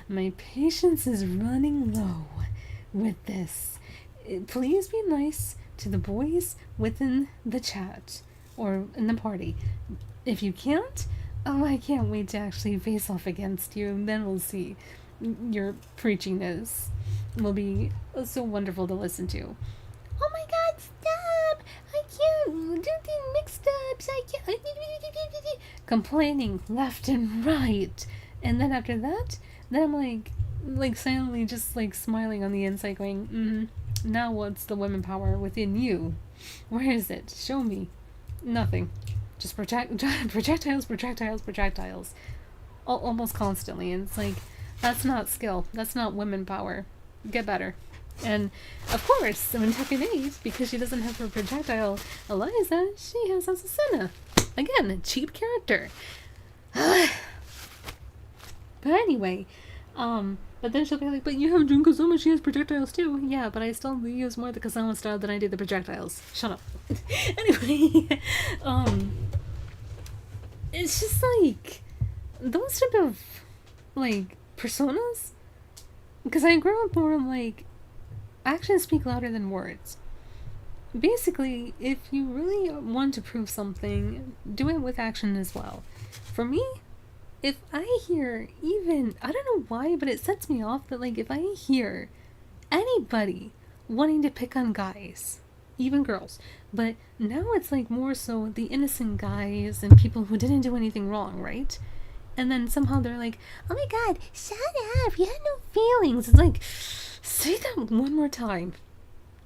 B: my patience is running low with this. Please be nice to the boys within the chat or in the party. If you can't, I can't wait to actually face off against you, and then we'll see. Your preachiness will be so wonderful to listen to. Oh my god, stop! I can't do these mixed-ups, I can't... Complaining left and right. And then after that, then I'm like silently just like smiling on the inside going, now what's the women power within you? Where is it? Show me. Nothing. Just projectiles. Almost constantly. And it's like, that's not skill. That's not women power. Get better. And, of course, in Tekken 8, because she doesn't have her projectile Eliza, she has Asasuna. Again, a cheap character. But anyway, but then she'll be like, but you have Jun Kazama, she has projectiles too. Yeah, but I still use more the Kazama style than I do the projectiles. Shut up. Anyway, it's just like, those type of, like, personas? Because I grew up more like, actions speak louder than words. Basically, if you really want to prove something, do it with action as well. For me, if I hear even, I don't know why, but it sets me off that, like, if I hear anybody wanting to pick on guys, even girls, but now it's like more so the innocent guys and people who didn't do anything wrong, right? And then somehow they're like, oh my god, shut up, you had no feelings. It's like, say that one more time.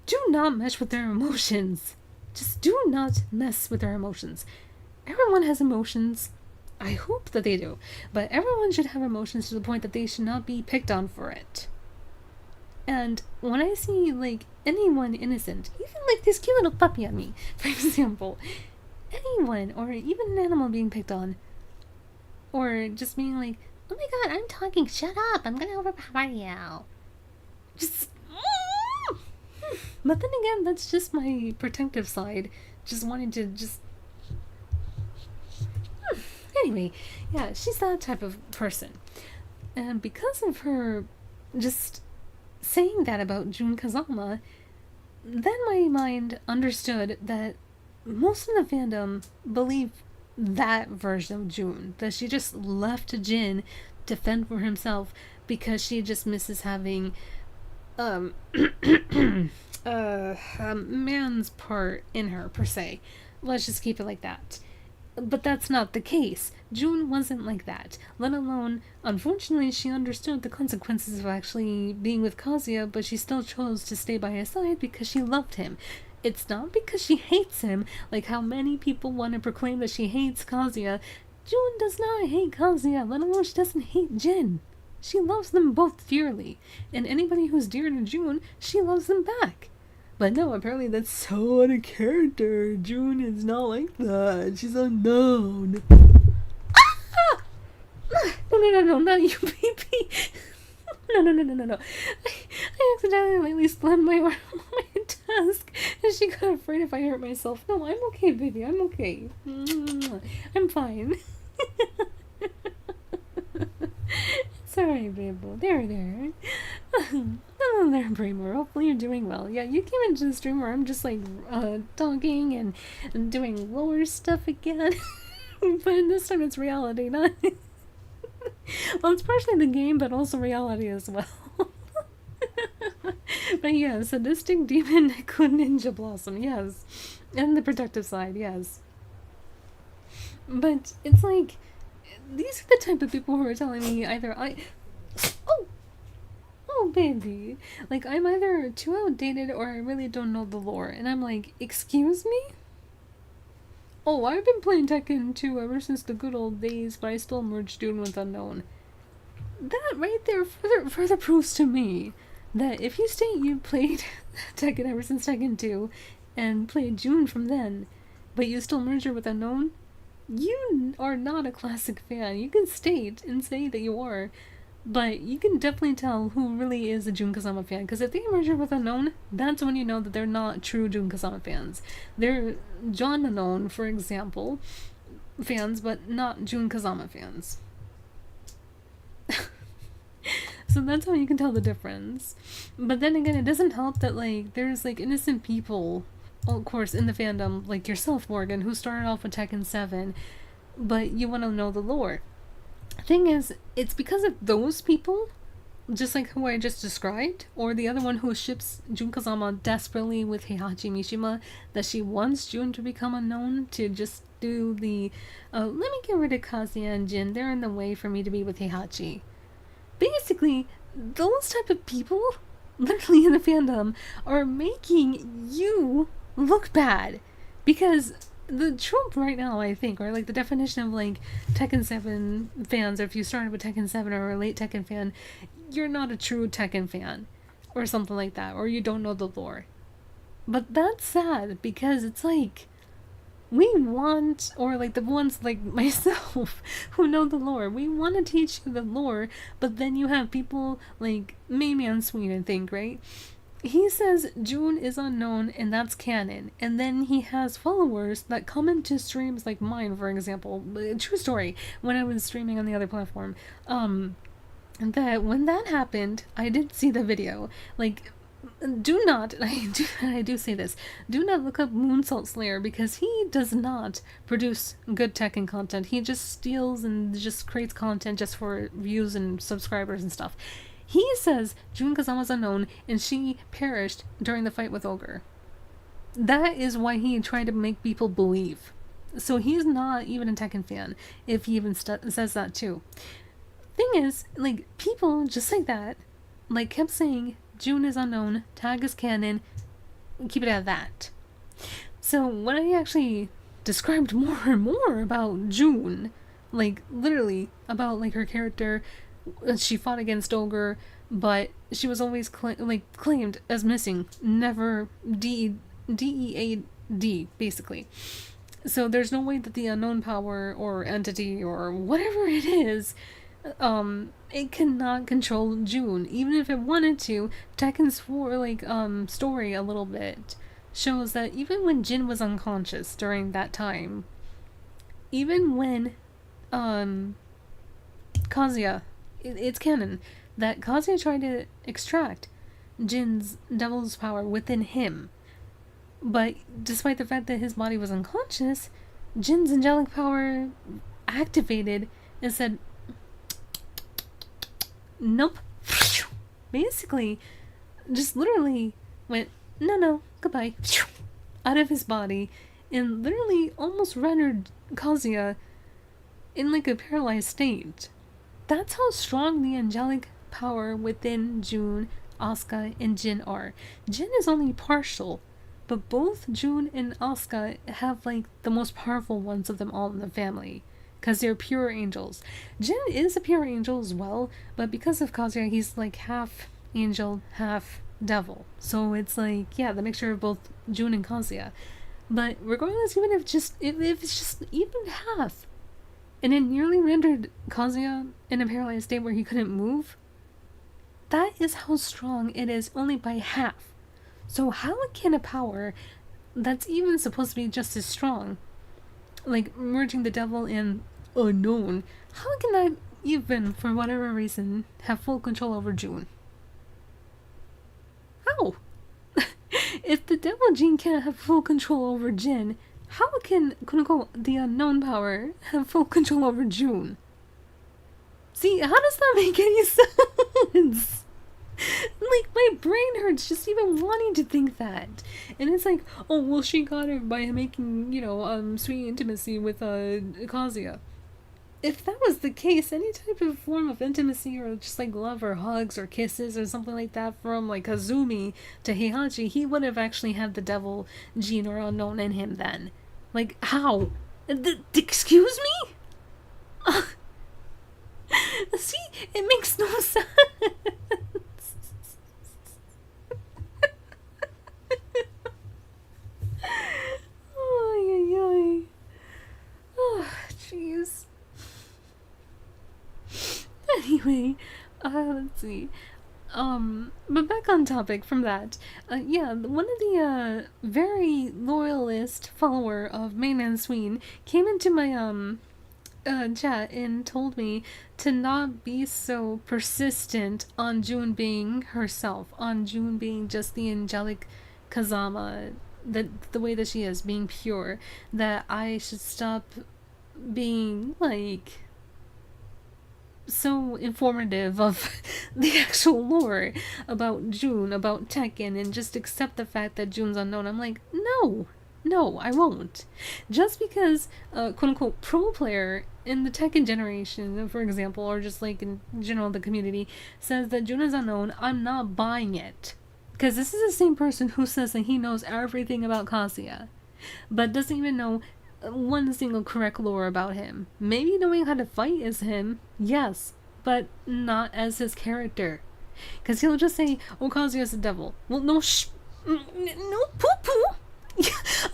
B: Do not mess with their emotions. Just do not mess with their emotions. Everyone has emotions. I hope that they do. But everyone should have emotions to the point that they should not be picked on for it. And when I see, like, anyone innocent, even like this cute little puppy on me, for example, anyone, or even an animal being picked on, or just being like, oh my god, I'm talking, shut up, I'm gonna overpower you. Just, But then again, that's just my protective side. Just wanting to just... Anyway, yeah, she's that type of person. And because of her just saying that about Jun Kazama, then my mind understood that most of the fandom believe that version of Jun. That she just left Jin to fend for himself because she just misses having a man's part in her, per se. Let's just keep it like that. But that's not the case. June wasn't like that. Let alone, unfortunately, she understood the consequences of actually being with Kazuya, but she still chose to stay by his side because she loved him. It's not because she hates him, like how many people want to proclaim that she hates Kazuya. June does not hate Kazuya, let alone she doesn't hate Jin. She loves them both dearly, and anybody who's dear to June, she loves them back. But no, apparently that's so out of character. June is not like that. She's unknown. Ah! No, not you, baby. No. I accidentally slammed my arm on my desk, and she got afraid if I hurt myself. No, I'm okay, baby. I'm okay. I'm fine. It's alright, babe. There. Hello there, Bramer. Hopefully you're doing well. Yeah, you came into the stream where I'm just like talking and doing lower stuff again. But this time it's reality, not well, it's partially the game, but also reality as well. But yeah, sadistic demon ninja blossom, yes. And the protective side, yes. But it's like, these are the type of people who are telling me either Oh, baby. Like, I'm either too outdated or I really don't know the lore. And I'm like, excuse me? Oh, I've been playing Tekken 2 ever since the good old days, but I still merged Dune with Unknown. That right there further proves to me that if you state you played Tekken ever since Tekken 2 and played June from then, but you still merge her with Unknown, you are not a classic fan. You can state and say that you are, but you can definitely tell who really is a Jun Kazama fan, because if they merge her with Unknown, that's when you know that they're not true Jun Kazama fans. They're John Unknown, for example, fans, but not Jun Kazama fans. So that's how you can tell the difference. But then again, it doesn't help that, like, there's, like, innocent people, of course, in the fandom, like yourself, Morgan, who started off with Tekken 7, but you want to know the lore. Thing is, it's because of those people, just like who I just described, or the other one who ships Jun Kazama desperately with Heihachi Mishima, that she wants Jun to become Unknown to just do the, let me get rid of Kazuya and Jin, they're in the way for me to be with Heihachi. Basically, those type of people, literally in the fandom, are making you look bad. Because the trope right now, I think, or like the definition of like Tekken 7 fans, or if you started with Tekken 7 or a late Tekken fan, you're not a true Tekken fan. Or something like that, or you don't know the lore. But that's sad, because it's like, we want, or like the ones like myself who know the lore, we want to teach you the lore, but then you have people like Mayman Sweet, I think, right? He says June is unknown and that's canon, and then he has followers that come into streams like mine, for example. True story, when I was streaming on the other platform, that when that happened, I did see the video. Like, do not, I do say this, do not look up Moonsault Slayer, because he does not produce good Tekken content. He just steals and just creates content just for views and subscribers and stuff. He says Jun Kazama's unknown and she perished during the fight with Ogre. That is why he tried to make people believe. So he's not even a Tekken fan, if he even says that too. Thing is, like, people just like that, like, kept saying June is unknown, tag is canon, keep it at that. So when I actually described more and more about June, like literally about like her character, she fought against Ogre, but she was always claimed as missing, never DEAD, basically. So there's no way that the unknown power or entity or whatever it is it cannot control June, even if it wanted to. Tekken's story a little bit shows that even when Jin was unconscious during that time, even when Kazuya, it's canon that Kazuya tried to extract Jin's devil's power within him, but despite the fact that his body was unconscious, Jin's angelic power activated and said, nope. Basically, just literally went, no, goodbye, out of his body, and literally almost rendered Kazuya in like a paralyzed state. That's how strong the angelic power within June, Asuka, and Jin are. Jin is only partial, but both June and Asuka have like the most powerful ones of them all in the family, because they're pure angels. Jin is a pure angel as well, but because of Kazuya, he's like half angel, half devil. So it's like, yeah, the mixture of both June and Kazuya. But regardless, even if it's just even half, and it nearly rendered Kazuya in a paralyzed state where he couldn't move, that is how strong it is, only by half. So how can a power that's even supposed to be just as strong, like merging the devil and unknown, how can that even, for whatever reason, have full control over June? How? If the devil gene can't have full control over Jin, how can, quote unquote, the unknown power have full control over June? See, how does that make any sense? Like, my brain hurts just even wanting to think that. And it's like, oh, well, she got it by making, sweet intimacy with, Kazuya. If that was the case, any type of form of intimacy or just like love or hugs or kisses or something like that from like Kazumi to Heihachi, he would have actually had the devil gene or unknown in him then. Like, how? Excuse me? See? It makes no sense. Oh, oh, jeez. Anyway, let's see. But back on topic from that. Yeah, one of the, very loyalist follower of Mainman Sween came into my, chat and told me to not be so persistent on June being herself, on June being just the angelic Kazama, the way that she is, being pure, that I should stop being, like, so informative of the actual lore about June, about Tekken, and just accept the fact that June's unknown. I'm like, no, I won't. Just because, quote-unquote, pro player in the Tekken generation, for example, or just like in general the community, says that June is unknown, I'm not buying it. Because this is the same person who says that he knows everything about Kazuya, but doesn't even know one single correct lore about him. Maybe knowing how to fight is him, yes, but not as his character. Because he'll just say, oh, Kazuya's the devil. Well, no, no, poo-poo!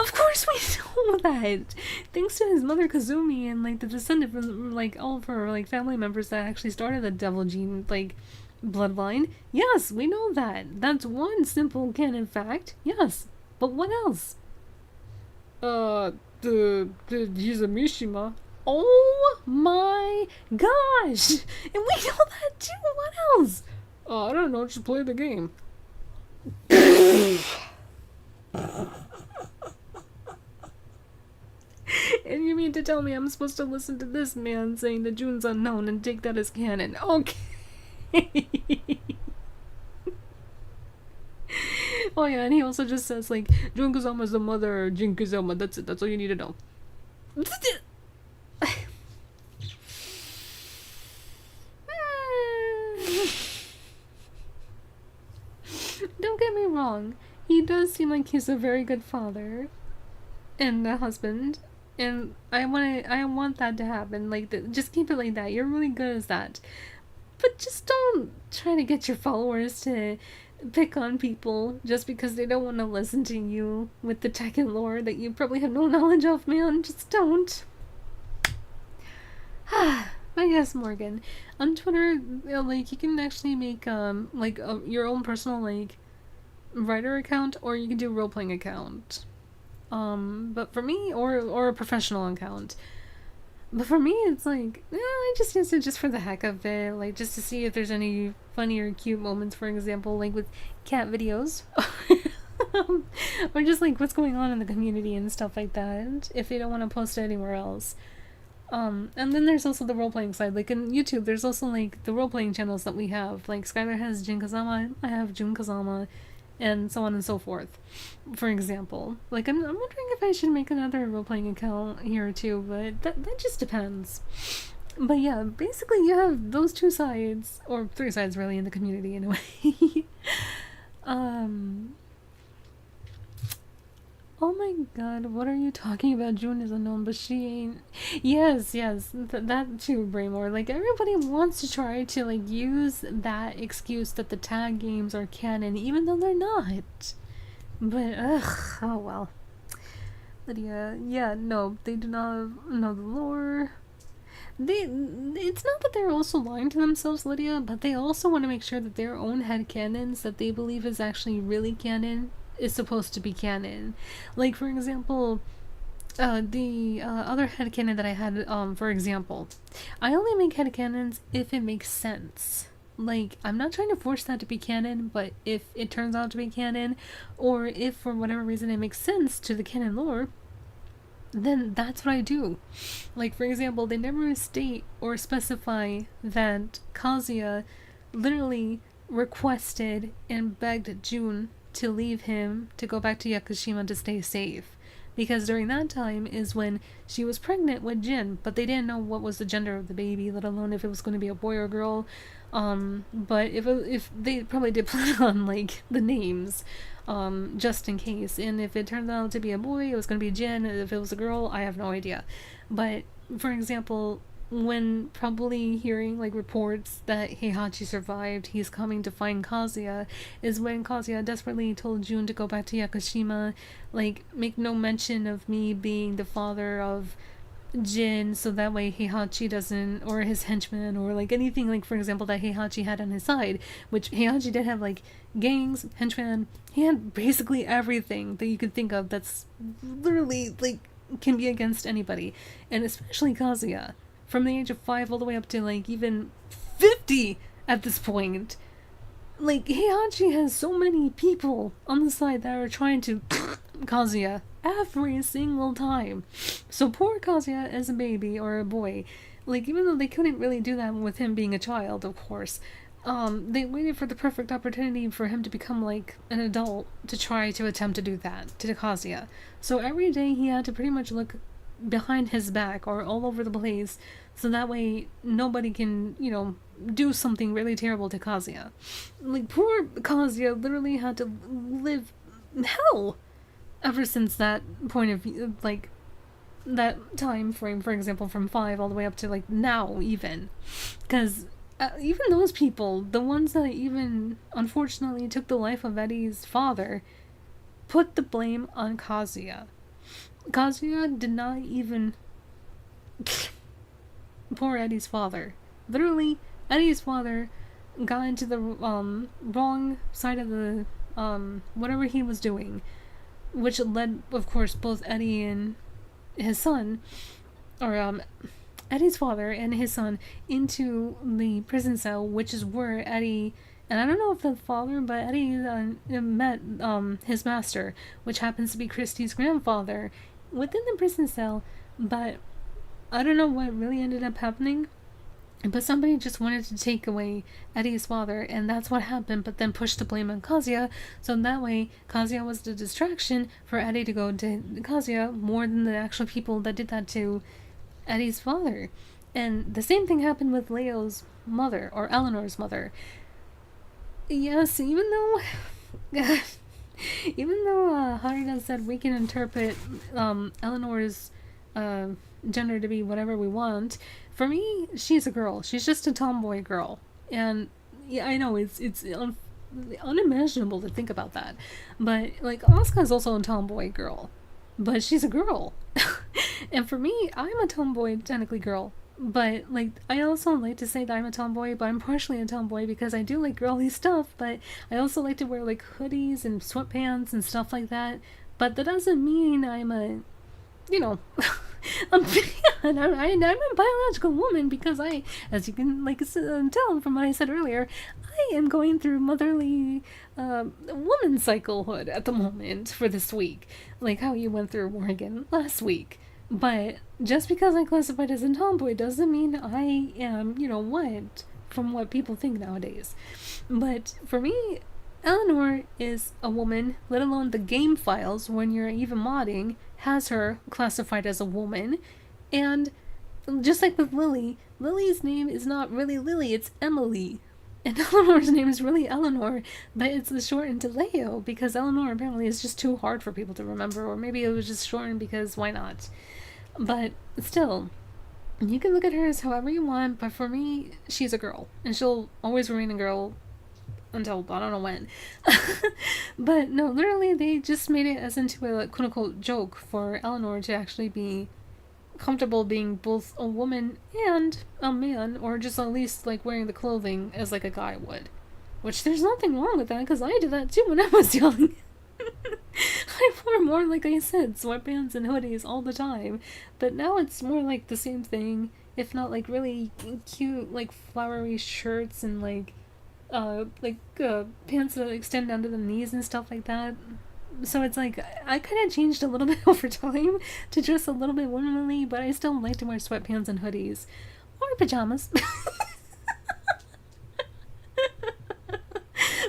B: Of course we know that. Thanks to his mother Kazumi and like the descendant from like all of her like family members that actually started the devil gene like bloodline. Yes, we know that. That's one simple canon fact. Yes, but what else? He's a Mishima. Oh my gosh! And we know that too. What else? I don't know. Just play the game. And you mean to tell me I'm supposed to listen to this man saying that June's unknown and take that as canon? Okay. Oh yeah, and he also just says like, Jun Kazama's the mother of Jin Kazama. That's it. That's all you need to know. Don't get me wrong. He does seem like he's a very good father and a husband, and I want that to happen. Like, just keep it like that. You're really good as that. But just don't try to get your followers to pick on people just because they don't want to listen to you with the Tekken lore that you probably have no knowledge of, man. Just don't. yes, Morgan. On Twitter, like, you can actually make, your own personal, like, writer account, or you can do role-playing account. But for me, or a professional account. But for me, it's like, I just use it just for the heck of it, like, just to see if there's any funny or cute moments, for example, like with cat videos. Or just, like, what's going on in the community and stuff like that, if they don't want to post it anywhere else. And then there's also the role-playing side, like in YouTube, there's also, like, the role-playing channels that we have, like, Skylar has Jin Kazama, I have Jun Kazama, and so on and so forth, for example. Like, I'm wondering if I should make another role-playing account here too, but that just depends. But yeah, basically you have those two sides, or three sides really, in the community in a way. Oh my god, what are you talking about? June is unknown, but she ain't. Yes, that too, Braymore. Like, everybody wants to try to, like, use that excuse that the tag games are canon, even though they're not. But, oh well. Lydia, yeah, no, they do not know the lore. It's not that they're also lying to themselves, Lydia, but they also want to make sure that their own headcanons that they believe is actually really canon is supposed to be canon. Like, for example, the other headcanon that I had, for example, I only make headcanons if it makes sense. Like, I'm not trying to force that to be canon, but if it turns out to be canon, or if for whatever reason it makes sense to the canon lore, then that's what I do. Like, for example, they never state or specify that Kazuya literally requested and begged June to leave him to go back to Yakushima to stay safe, because during that time is when she was pregnant with Jin, but they didn't know what was the gender of the baby, let alone if it was going to be a boy or girl. But if they probably did plan on, like, the names, just in case, and if it turned out to be a boy, it was going to be Jin. If it was a girl, I have no idea. But for example, when probably hearing, like, reports that Heihachi survived, he's coming to find Kazuya, is when Kazuya desperately told Jun to go back to Yakushima, like, make no mention of me being the father of Jin, so that way Heihachi doesn't, or his henchmen, or, like, anything, like, for example, that Heihachi had on his side, which Heihachi did have, like, gangs, henchmen, he had basically everything that you could think of that's literally, like, can be against anybody, and especially Kazuya. From the age of 5 all the way up to, like, even 50 at this point. Like, Heihachi has so many people on the side that are trying to Kazuya every single time. So poor Kazuya as a baby or a boy, like, even though they couldn't really do that with him being a child, of course, they waited for the perfect opportunity for him to become, like, an adult to try to attempt to do that to Kazuya. So every day he had to pretty much look behind his back or all over the place, so that way nobody can, you know, do something really terrible to Kazuya. Like, poor Kazuya literally had to live hell ever since that point of view, like, that time frame, for example, from 5 all the way up to, like, now even. Because even those people, the ones that even unfortunately took the life of Eddie's father, put the blame on Kazuya. Kazuya did not even... Poor Eddie's father. Literally, Eddie's father got into the wrong side of the whatever he was doing, which led, of course, both Eddie and his son, or Eddie's father and his son, into the prison cell, which is where Eddie, and I don't know if the father, but Eddie met his master, which happens to be Christie's grandfather, within the prison cell. But I don't know what really ended up happening, but somebody just wanted to take away Eddie's father, and that's what happened, but then pushed the blame on Kazuya, so that way Kazuya was the distraction for Eddie to go to Kazuya more than the actual people that did that to Eddie's father. And the same thing happened with Leo's mother, or Eleanor's mother. Yes, even though Harida said we can interpret Eleanor's gender to be whatever we want, for me, she's a girl. She's just a tomboy girl. And yeah, I know it's unimaginable to think about that, but, like, Asuka's also a tomboy girl, but she's a girl. And for me, I'm a tomboy, technically, girl. But, like, I also like to say that I'm a tomboy, but I'm partially a tomboy because I do like girly stuff, but I also like to wear, like, hoodies and sweatpants and stuff like that. But that doesn't mean I'm a, you know, a man. I'm a biological woman because I, as you can, like, tell from what I said earlier, I am going through motherly woman cyclehood at the moment for this week. Like how you went through Morgan last week. But just because I classified as a tomboy doesn't mean I am, you know what, from what people think nowadays. But for me, Eleanor is a woman, let alone the game files, when you're even modding, has her classified as a woman. And just like with Lily, Lily's name is not really Lily, it's Emily. And Eleanor's name is really Eleanor, but it's shortened to Leo because Eleanor apparently is just too hard for people to remember, or maybe it was just shortened because why not? But still, you can look at her as however you want, but for me, she's a girl, and she'll always remain a girl until I don't know when. But no, literally, they just made it as into a quote-unquote joke for Eleanor to actually be comfortable being both a woman and a man, or just at least like wearing the clothing as like a guy would. Which there's nothing wrong with that, because I did that too when I was young. I wore more, like I said, sweatpants and hoodies all the time, but now it's more like the same thing, if not like really cute, like flowery shirts and like pants that extend down to the knees and stuff like that. So it's like, I kind of changed a little bit over time to dress a little bit womanly, but I still like to wear sweatpants and hoodies. Or pajamas.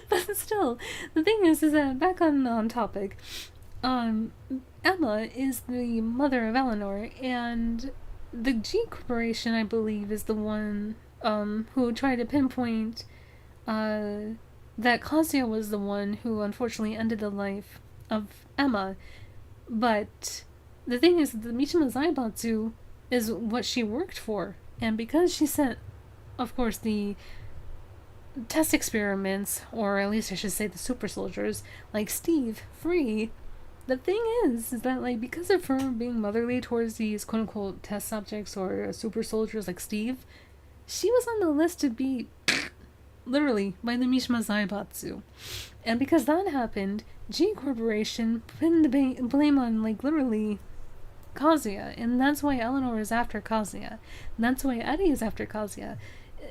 B: But still, the thing is that, back on topic, Emma is the mother of Eleanor, and the G Corporation, I believe, is the one, who tried to pinpoint, that Kazuya was the one who unfortunately ended the life of Emma. But the thing is, the Mishima Zaibatsu is what she worked for, and because she sent, of course, the test experiments, or at least I should say the super soldiers, like Steve, free, the thing is that, like, because of her being motherly towards these quote-unquote test subjects or super soldiers like Steve, she was on the list to be literally by the Mishima Zaibatsu. And because that happened, G Corporation pinned the blame on, like, literally Kazuya, and that's why Eleanor is after Kazuya, and that's why Eddie is after Kazuya.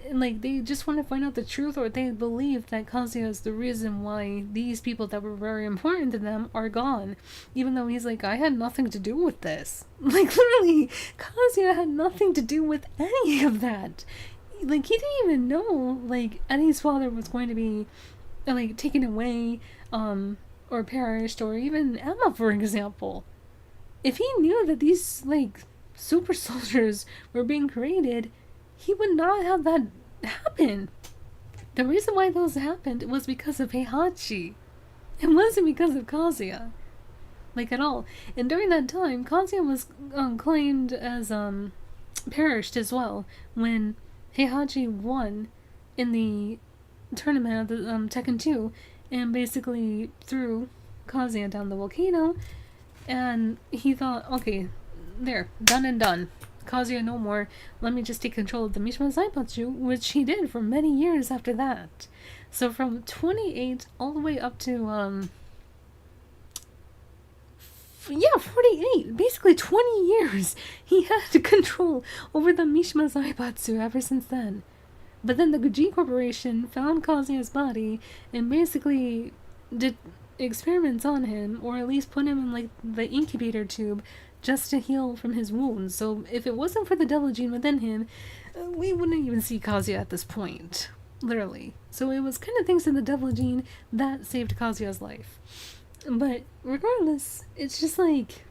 B: And, like, they just want to find out the truth, or they believe that Kazuya is the reason why these people that were very important to them are gone. Even though he's like, I had nothing to do with this. Like, literally, Kazuya had nothing to do with any of that. Like, he didn't even know, like, Eddie's father was going to be, like, taken away, or perished, or even Emma, for example. If he knew that these, like, super soldiers were being created, he would not have that happen. The reason why those happened was because of Heihachi. It wasn't because of Kazuya. Like, at all. And during that time, Kazuya was claimed as perished as well when Heihachi won in the tournament of the Tekken 2 and basically threw Kazuya down the volcano, and he thought, okay, there, done and done. Kazuya no more, let me just take control of the Mishima Zaibatsu, which he did for many years after that. So from 28 all the way up to 48, basically 20 years, he had control over the Mishima Zaibatsu ever since then. But then the G Corporation found Kazuya's body and basically did experiments on him, or at least put him in, like, the incubator tube just to heal from his wounds. So if it wasn't for the devil gene within him, we wouldn't even see Kazuya at this point. Literally. So it was kind of thanks to the devil gene that saved Kazuya's life. But regardless, it's just like,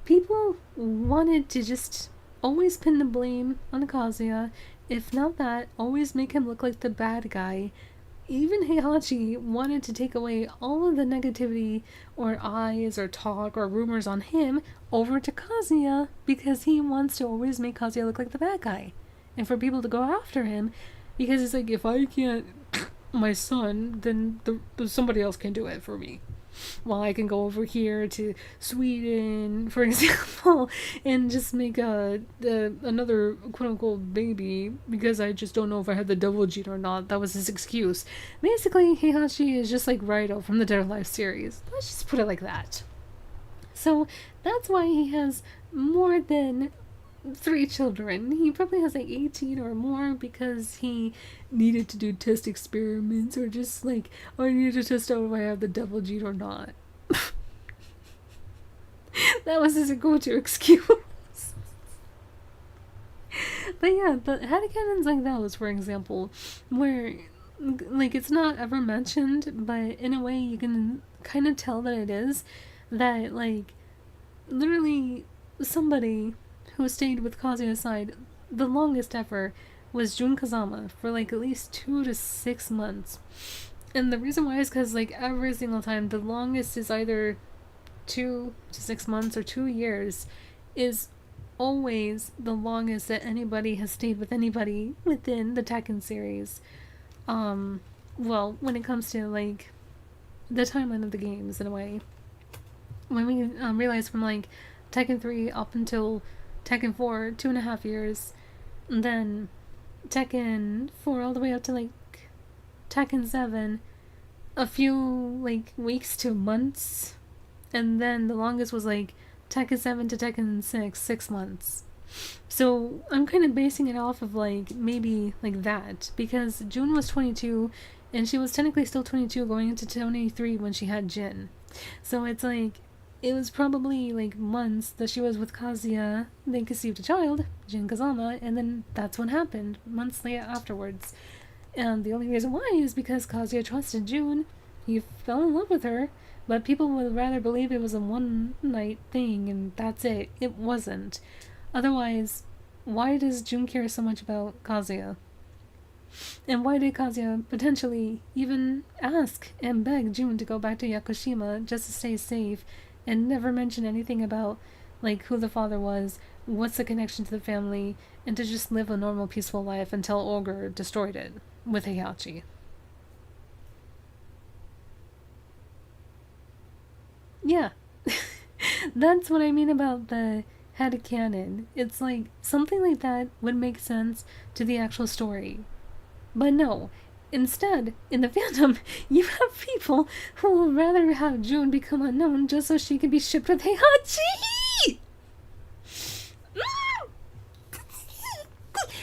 B: people wanted to just always pin the blame on Kazuya. If not that, always make him look like the bad guy. Even Heihachi wanted to take away all of the negativity or eyes or talk or rumors on him over to Kazuya, because he wants to always make Kazuya look like the bad guy. And for people to go after him, because it's like, if I can't my son, then somebody else can do it for me. while I can go over here to Sweden, for example, and just make another quote-unquote baby because I just don't know if I had the double gene or not. That was his excuse. Basically, Heihachi is just like Raido from the Dead or Alive series. Let's just put it like that. So that's why he has more than 3 children. He probably has like 18 or more because he needed to do test experiments, or just like, I need to test out if I have the double gene or not. That was his go-to excuse. But yeah, the headcanons like those, for example, where like it's not ever mentioned, but in a way you can kind of tell that it is, that like literally somebody who stayed with Kazuya's side the longest ever was Jun Kazama for like at least 2 to 6 months. And the reason why is because like every single time the longest is either 2 to 6 months or 2 years is always the longest that anybody has stayed with anybody within the Tekken series. Well, when it comes to like the timeline of the games, in a way, when we realize from like Tekken 3 up until Tekken 4, 2.5 years, and then Tekken 4 all the way up to like Tekken 7, a few like weeks to months, and then the longest was like Tekken 7 to Tekken 6 months. So I'm kind of basing it off of like maybe like that, because June was 22 and she was technically still 22 going into 23 when she had Jin. So it's like it was probably like months that she was with Kazuya, they conceived a child, Jin Kazama, and then that's what happened months later afterwards. And the only reason why is because Kazuya trusted June. He fell in love with her, but people would rather believe it was a one-night thing and that's it. It wasn't. Otherwise, why does June care so much about Kazuya? And why did Kazuya potentially even ask and beg June to go back to Yakushima just to stay safe, and never mention anything about like who the father was, what's the connection to the family, and to just live a normal peaceful life until Ogre destroyed it with Heihachi? Yeah. That's what I mean about the headcanon. It's like something like that would make sense to the actual story. But no. Instead, in the fandom, you have people who would rather have June become unknown just so she can be shipped with Heihachi!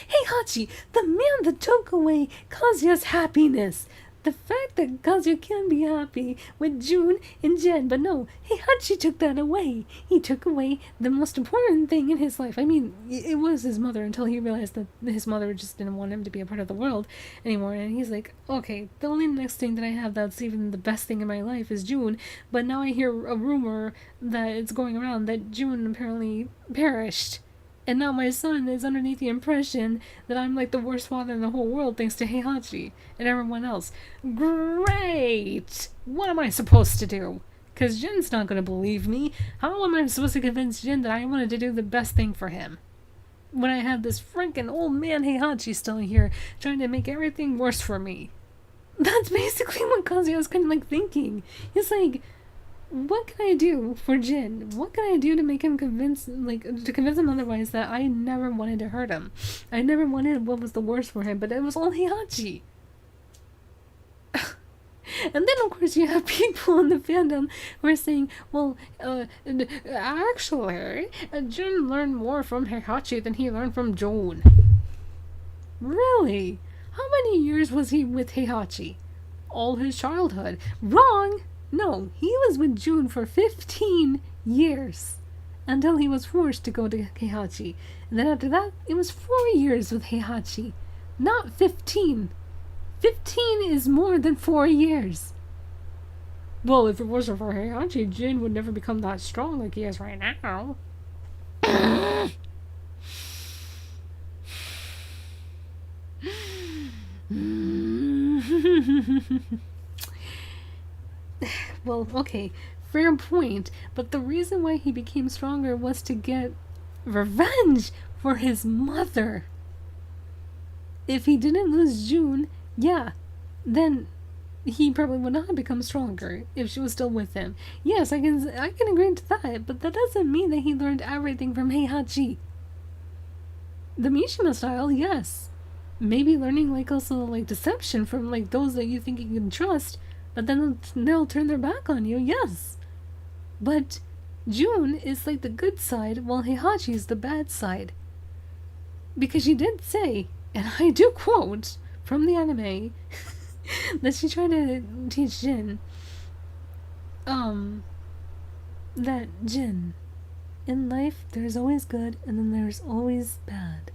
B: Heihachi, the man that took away Kazuya's happiness. The fact that Kazuya can be happy with June and Jen, but no, Heihachi took that away. He took away the most important thing in his life. I mean, it was his mother, until he realized that his mother just didn't want him to be a part of the world anymore. And he's like, okay, the only next thing that I have that's even the best thing in my life is June. But now I hear a rumor that it's going around that June apparently perished. And now my son is underneath the impression that I'm like the worst father in the whole world thanks to Heihachi and everyone else. Great! What am I supposed to do? Because Jin's not going to believe me. How am I supposed to convince Jin that I wanted to do the best thing for him? When I have this freaking old man Heihachi still here trying to make everything worse for me. That's basically what Kazuya's kind of like thinking. He's like, what can I do for Jin? What can I do to make him convince him otherwise that I never wanted to hurt him? I never wanted what was the worst for him, but it was all Heihachi. And then, of course, you have people in the fandom who are saying, well, actually, Jin learned more from Heihachi than he learned from June. Really? How many years was he with Heihachi? All his childhood. Wrong! No, he was with June for 15 years. Until he was forced to go to Heihachi. And then after that, it was 4 years with Heihachi. Not 15. 15 is more than 4 years. Well, if it wasn't for Heihachi, Jin would never become that strong like he is right now. Well, okay, fair point, but the reason why he became stronger was to get revenge for his mother. If he didn't lose June, yeah, then he probably would not have become stronger if she was still with him. Yes, I can agree to that, but that doesn't mean that he learned everything from Heihachi. The Mishima style, yes. Maybe learning like also like deception from like those that you think you can trust, but then they'll turn their back on you, yes. But June is like the good side, while Heihachi is the bad side. Because she did say, and I do quote from the anime, that she tried to teach Jin, that Jin, in life there's always good and then there's always bad.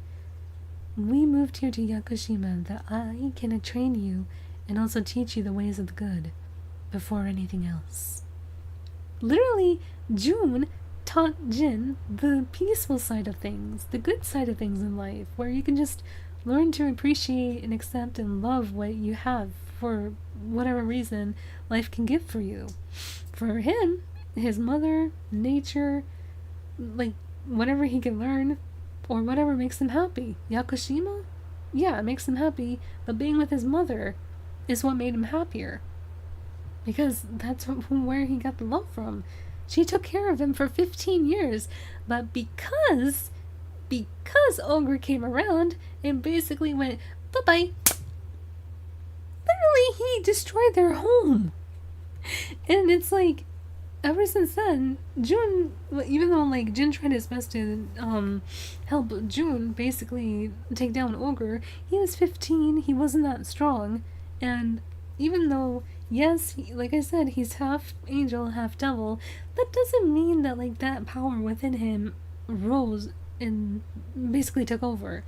B: We moved here to Yakushima that I can train you and also teach you the ways of the good before anything else. Literally, June taught Jin the peaceful side of things, the good side of things in life, where you can just learn to appreciate and accept and love what you have for whatever reason life can give for you. For him, his mother, nature, like whatever he can learn, or whatever makes him happy. Yakushima? Yeah, it makes him happy, but being with his mother is what made him happier. Because that's where he got the love from. She took care of him for 15 years, but because Ogre came around and basically went, bye-bye, literally he destroyed their home. And it's like, ever since then, June, even though like Jin tried his best to help June basically take down Ogre, he was 15, he wasn't that strong, and even though, yes, like I said, he's half angel, half devil, that doesn't mean that like that power within him rose and basically took over.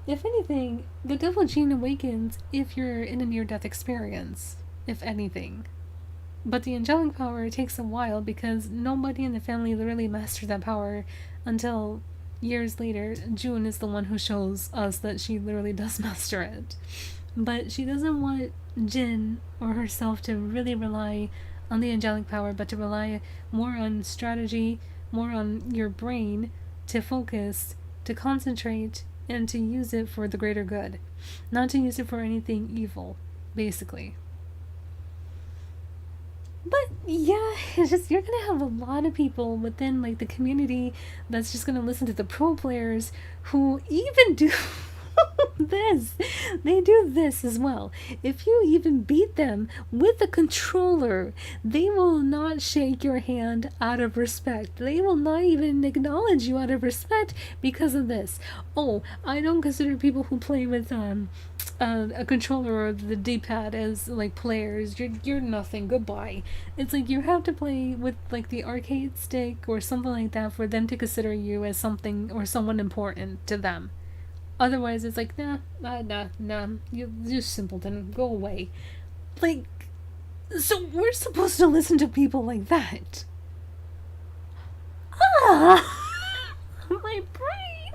B: If anything, the devil gene awakens if you're in a near-death experience, if anything. But the angelic power takes a while because nobody in the family literally mastered that power until years later. June is the one who shows us that she literally does master it. But she doesn't want Jin or herself to really rely on the angelic power, but to rely more on strategy, more on your brain, to focus, to concentrate, and to use it for the greater good. Not to use it for anything evil, basically. But yeah, it's just, you're gonna have a lot of people within like the community that's just gonna listen to the pro players who even do this. They do this as well. If you even beat them with a controller, they will not shake your hand out of respect. They will not even acknowledge you out of respect because of this. Oh, I don't consider people who play with a controller or the D-pad as like players. You're nothing. Goodbye. It's like you have to play with like the arcade stick or something like that for them to consider you as something or someone important to them. Otherwise, it's like, nah, you're simpleton, go away. Like, so we're supposed to listen to people like that. My brain!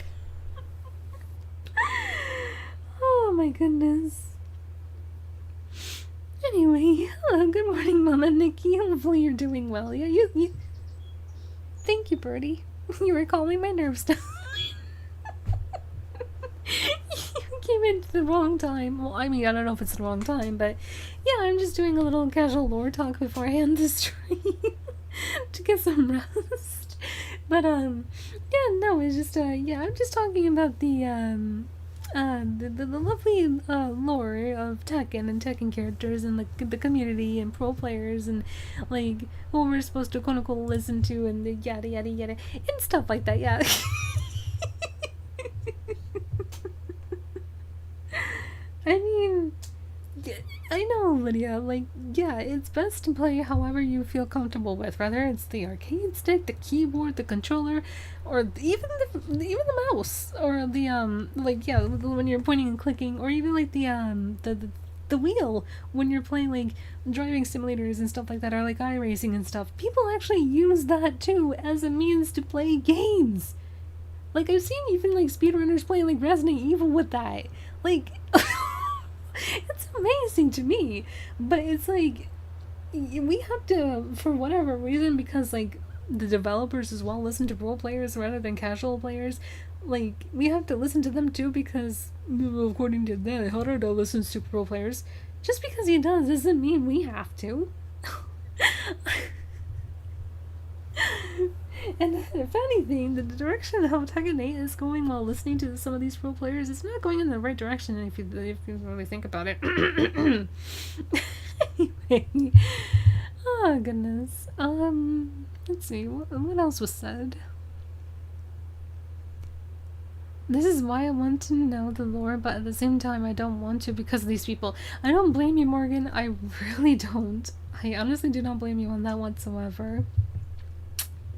B: Oh my goodness. Anyway, good morning, Mama Nikki. Hopefully you're doing well. Yeah, you. Thank you, Birdie. You were calming my nerves down. You came into the wrong time. Well, I mean, I don't know if it's the wrong time, but yeah, I'm just doing a little casual lore talk before I end this stream to get some rest. But yeah, no, it's just yeah, I'm just talking about the lovely lore of Tekken and Tekken characters and the community and pro players and like what we're supposed to quote unquote listen to and the yada yada yada and stuff like that. Yeah. I mean, I know, Lydia, like, yeah, it's best to play however you feel comfortable with, whether it's the arcade stick, the keyboard, the controller, or even the mouse, or the, like, yeah, when you're pointing and clicking, or even, like, the wheel, when you're playing, like, driving simulators and stuff like that, or, like, iRacing and stuff. People actually use that, too, as a means to play games. Like, I've seen even, like, speedrunners playing, like, Resident Evil with that. Like... It's amazing to me, but it's like we have to, for whatever reason, because like the developers as well listen to role players rather than casual players, like we have to listen to them too because according to them Haruto listens to pro players. Just because he does doesn't mean we have to. And if anything, the direction how Tekken 8 is going while listening to some of these pro players, it's not going in the right direction if you really think about it. Anyway. Oh goodness. Let's see, what else was said? This is why I want to know the lore, but at the same time I don't want to because of these people. I don't blame you, Morgan. I really don't. I honestly do not blame you on that whatsoever.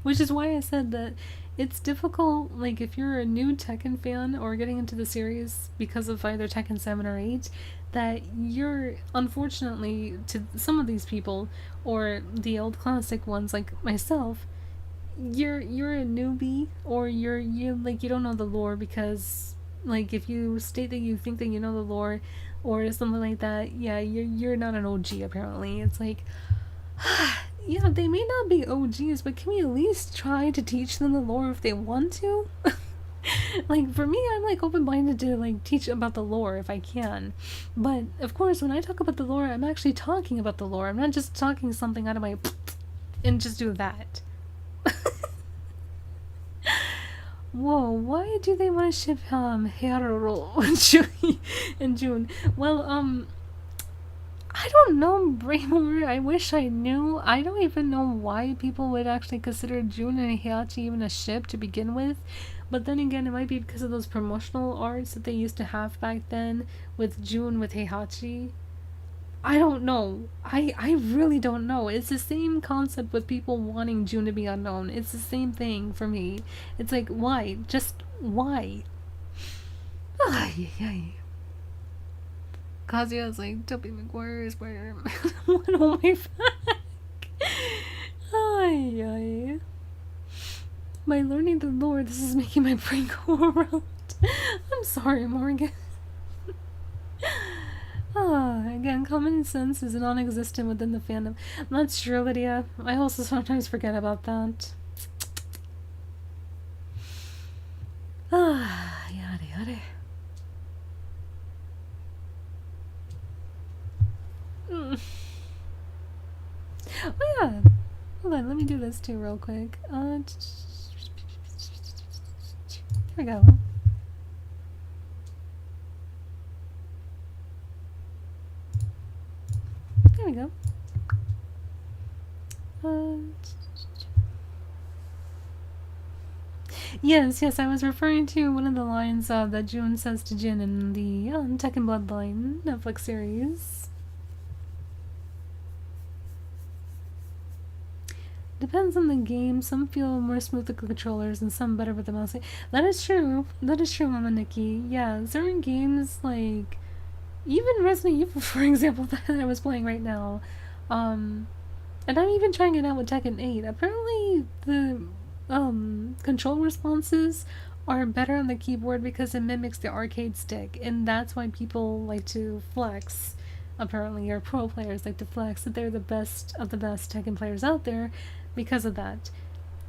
B: Which is why I said that it's difficult, like, if you're a new Tekken fan or getting into the series because of either Tekken 7 or 8, that you're, unfortunately, to some of these people, or the old classic ones like myself, you're a newbie, or you don't know the lore because, like, if you state that you think that you know the lore, or something like that, yeah, you're not an OG, apparently. It's like, yeah, they may not be OGs, but can we at least try to teach them the lore if they want to? Like, for me, I'm, like, open-minded to, like, teach about the lore if I can. But, of course, when I talk about the lore, I'm actually talking about the lore. I'm not just talking something out of my and just do that. Whoa, why do they want to ship, Haru and June? Well, I don't know, Braymore. I wish I knew. I don't even know why people would actually consider June and Heihachi even a ship to begin with. But then again, it might be because of those promotional arts that they used to have back then with June with Heihachi. I don't know. I really don't know. It's the same concept with people wanting June to be unknown. It's the same thing for me. It's like, why? Just why? Ay, ay. Kazuya's like, Toby McGuire is where one on my back. Ay, ay. By learning the lore, this is making my brain go around. I'm sorry, Morgan. Again, common sense is non-existent within the fandom. That's true, Lydia. I also sometimes forget about that. Yada yada. Oh yeah. Hold on, let me do this too real quick. Here we go. There we go. Yes, I was referring to one of the lines that June says to Jin in the Tekken Bloodline Netflix series. Depends on the game. Some feel more smooth with the controllers and some better with the mouse. That is true. That is true, Mama Nikki. Yeah, certain games, like, even Resident Evil, for example, that I was playing right now, and I'm even trying it out with Tekken 8. Apparently, the control responses are better on the keyboard because it mimics the arcade stick, and that's why people like to flex. Apparently, or pro players like to flex that they're the best of the best Tekken players out there because of that.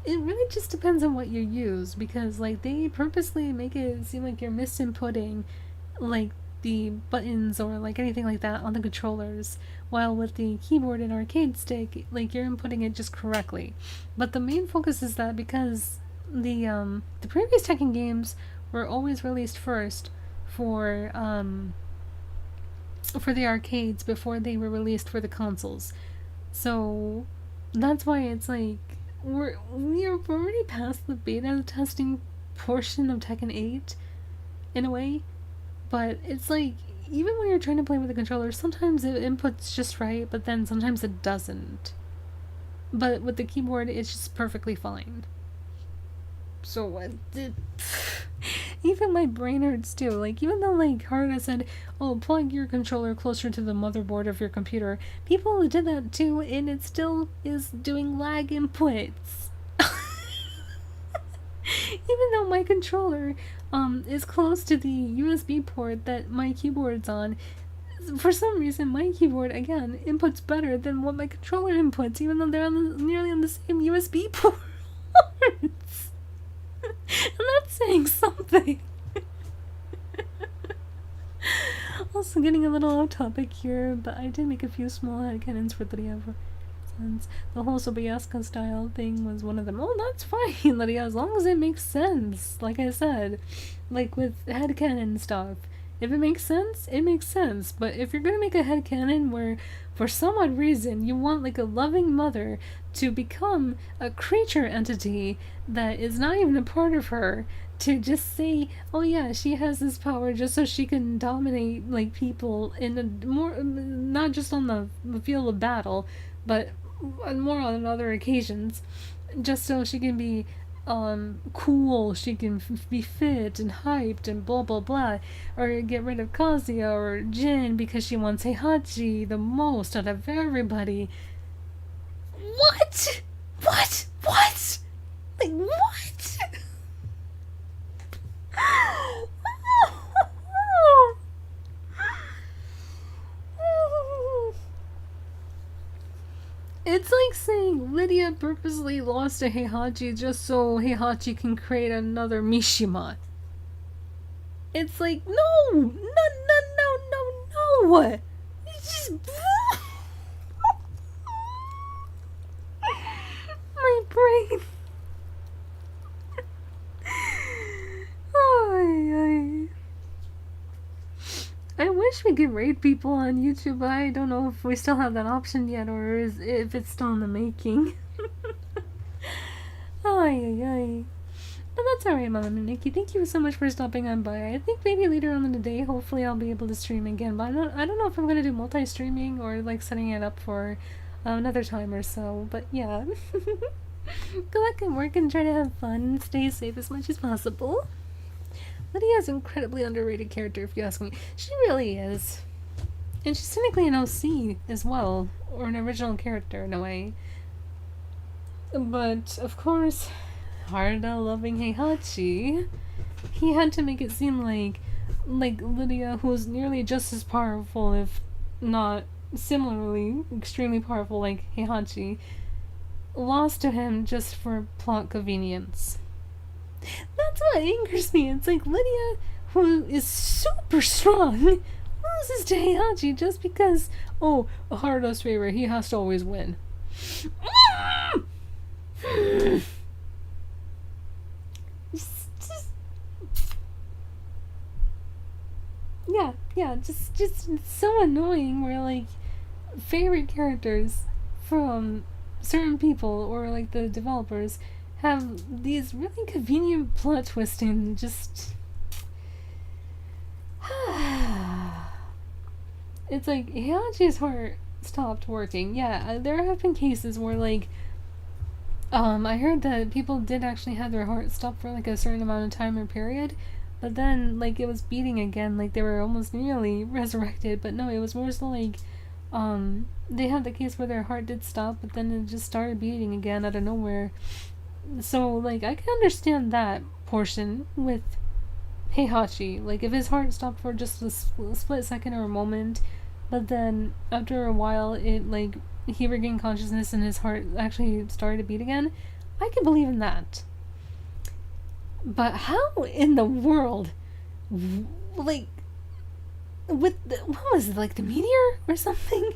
B: It really just depends on what you use, because, like, they purposely make it seem like you're misinputting, like, the buttons or, like, anything like that on the controllers, while with the keyboard and arcade stick, like, you're inputting it just correctly. But the main focus is that because the previous Tekken games were always released first for the arcades before they were released for the consoles. So that's why it's like we're already past the beta testing portion of Tekken 8 in a way, but it's like even when you're trying to play with the controller, sometimes it inputs just right, but then sometimes it doesn't. But with the keyboard, it's just perfectly fine. So even my brain hurts too. Like, even though, like, Haruka said, oh, plug your controller closer to the motherboard of your computer, people did that too, and it still is doing lag inputs. Even though my controller is close to the USB port that my keyboard's on, for some reason my keyboard, again, inputs better than what my controller inputs, even though they're nearly on the same USB ports. And that's saying something. also getting a little off topic here, but I did make a few small headcanons for Lydia for sense. The whole Sobieska style thing was one of them. Oh, that's fine, Lydia, as long as it makes sense. Like I said, like with headcanon stuff. If it makes sense, it makes sense. But if you're gonna make a headcanon where, for some odd reason, you want like a loving mother to become a creature entity that is not even a part of her, to just say, oh yeah, she has this power just so she can dominate like people in a more, not just on the field of battle, but more on other occasions, just so she can be cool, she can be fit and hyped and blah blah blah, or get rid of Kazuya or Jin because she wants Heihachi the most out of everybody. What? Like what? It's like saying Lydia purposely lost to Heihachi just so Heihachi can create another Mishima. It's like, no! It's just... My brain... I wish we could rate people on YouTube, but I don't know if we still have that option yet, or if it's still in the making. But that's alright, Mama and Nikki. Thank you so much for stopping on by. I think maybe later on in the day, hopefully I'll be able to stream again, but I don't know if I'm going to do multi-streaming or like setting it up for another time or so, but yeah. Go back and work and try to have fun and stay safe as much as possible. Lydia is an incredibly underrated character, if you ask me. She really is. And she's technically an OC as well, or an original character in a way. But, of course, Harda loving Heihachi, he had to make it seem like Lydia, who was nearly just as powerful, if not similarly extremely powerful like Heihachi, lost to him just for plot convenience. That's what angers me. It's like Lydia, who is super strong, loses to Heihachi just because, oh, Haruto's favorite, he has to always win. just so annoying where like favorite characters from certain people or like the developers have these really convenient plot twisting, just it's like Heihachi's heart stopped working. Yeah, there have been cases where like I heard that people did actually have their heart stop for like a certain amount of time or period, but then like it was beating again, like they were almost nearly resurrected. But no, it was more so like they had the case where their heart did stop, but then it just started beating again out of nowhere. So like I can understand that portion with Heihachi, like if his heart stopped for just a split second or a moment, but then after a while it like he regained consciousness and his heart actually started to beat again, I can believe in that. But how in the world, like, with what was it, like the meteor or something?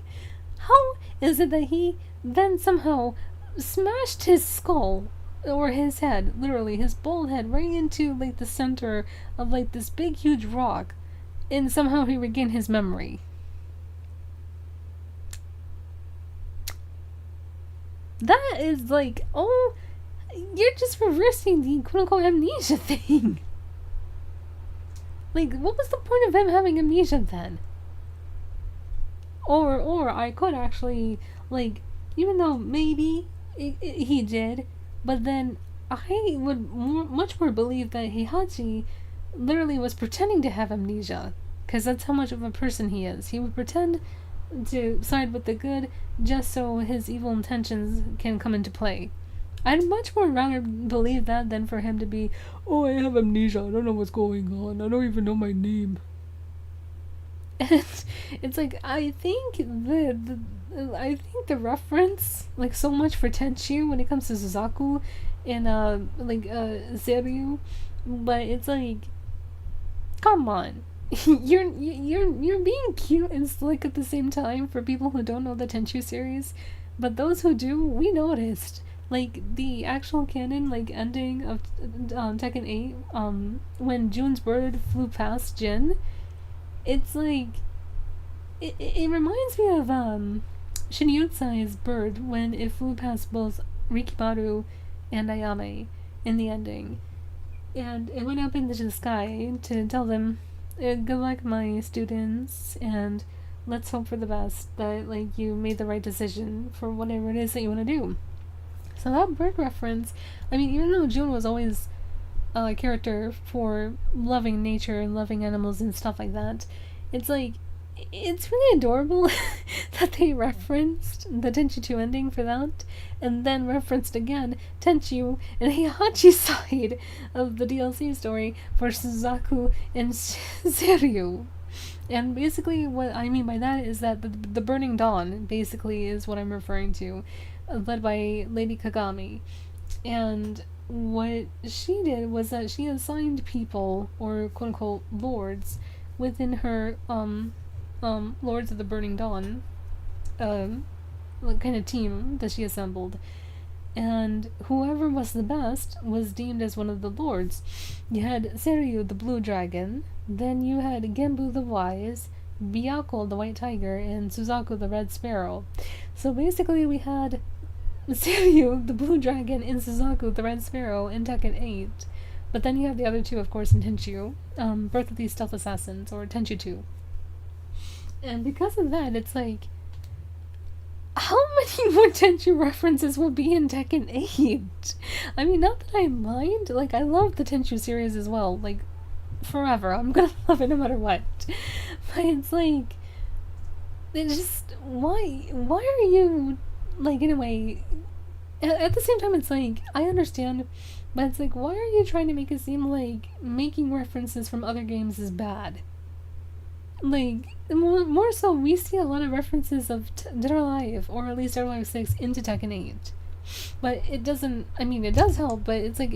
B: How is it that he then somehow smashed his skull or his head, literally his bald head, right into like the center of like this big huge rock, and somehow he regained his memory? That is like, oh, you're just reversing the quote-unquote amnesia thing. Like, what was the point of him having amnesia then? Or I could actually, like, even though maybe he did, but then I would much more believe that Heihachi literally was pretending to have amnesia, because that's how much of a person he is. He would pretend to side with the good just so his evil intentions can come into play. I'd much more rather believe that than for him to be, oh, I have amnesia, I don't know what's going on, I don't even know my name. And it's like, I think the reference, like, so much for Tenchu when it comes to Suzaku and Zeryu, but it's like, come on, you're being cute and slick at the same time for people who don't know the Tenchu series, but those who do, we noticed. Like the actual canon, like ending of Tekken 8, when June's bird flew past Jin, it's like it reminds me of Shinyutsai's bird when it flew past both Rikimaru and Ayame in the ending, and it went up into the sky to tell them, good luck, my students, and let's hope for the best, that like you made the right decision for whatever it is that you want to do. So that bird reference, I mean, even though June was always a character for loving nature and loving animals and stuff like that, it's like, it's really adorable that they referenced the Tenchu 2 ending for that, and then referenced again Tenchu and Heihachi's side of the DLC story for Suzaku and Seiryu. And basically what I mean by that is that the Burning Dawn basically is what I'm referring to, led by Lady Kagami. And what she did was that she assigned people, or quote-unquote lords, within her Lords of the Burning Dawn kind of team that she assembled, and whoever was the best was deemed as one of the lords. You had Seiryu the Blue Dragon, then you had Genbu the Wise, Byakko the White Tiger, and Suzaku the Red Sparrow. So basically we had Seiryu the Blue Dragon and Suzaku the Red Sparrow in Tekken 8. But then you have the other two, of course, in Tenchu, Birth of the Stealth Assassins, or Tenchu 2. And because of that, it's like, how many more Tenchu references will be in Tekken 8? I mean, not that I mind, like, I love the Tenchu series as well, like, forever. I'm gonna love it no matter what. But it's like, it's just, why are you, like, in a way, at the same time, it's like, I understand, but it's like, why are you trying to make it seem like making references from other games is bad? Like, more so, we see a lot of references of Dead or Alive, or at least Dead or Alive 6, into Tekken 8. But it doesn't, I mean, it does help, but it's like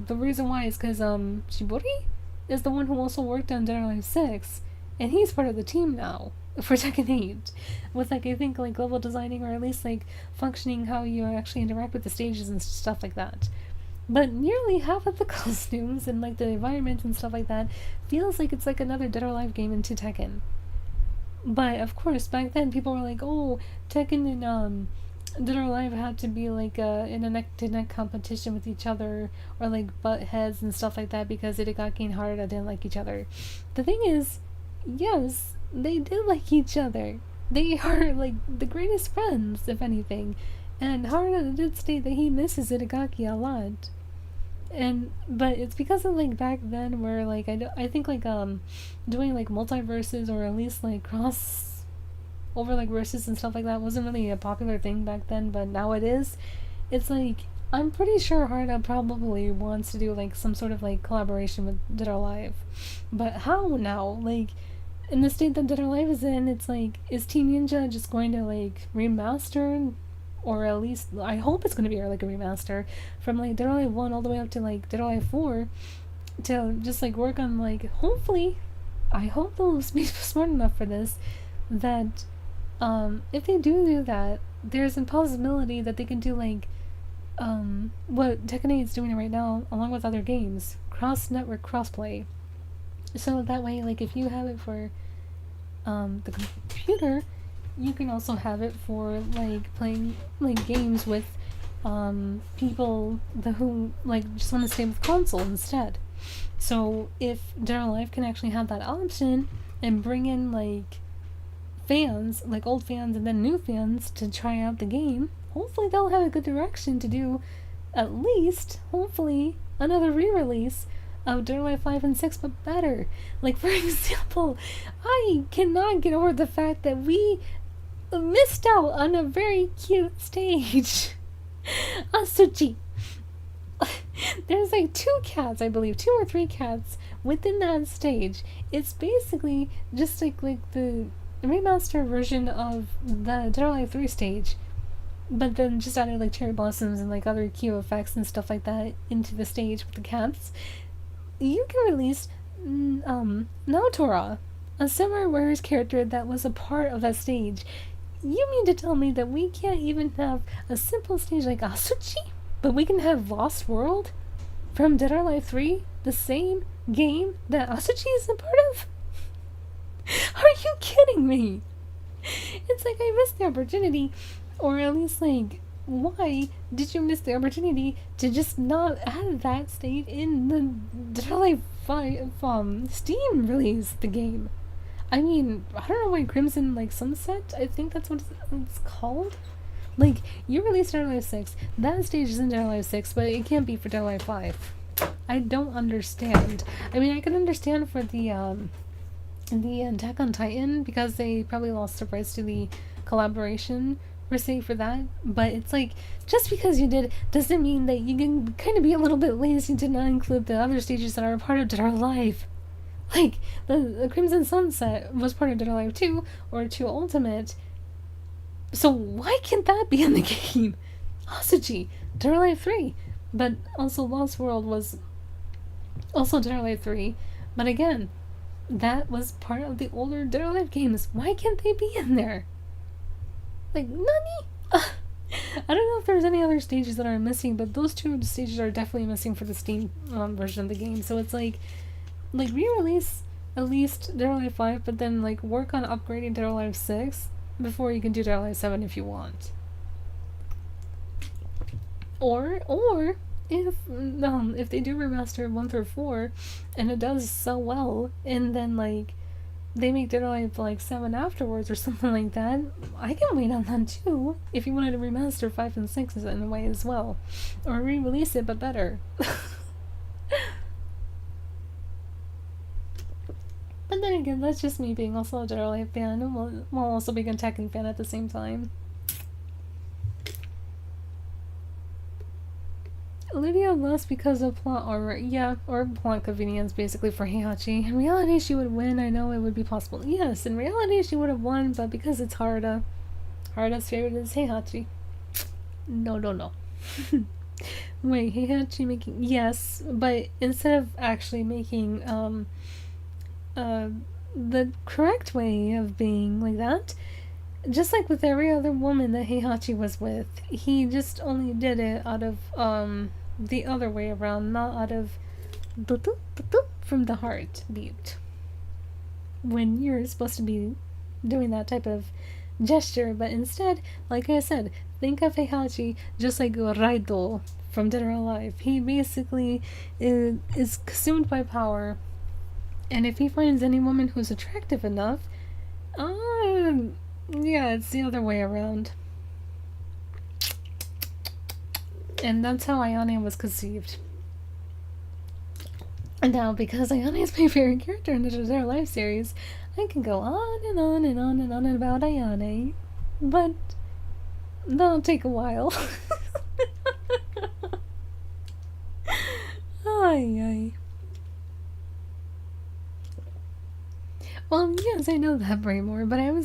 B: the reason why is because, Shibori is the one who also worked on Dead or Alive 6, and he's part of the team now, for Tekken 8, with, like, I think, like, level designing, or at least, like, functioning how you actually interact with the stages and stuff like that. But nearly half of the costumes and, like, the environment and stuff like that feels like it's like another Dead or Alive game into Tekken. But, of course, back then people were like, oh, Tekken and, Dead or Alive had to be, like, in a neck-to-neck competition with each other, or, like, butt heads and stuff like that, because Itagaki and Harada didn't like each other. The thing is, yes, they did like each other. They are, like, the greatest friends, if anything. And Harada did state that he misses Itagaki a lot. But it's because of, like, back then where, like, I think, like, doing, like, multiverses, or at least, like, cross over, like, verses and stuff like that wasn't really a popular thing back then, but now it is. It's like, I'm pretty sure Harada probably wants to do, like, some sort of, like, collaboration with Dead or Alive. But how now? Like, in the state that Dead or Alive is in, it's like, is Team Ninja just going to, like, remaster, or at least, I hope it's going to be, like, a remaster, from, like, Dead or Alive 1 all the way up to, like, Dead or Alive 4, to just, like, work on, like, hopefully, I hope they'll be smart enough for this, that, if they do that, there's a possibility that they can do, like, what Tekken 8 is doing right now, along with other games, cross-network crossplay. So that way, like, if you have it for, the computer, you can also have it for, like, playing, like, games with, people who, like, just want to stay with console instead. So, if Dead or Alive can actually have that option, and bring in, like, fans, like, old fans and then new fans to try out the game, hopefully they'll have a good direction to do, at least, hopefully, another re-release of Dead or Alive 5 and 6, but better. Like, for example, I cannot get over the fact that we missed out on a very cute stage. Asuchi. There's like 2 cats, I believe, 2 or 3 cats within that stage. It's basically just like the remaster version of the Dead or Alive 3 stage, but then just added like cherry blossoms and like other cute effects and stuff like that into the stage with the cats. You can release Naotora, a Samurai Warriors character that was a part of that stage. You mean to tell me that we can't even have a simple stage like Asuchi, but we can have Lost World from Dead or Alive 3, the same game that Asuchi is a part of? Are you kidding me? It's like I missed the opportunity, or at least like, why did you miss the opportunity to just not add that state in the Dead or Alive 5 Steam release the game? I mean, I don't know why Crimson like Sunset, I think that's what it's called. Like, you released Dead or Alive 6, that stage is in Dead or Alive 6, but it can't be for Dead or Alive 5. I don't understand. I mean, I can understand for the Attack on Titan, because they probably lost the rights to the collaboration, per se, for that, but it's like, just because you did, doesn't mean that you can kind of be a little bit lazy to not include the other stages that are a part of Dead or Alive. Like, the Crimson Sunset was part of Dead or Alive 2, or 2 Ultimate, so why can't that be in the game? Asuchi, Dead or Alive 3, but also Lost World was also Dead or Alive 3, but again, that was part of the older Dead or Alive games. Why can't they be in there? Like, nani? I don't know if there's any other stages that are missing, but those 2 stages are definitely missing for the Steam version of the game, so it's like re-release at least Dead or Alive 5, but then like work on upgrading Dead or Alive 6 before you can do Dead or Alive 7 if you want. Or if they do remaster 1 through 4 and it does so well, and then like they make Dead or Alive like 7 afterwards or something like that, I can wait on that too. If you wanted to remaster 5 and 6 in a way as well, or re-release it but better. But then again, that's just me being also a Dead or Alive fan, while also being a Tekken fan at the same time. Lydia lost because of plot armor. Yeah, or plot convenience, basically, for Heihachi. In reality, she would win. I know it would be possible. Yes, in reality, she would have won, but because it's Harada, Harada's favorite is Heihachi. No. Wait, Heihachi making... Yes, but instead of actually making, the correct way of being like that, just like with every other woman that Heihachi was with, he just only did it out of, the other way around, not out of from the heart beat. When you're supposed to be doing that type of gesture, but instead, like I said, think of Heihachi just like Raido from Dead or Alive. He basically is consumed by power, and if he finds any woman who's attractive enough, yeah, it's the other way around. And that's how Ayane was conceived. And now, because Ayane is my favorite character in the Dead or Alive series, I can go on and on and on and on about Ayane. But that'll take a while. Ay. Well, yes, I know that, Braymore, but I'm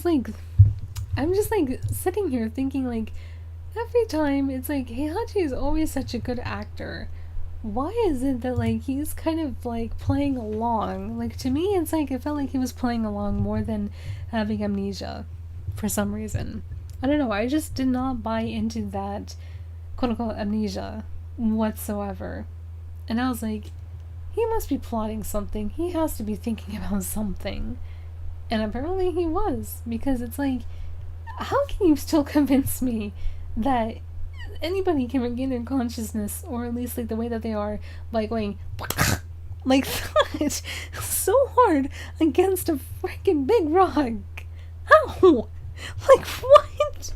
B: just like sitting here thinking like, every time it's like, Heihachi is always such a good actor. Why is it that like he's kind of like playing along? Like, to me, it's like it felt like he was playing along more than having amnesia for some reason. I don't know, I just did not buy into that quote-unquote amnesia whatsoever. And I was like, he must be plotting something. He has to be thinking about something. And apparently he was, because it's like, how can you still convince me that anybody can regain their consciousness, or at least like the way that they are, by going like that so hard against a freaking big rock? How? Like, what?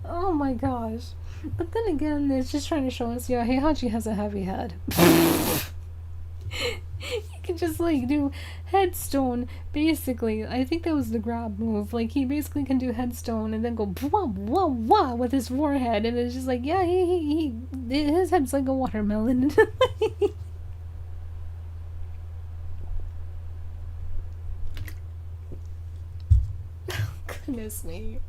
B: Oh my gosh. But then again, it's just trying to show us, yeah, Heihachi has a heavy head. He can just like do headstone, basically. I think that was the grab move. Like, he basically can do headstone and then go wah wah wah with his forehead, and it's just like, yeah, his head's like a watermelon. Goodness me.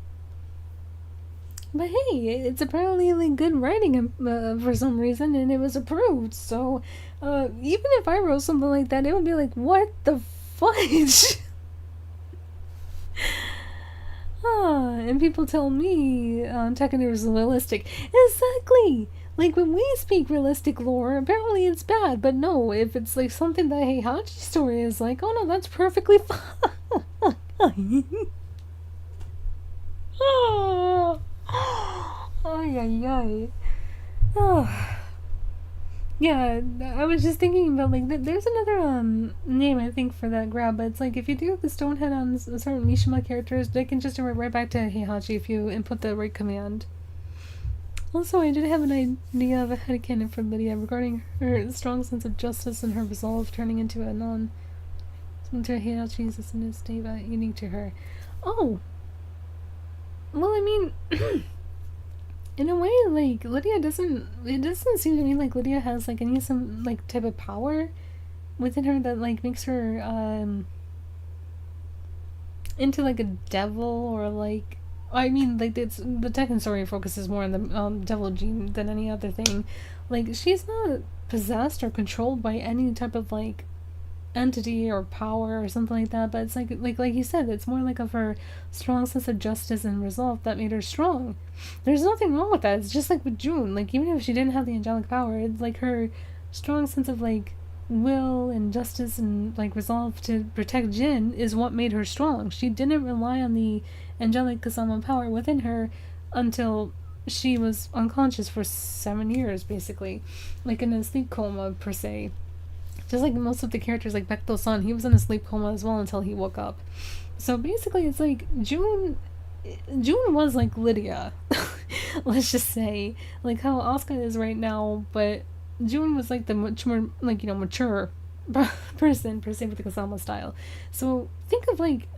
B: But hey, it's apparently like good writing for some reason, and it was approved. So, even if I wrote something like that, it would be like, what the fudge? And people tell me Tekken is realistic. Exactly! Like, when we speak realistic lore, apparently it's bad, but no, if it's like something that Heihachi's story is like, oh no, that's perfectly fine. Oh, ay, ay, ay. Oh. Yeah, I was just thinking about like there's another name I think for that grab, but it's like if you do the stone head on certain Mishima characters, they can just revert right back to Heihachi if you input the right command. Also, I did have an idea of a headcanon for Lydia regarding her strong sense of justice and her resolve turning into a Heihachi's in state unique to her. Oh, well, I mean. In a way, like, Lydia doesn't, it doesn't seem to me like Lydia has, like, any, some, like, type of power within her that, like, makes her, into, like, a devil, or, like, I mean, like, it's, the Tekken story focuses more on the, devil gene than any other thing. Like, she's not possessed or controlled by any type of, like, entity or power or something like that, but it's like you said, it's more like of her strong sense of justice and resolve that made her strong. There's nothing wrong with that. It's just like with June, like even if she didn't have the angelic power, it's like her strong sense of like will and justice and like resolve to protect Jin is what made her strong. She didn't rely on the angelic Kazama power within her until she was unconscious for 7 years, basically, like in a sleep coma per se. Just like most of the characters, like Bekto-san, he was in a sleep coma as well until he woke up. So basically, it's like June was like Lydia. Let's just say, like how Asuka is right now, but June was like the much more, like, you know, mature person per se with the Kazama style. So think of like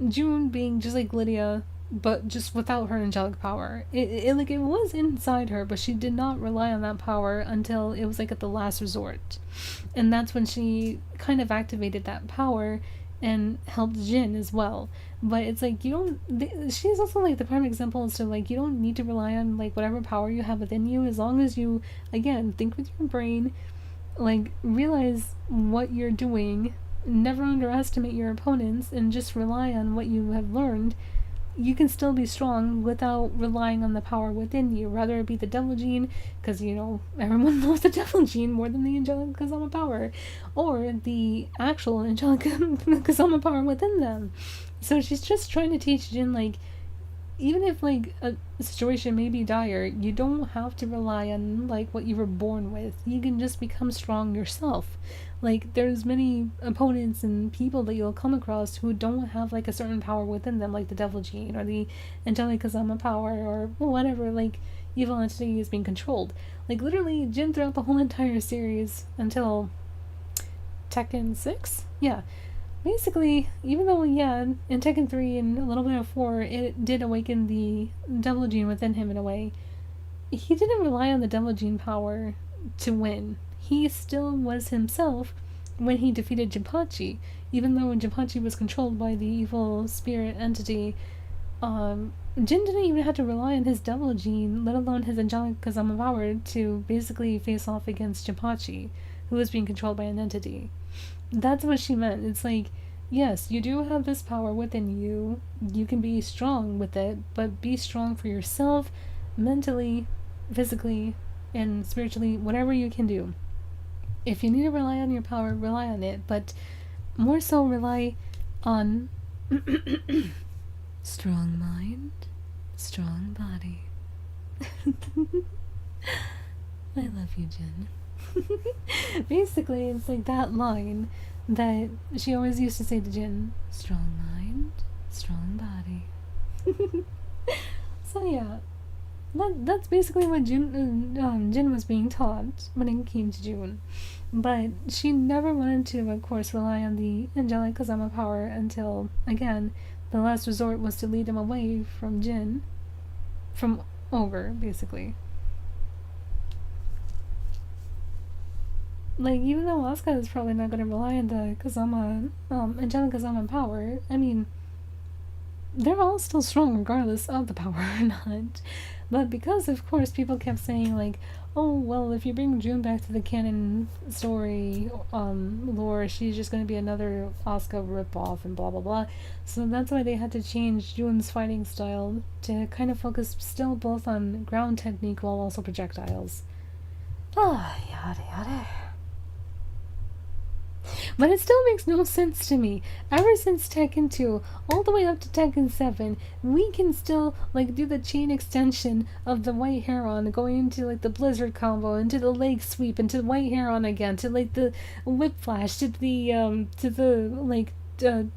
B: June being just like Lydia, but just without her angelic power. It like it was inside her, but she did not rely on that power until it was like at the last resort, and that's when she kind of activated that power and helped Jin as well. But it's like you don't. She's also like the prime example as to like you don't need to rely on like whatever power you have within you, as long as you again think with your brain, like realize what you're doing, never underestimate your opponents, and just rely on what you have learned. You can still be strong without relying on the power within you, rather it be the devil gene, because, you know, everyone knows the devil gene more than the angelic Kazama power, or the actual angelic Kazama power within them. So she's just trying to teach Jin, like, even if, like, a situation may be dire, you don't have to rely on, like, what you were born with. You can just become strong yourself. Like, there's many opponents and people that you'll come across who don't have, like, a certain power within them, like the devil gene, or the angelic Kazama power, or whatever, like, evil entity is being controlled. Like, literally, Jin throughout the whole entire series, until Tekken 6? Yeah. Basically, even though, yeah, in Tekken 3 and a little bit of 4, it did awaken the devil gene within him in a way, he didn't rely on the devil gene power to win. He still was himself when he defeated Jinpachi, even though Jinpachi was controlled by the evil spirit entity. Jin didn't even have to rely on his devil gene, let alone his angelic Kazama power, to basically face off against Jinpachi, who was being controlled by an entity. That's what she meant. It's like, yes, you do have this power within you. You can be strong with it, but be strong for yourself, mentally, physically, and spiritually, whatever you can do. If you need to rely on your power, rely on it, but more so rely on strong mind, strong body. I love you, Jen. Basically, it's like that line that she always used to say to Jin: strong mind, strong body. So yeah, that's basically what Jin was being taught when it came to June. But she never wanted to, of course, rely on the angelic Kazama power until, again, the last resort was to lead him away from Jin. From over, basically. Like, even though Asuka is probably not going to rely on the Kazama, angelic Kazama power, I mean, they're all still strong regardless of the power or not. But because, of course, people kept saying, like, oh, well, if you bring June back to the canon story lore, she's just going to be another Asuka ripoff and blah, blah, blah. So that's why they had to change June's fighting style to kind of focus still both on ground technique while also projectiles. Ah, yada, yada. But it still makes no sense to me. Ever since Tekken 2, all the way up to Tekken 7, we can still, like, do the chain extension of the White Heron, going into, like, the Blizzard combo, into the leg sweep, into the White Heron again, to, like, the whip flash, to the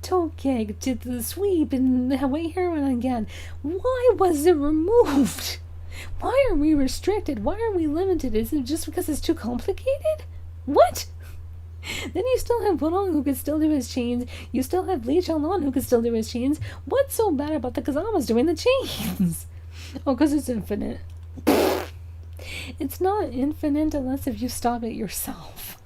B: toe kick, to the sweep, and the White Heron again. Why was it removed? Why are we restricted? Why are we limited? Is it just because it's too complicated? What? Then you still have Wong who could still do his chains. You still have Lee Chalon who could still do his chains. What's so bad about the Kazamas doing the chains? Oh, because it's infinite. It's not infinite unless if you stop it yourself.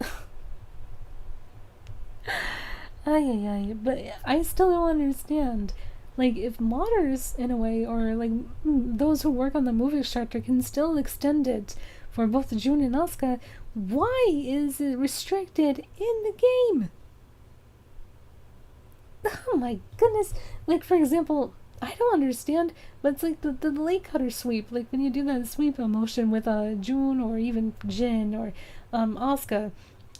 B: Ay. But I still don't understand. Like, if modders, in a way, or like those who work on the movie structure can still extend it for both June and Asuka, why is it restricted in the game? Oh my goodness. Like, for example, I don't understand, but it's like the leg cutter sweep. Like, when you do that sweep motion with June or even Jin or Asuka,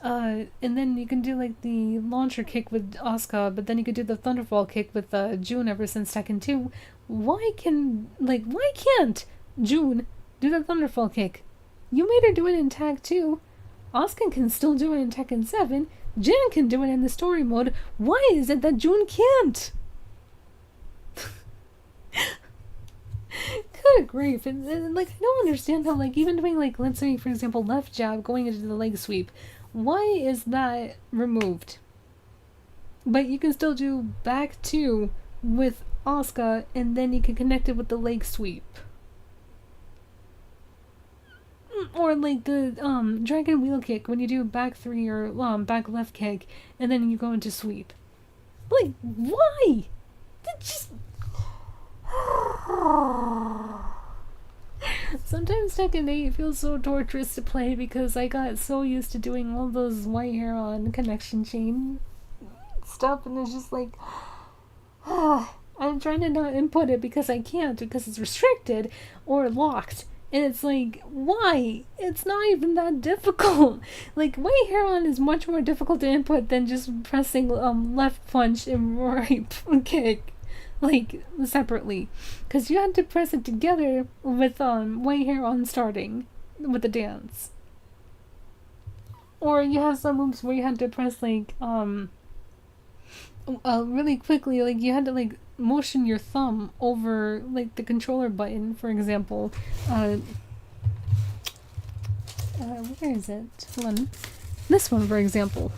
B: and then you can do like the launcher kick with Asuka, but then you could do the thunderfall kick with June ever since Tekken 2. Why can't June do the thunderfall kick? You made her do it in Tag 2. Asuka can still do it in Tekken 7. Jin can do it in the story mode. Why is it that June can't? Good grief. And like, I don't understand how, like, even doing, like, let's say, for example, left jab going into the leg sweep. Why is that removed? But you can still do back 2 with Asuka, and then you can connect it with the leg sweep. Or like the dragon wheel kick when you do back 3 or back left kick and then you go into sweep. Like, why? Just sometimes Tekken 8 feels so torturous to play because I got so used to doing all those White Heron connection chain stuff, and it's just like I'm trying to not input it because I can't, because it's restricted or locked. And it's like, why? It's not even that difficult. Like, White Heron is much more difficult to input than just pressing left punch and right kick, like, separately. Because you had to press it together with White Heron starting with the dance. Or you have some moves where you had to press, like, really quickly, like, you had to, like, motion your thumb over, like, the controller button, for example. Where is it? Hold on. This one, for example.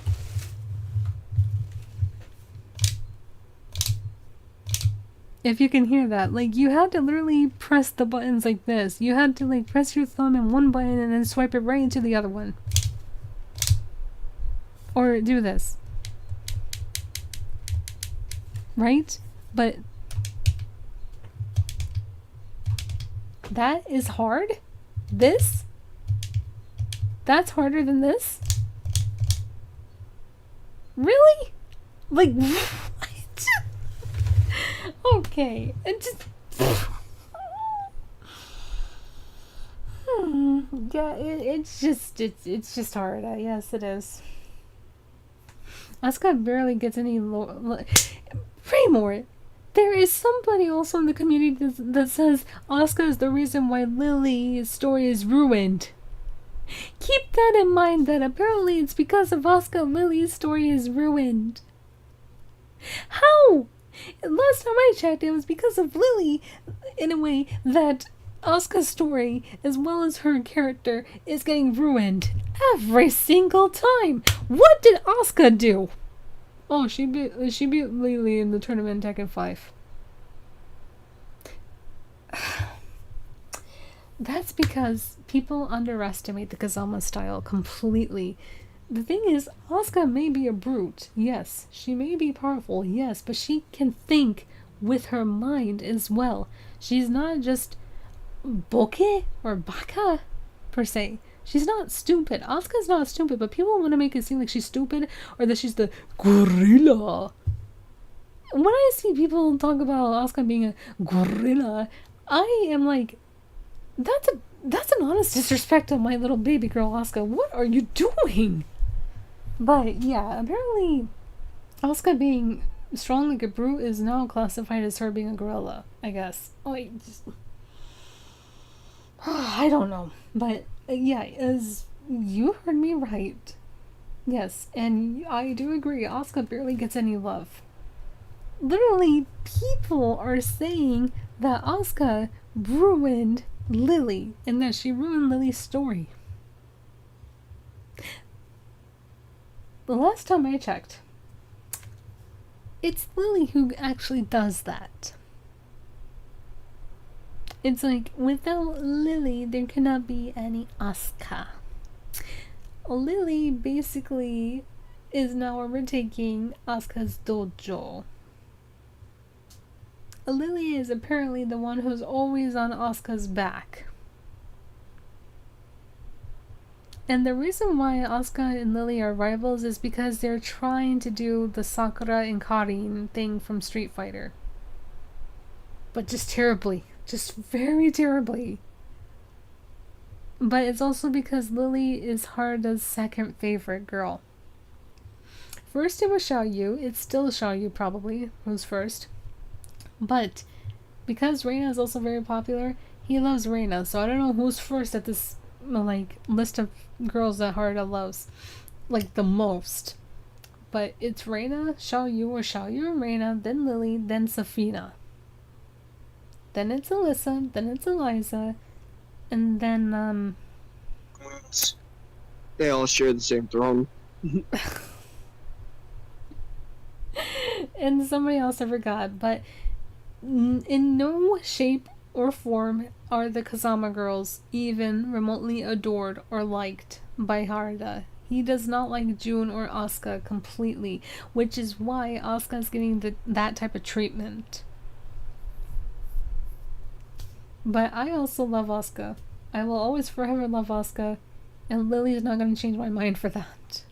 B: If you can hear that, like, you had to literally press the buttons like this. You had to, like, press your thumb in one button and then swipe it right into the other one. Or do this. Right? But that is hard? This? That's harder than this? Really? Like, what? Okay. It just... Yeah, it's just hard. Yes, it is. Asuka barely gets any pray more. There is somebody also in the community that says Asuka is the reason why Lily's story is ruined. Keep that in mind, that apparently it's because of Asuka Lily's story is ruined. How? Last time I checked, it was because of Lily, in a way, that Asuka's story, as well as her character, is getting ruined every single time. What did Asuka do? Oh, she beat Lily in the tournament in Tekken 5. That's because people underestimate the Kazama style completely. The thing is, Asuka may be a brute, yes. She may be powerful, yes, but she can think with her mind as well. She's not just boke or baka per se. She's not stupid. Asuka's not stupid, but people want to make it seem like she's stupid or that she's the gorilla. When I see people talk about Asuka being a gorilla, I am like, that's an honest disrespect of my little baby girl Asuka. What are you doing? But yeah, apparently Asuka being strong like a brute is now classified as her being a gorilla, I guess. I don't know. But yeah, as you heard me right. Yes, and I do agree, Asuka barely gets any love. Literally, people are saying that Asuka ruined Lily and that she ruined Lily's story. The last time I checked, it's Lily who actually does that. It's like, without Lily, there cannot be any Asuka. Lily basically is now overtaking Asuka's dojo. Lily is apparently the one who's always on Asuka's back. And the reason why Asuka and Lily are rivals is because they're trying to do the Sakura and Karin thing from Street Fighter. But just terribly. Just very terribly. But it's also because Lily is Haruda's second favorite girl. First it was Xiaoyu. It's still Xiaoyu probably, who's first. But because Reina is also very popular, he loves Reina. So I don't know who's first at this list of girls that Haruda loves, the most. But it's Reina, Xiaoyu, or Xiaoyu and Reina, then Lily, then Safina. Then it's Alyssa, then it's Eliza, and then
G: they all share the same throne.
B: and somebody else I forgot, but in no shape or form are the Kazama girls even remotely adored or liked by Haruda. He does not like June or Asuka completely, which is why Asuka is getting that type of treatment. But I also love Asuka. I will always forever love Asuka, and Lily is not going to change my mind for that.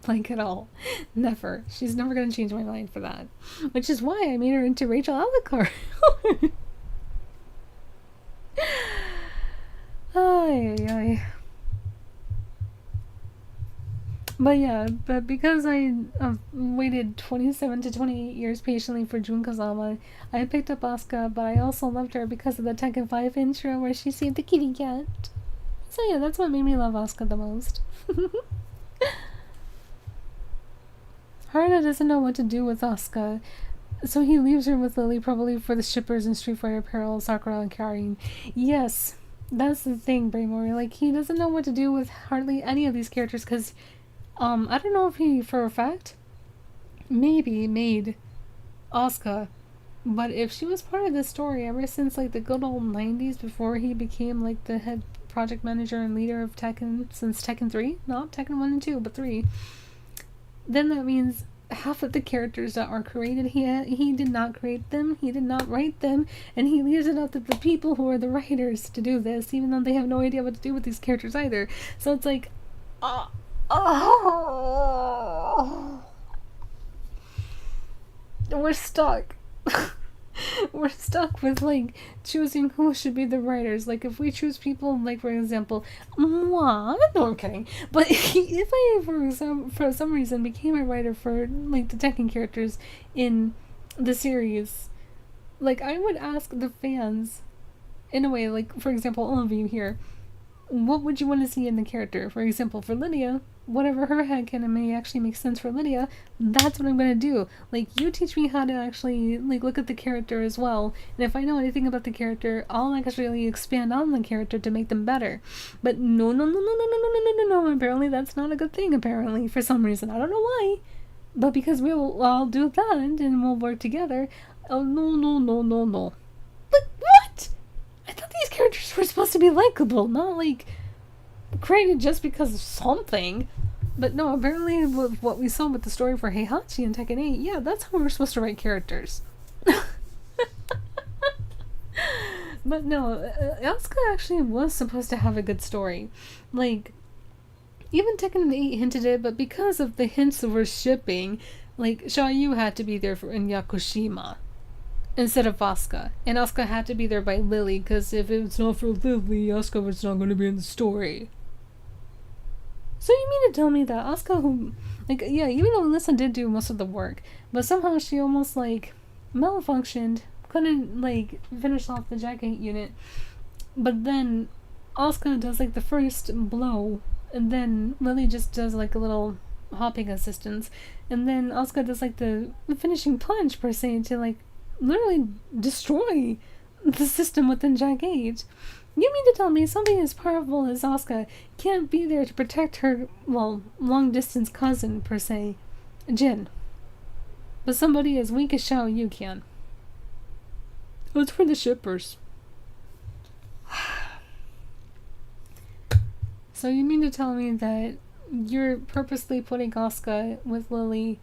B: At all. Never. She's never going to change my mind for that. Which is why I made her into Rachel Alucard. Ay. But yeah, because I waited 27 to 28 years patiently for Jun Kazama, I picked up Asuka, but I also loved her because of the Tekken 5 intro where she saved the kitty cat. So yeah, that's what made me love Asuka the most. Haruda doesn't know what to do with Asuka, so he leaves her with Lily probably for the shippers in Street Fighter Peril, Sakura and Karin. Yes, that's the thing, Braymore. He doesn't know what to do with hardly any of these characters because I don't know if he, for a fact, maybe made Asuka, but if she was part of this story ever since, the good old 90s before he became, the head project manager and leader of Tekken since Tekken 3, not Tekken 1 and 2, but 3, then that means half of the characters that are created, he did not create them, he did not write them, and he leaves it up to the people who are the writers to do this, even though they have no idea what to do with these characters either. So it's we're stuck. We're stuck with choosing who should be the writers. If we choose people for example, moi, no, I'm kidding. But if I for some reason became a writer for the Tekken characters in the series, I would ask the fans in a way, for example, all of you here, what would you want to see in the character? For example, for Lydia, whatever her headcanon may actually make sense for Lydia, that's what I'm going to do. You teach me how to actually, look at the character as well, and if I know anything about the character, I'll actually expand on the character to make them better. But no, apparently that's not a good thing, apparently, for some reason. I don't know why, but because I'll do that, and we'll work together. Oh, no. What? I thought these characters were supposed to be likable, not, created just because of something. But no, apparently with what we saw with the story for Heihachi and Tekken 8, yeah, that's how we're supposed to write characters. But no, Asuka actually was supposed to have a good story. Like, even Tekken 8 hinted it, but because of the hints that were shipping, like, Xiaoyu had to be there in Yakushima instead of Asuka. And Asuka had to be there by Lily, because if it's not for Lily, Asuka was not going to be in the story. So you mean to tell me that Asuka, who, like, yeah, even though Alyssa did do most of the work, but somehow she almost, like, malfunctioned, couldn't, like, finish off the Jacket unit, but then Asuka does, like, the first blow, and then Lily just does, like, a little hopping assistance, and then Asuka does, like, the finishing punch, per se, to, like, literally destroy the system within Jacket. You mean to tell me something as powerful as Asuka can't be there to protect her, well, long-distance cousin, per se, Jin, but somebody as weak as Xiaoyu can? It's for the shippers. So you mean to tell me that you're purposely putting Asuka with Lily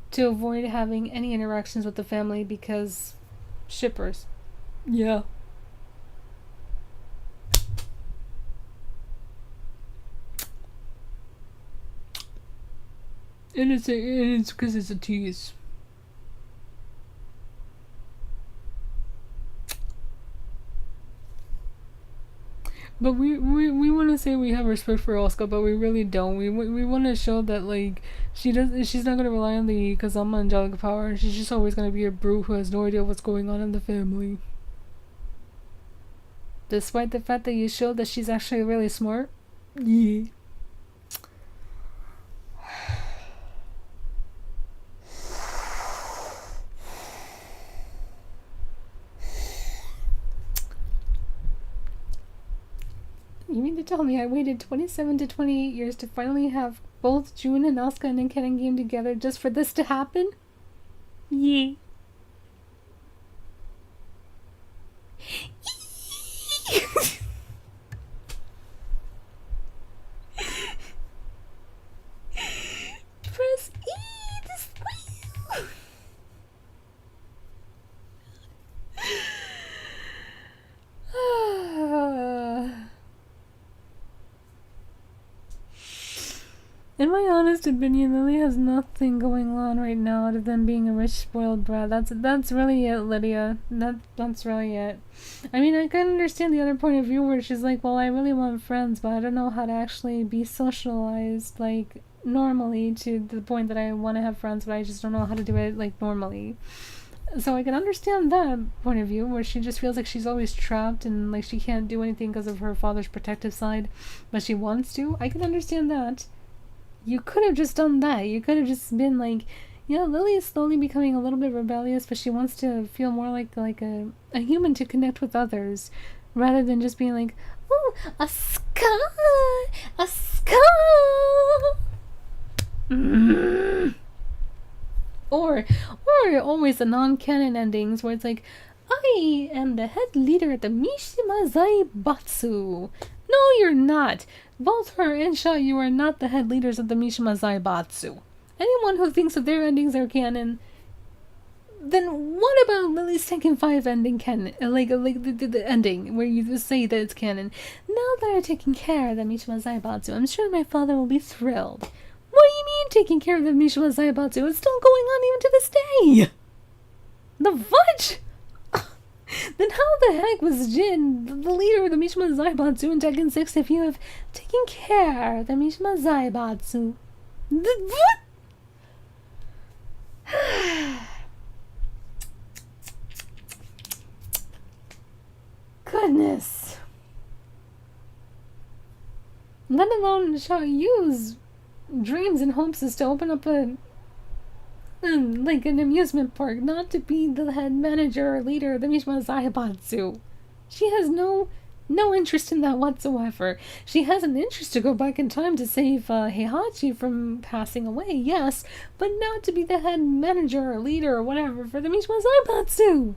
B: to avoid having any interactions with the family because shippers? Yeah. And it's because it's a tease. But we want to say we have respect for Asuka, but we really don't. We want to show that, like, she's not going to rely on the Kazama angelic power, and she's just always going to be a brute who has no idea what's going on in the family. Despite the fact that you showed that she's actually really smart. Yeah. You mean to tell me I waited 27 to 28 years to finally have both June and Asuka in a Kennen game together just for this to happen? Yeah. Press E to squeal. In my honest opinion, Lily has nothing going on right now other than being a rich, spoiled brat. That's really it, Lydia. That's really it. I mean, I can understand the other point of view where she's like, well, I really want friends, but I don't know how to actually be socialized, like, normally, to the point that I want to have friends, but I just don't know how to do it, like, normally. So I can understand that point of view, where she just feels like she's always trapped and, like, she can't do anything because of her father's protective side, but she wants to. I can understand that. You could have just done that. You could have just been like, yeah, Lily is slowly becoming a little bit rebellious, but she wants to feel more like a human to connect with others, rather than just being like, oh, a sky. Or always the non-canon endings where it's like, I am the head leader at the Mishima Zaibatsu. No, you're not. Both her and Xiaoyu are not the head leaders of the Mishima Zaibatsu. Anyone who thinks that their endings are canon, then what about Lily's Tekken 5 ending canon? Like the ending where you just say that it's canon. Now that I've taken care of the Mishima Zaibatsu, I'm sure my father will be thrilled. What do you mean taking care of the Mishima Zaibatsu? It's still going on even to this day. The fudge? Then how the heck was Jin the leader of the Mishima Zaibatsu in Tekken 6 if you have taken care of the Mishima Zaibatsu? What? Goodness. Let alone Xiaoyu's dreams and hopes is to open up like an amusement park, not to be the head manager or leader of the Mishima Zaibatsu. She has no interest in that whatsoever. She has an interest to go back in time to save Heihachi from passing away, yes, but not to be the head manager or leader or whatever for the Mishima Zaibatsu.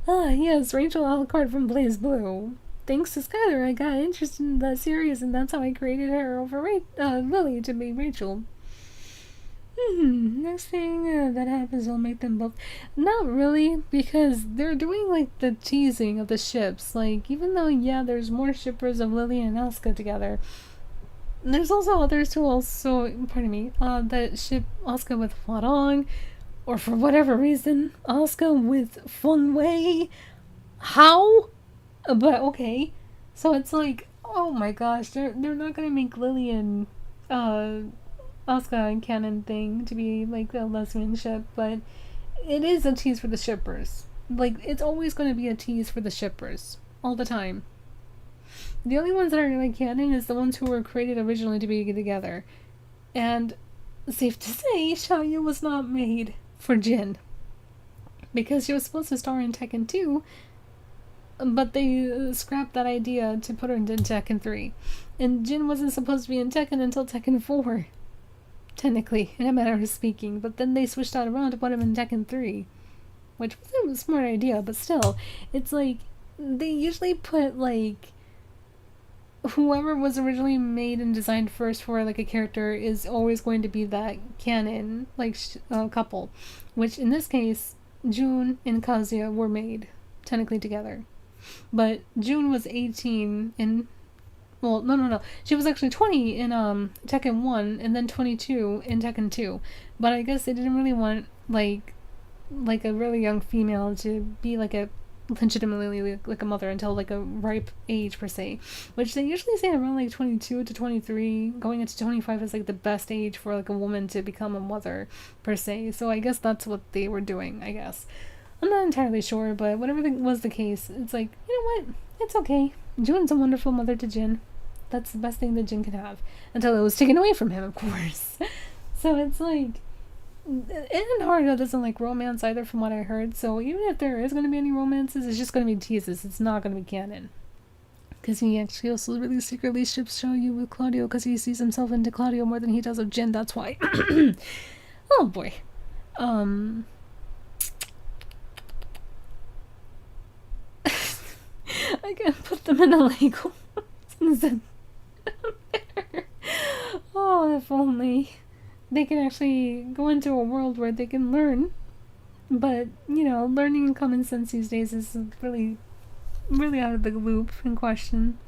B: Yes, Rachel Alucard from Blaze Blue. thanks to Skylar, I got interested in that series, and that's how I created her over Lily to be Rachel. Next thing that happens will make them both. Not really, because they're doing like the teasing of the ships. Like, even though, yeah, there's more shippers of Lily and Asuka together, there's also others who also, pardon me, that ship Asuka with Huarong, or for whatever reason, Asuka with Feng Wei. How? But okay. So it's like, oh my gosh, they're not gonna make Lily and Asuka and canon thing to be like a lesbian ship, but it is a tease for the shippers. Like, it's always going to be a tease for the shippers all the time. The only ones that are like canon is the ones who were created originally to be together. And safe to say, Xiaoyu was not made for Jin, because she was supposed to star in Tekken 2, but they scrapped that idea to put her into Tekken 3. And Jin wasn't supposed to be in Tekken until Tekken 4. Technically, in a manner of speaking, but then they switched that around to put him in Tekken 3, which was a smart idea, but still, it's like, they usually put, like, whoever was originally made and designed first for, like, a character is always going to be that canon, like, couple, which, in this case, June and Kazuya were made, technically, together, but June was 18 in... Well, no. She was actually 20 in Tekken 1 and then 22 in Tekken 2. But I guess they didn't really want like a really young female to be like a legitimately like a mother until like a ripe age per se. Which they usually say around like 22 to 23, going into 25 is like the best age for like a woman to become a mother per se. So I guess that's what they were doing, I guess. I'm not entirely sure, but whatever was the case, it's like, you know what? It's okay. June's a wonderful mother to Jin. That's the best thing that Jin can have. Until it was taken away from him, of course. So it's like... And Haruto doesn't like romance either, from what I heard. So even if there is going to be any romances, it's just going to be teases. It's not going to be canon. Because he actually also really secretly ships Xiaoyu with Claudio, because he sees himself into Claudio more than he does of Jin. That's why. Oh boy. I can't put them in a Lego. Oh, if only they could actually go into a world where they can learn. But, you know, learning and common sense these days is really, really out of the loop in question.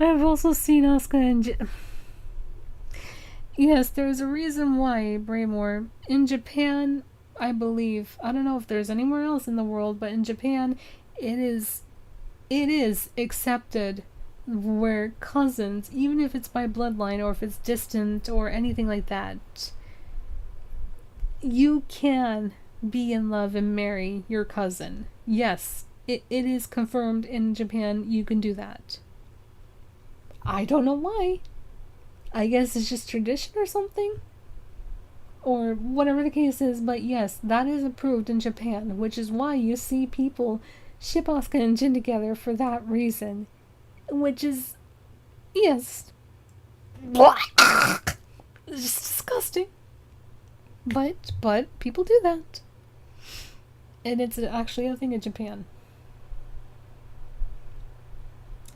B: I've also seen Asuka and yes, there's a reason why, Braymore. In Japan, I believe, I don't know if there's anywhere else in the world, but in Japan, it is accepted where cousins, even if it's by bloodline or if it's distant or anything like that, you can be in love and marry your cousin. Yes, it is confirmed in Japan you can do that. I don't know why. I guess it's just tradition or something, or whatever the case is, but yes, that is approved in Japan, which is why you see people ship Asuka and Jin together for that reason. Which is, yes, it's just disgusting. But people do that, and it's actually a thing in Japan.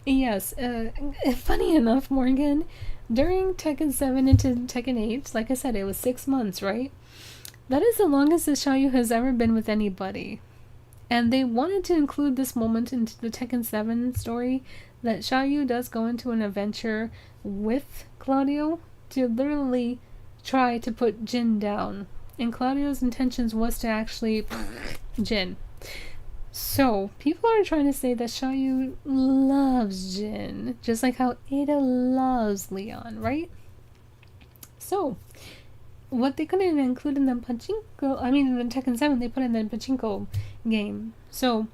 B: Yes, funny enough, Morgan, during Tekken 7 into Tekken 8, like I said, it was 6 months, right? That is the longest that Xiaoyu has ever been with anybody. And they wanted to include this moment into the Tekken 7 story, that Xiaoyu does go into an adventure with Claudio to literally try to put Jin down. And Claudio's intentions was to actually Jin. So, people are trying to say that Xiaoyu loves Jin, just like how Ada loves Leon, right? So, what they couldn't include in the pachinko, I mean in Tekken 7 they put in the pachinko game. So,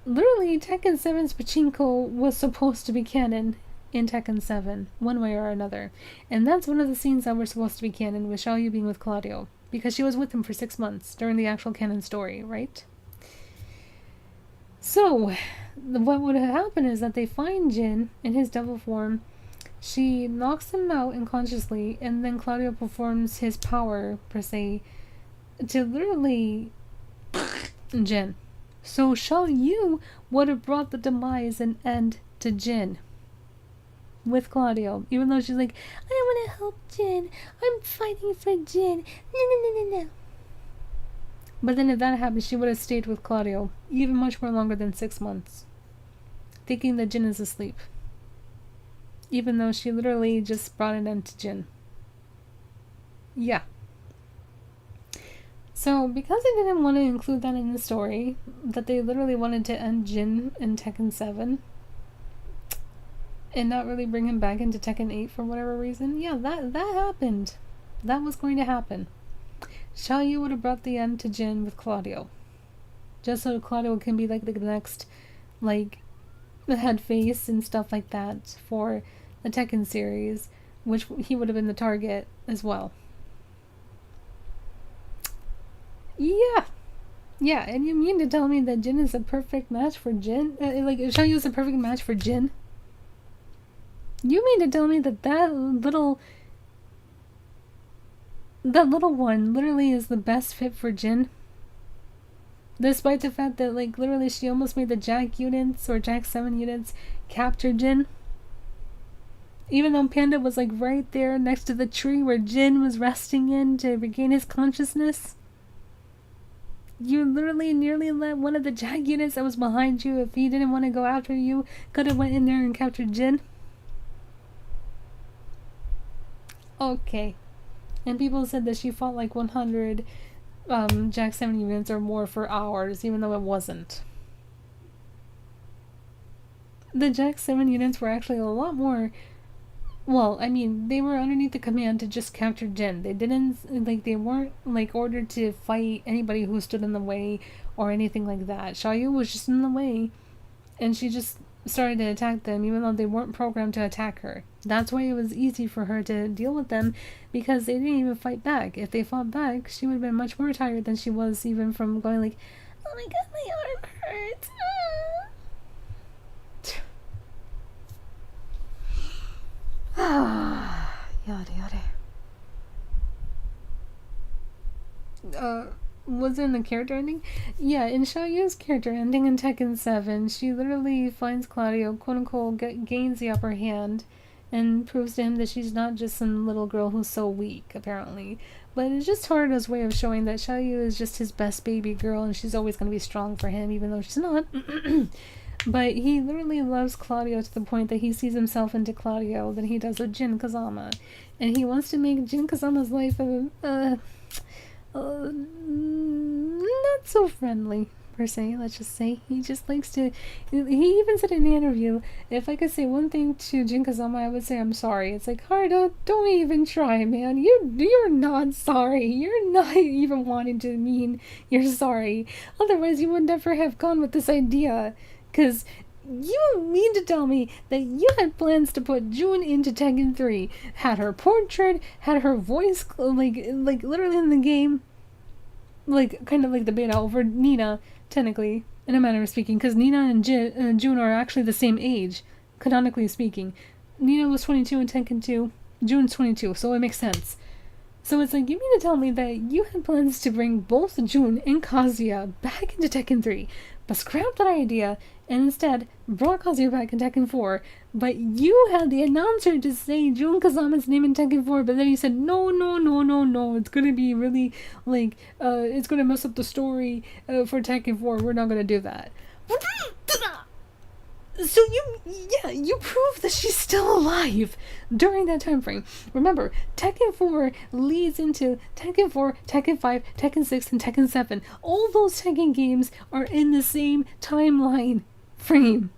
B: literally Tekken 7's pachinko was supposed to be canon in Tekken 7, one way or another. And that's one of the scenes that were supposed to be canon, with Xiaoyu being with Claudio, because she was with him for 6 months during the actual canon story, right? So, what would happen is that they find Jin in his devil form. She knocks him out unconsciously, and then Claudio performs his power, per se, to literally Jin. So Xiaoyu would have brought the demise and end to Jin with Claudio, even though she's like, I want to help Jin. I'm fighting for Jin. No. But then if that happened, she would have stayed with Claudio even much more longer than 6 months, thinking that Jin is asleep, even though she literally just brought an end to Jin. Yeah. So because they didn't want to include that in the story, that they literally wanted to end Jin in Tekken 7 and not really bring him back into Tekken 8 for whatever reason, yeah, that happened. That was going to happen. Xiaoyu would have brought the end to Jin with Claudio, just so Claudio can be like the next, like, the head face and stuff like that for the Tekken series, which he would have been the target as well. Yeah, and you mean to tell me that Jin is a perfect match for Jin? Like, Xiaoyu is a perfect match for Jin? You mean to tell me that that little one literally is the best fit for Jin? Despite the fact that, like, literally she almost made the Jack units, or Jack 7 units, capture Jin? Even though Panda was, like, right there next to the tree where Jin was resting in to regain his consciousness? You literally nearly let one of the Jack units that was behind you, if he didn't want to go after you, could have went in there and captured Jin? Okay. And people said that she fought like 100 Jack 7 units or more for hours, even though it wasn't. The Jack 7 units were actually a lot more... Well, I mean, they were underneath the command to just capture Jin. They didn't, like, they weren't, like, ordered to fight anybody who stood in the way or anything like that. Xiaoyu was just in the way, and she just started to attack them, even though they weren't programmed to attack her. That's why it was easy for her to deal with them, because they didn't even fight back. If they fought back, she would have been much more tired than she was even from going like, oh my god, my arm hurts. Yada yada. Was it in the character ending? Yeah, in Xiaoyu's character ending in Tekken 7, she literally finds Claudio, quote-unquote, gains the upper hand, and proves to him that she's not just some little girl who's so weak, apparently. But it's just Haruto's way of showing that Xiaoyu is just his best baby girl, and she's always going to be strong for him, even though she's not. But he literally loves Claudio to the point that he sees himself into Claudio than he does with Jin Kazama. And he wants to make Jin Kazama's life not so friendly, per se, let's just say. He just likes to... He even said in the interview, if I could say one thing to Jin Kazama, I would say I'm sorry. It's like, Haruto, don't even try, man. You're not sorry. You're not even wanting to mean you're sorry. Otherwise, you would never have gone with this idea. Because you mean to tell me that you had plans to put June into Tekken 3, had her portrait, had her voice, like literally in the game, like, kind of like the beta over Nina, technically, in a manner of speaking, because Nina and June are actually the same age, canonically speaking. Nina was 22 in Tekken 2, June's 22, so it makes sense. So it's like, you mean to tell me that you had plans to bring both June and Kazuya back into Tekken 3, but scrapped that idea, and instead brought Kazuya back in Tekken 4, but you had the announcer to say Jun Kazama's name in Tekken 4, but then you said, no, it's gonna be really, like, it's gonna mess up the story for Tekken 4, we're not gonna do that. So you proved that she's still alive during that time frame. Remember, Tekken 4 leads into Tekken 4, Tekken 5, Tekken 6, and Tekken 7. All those Tekken games are in the same timeline frame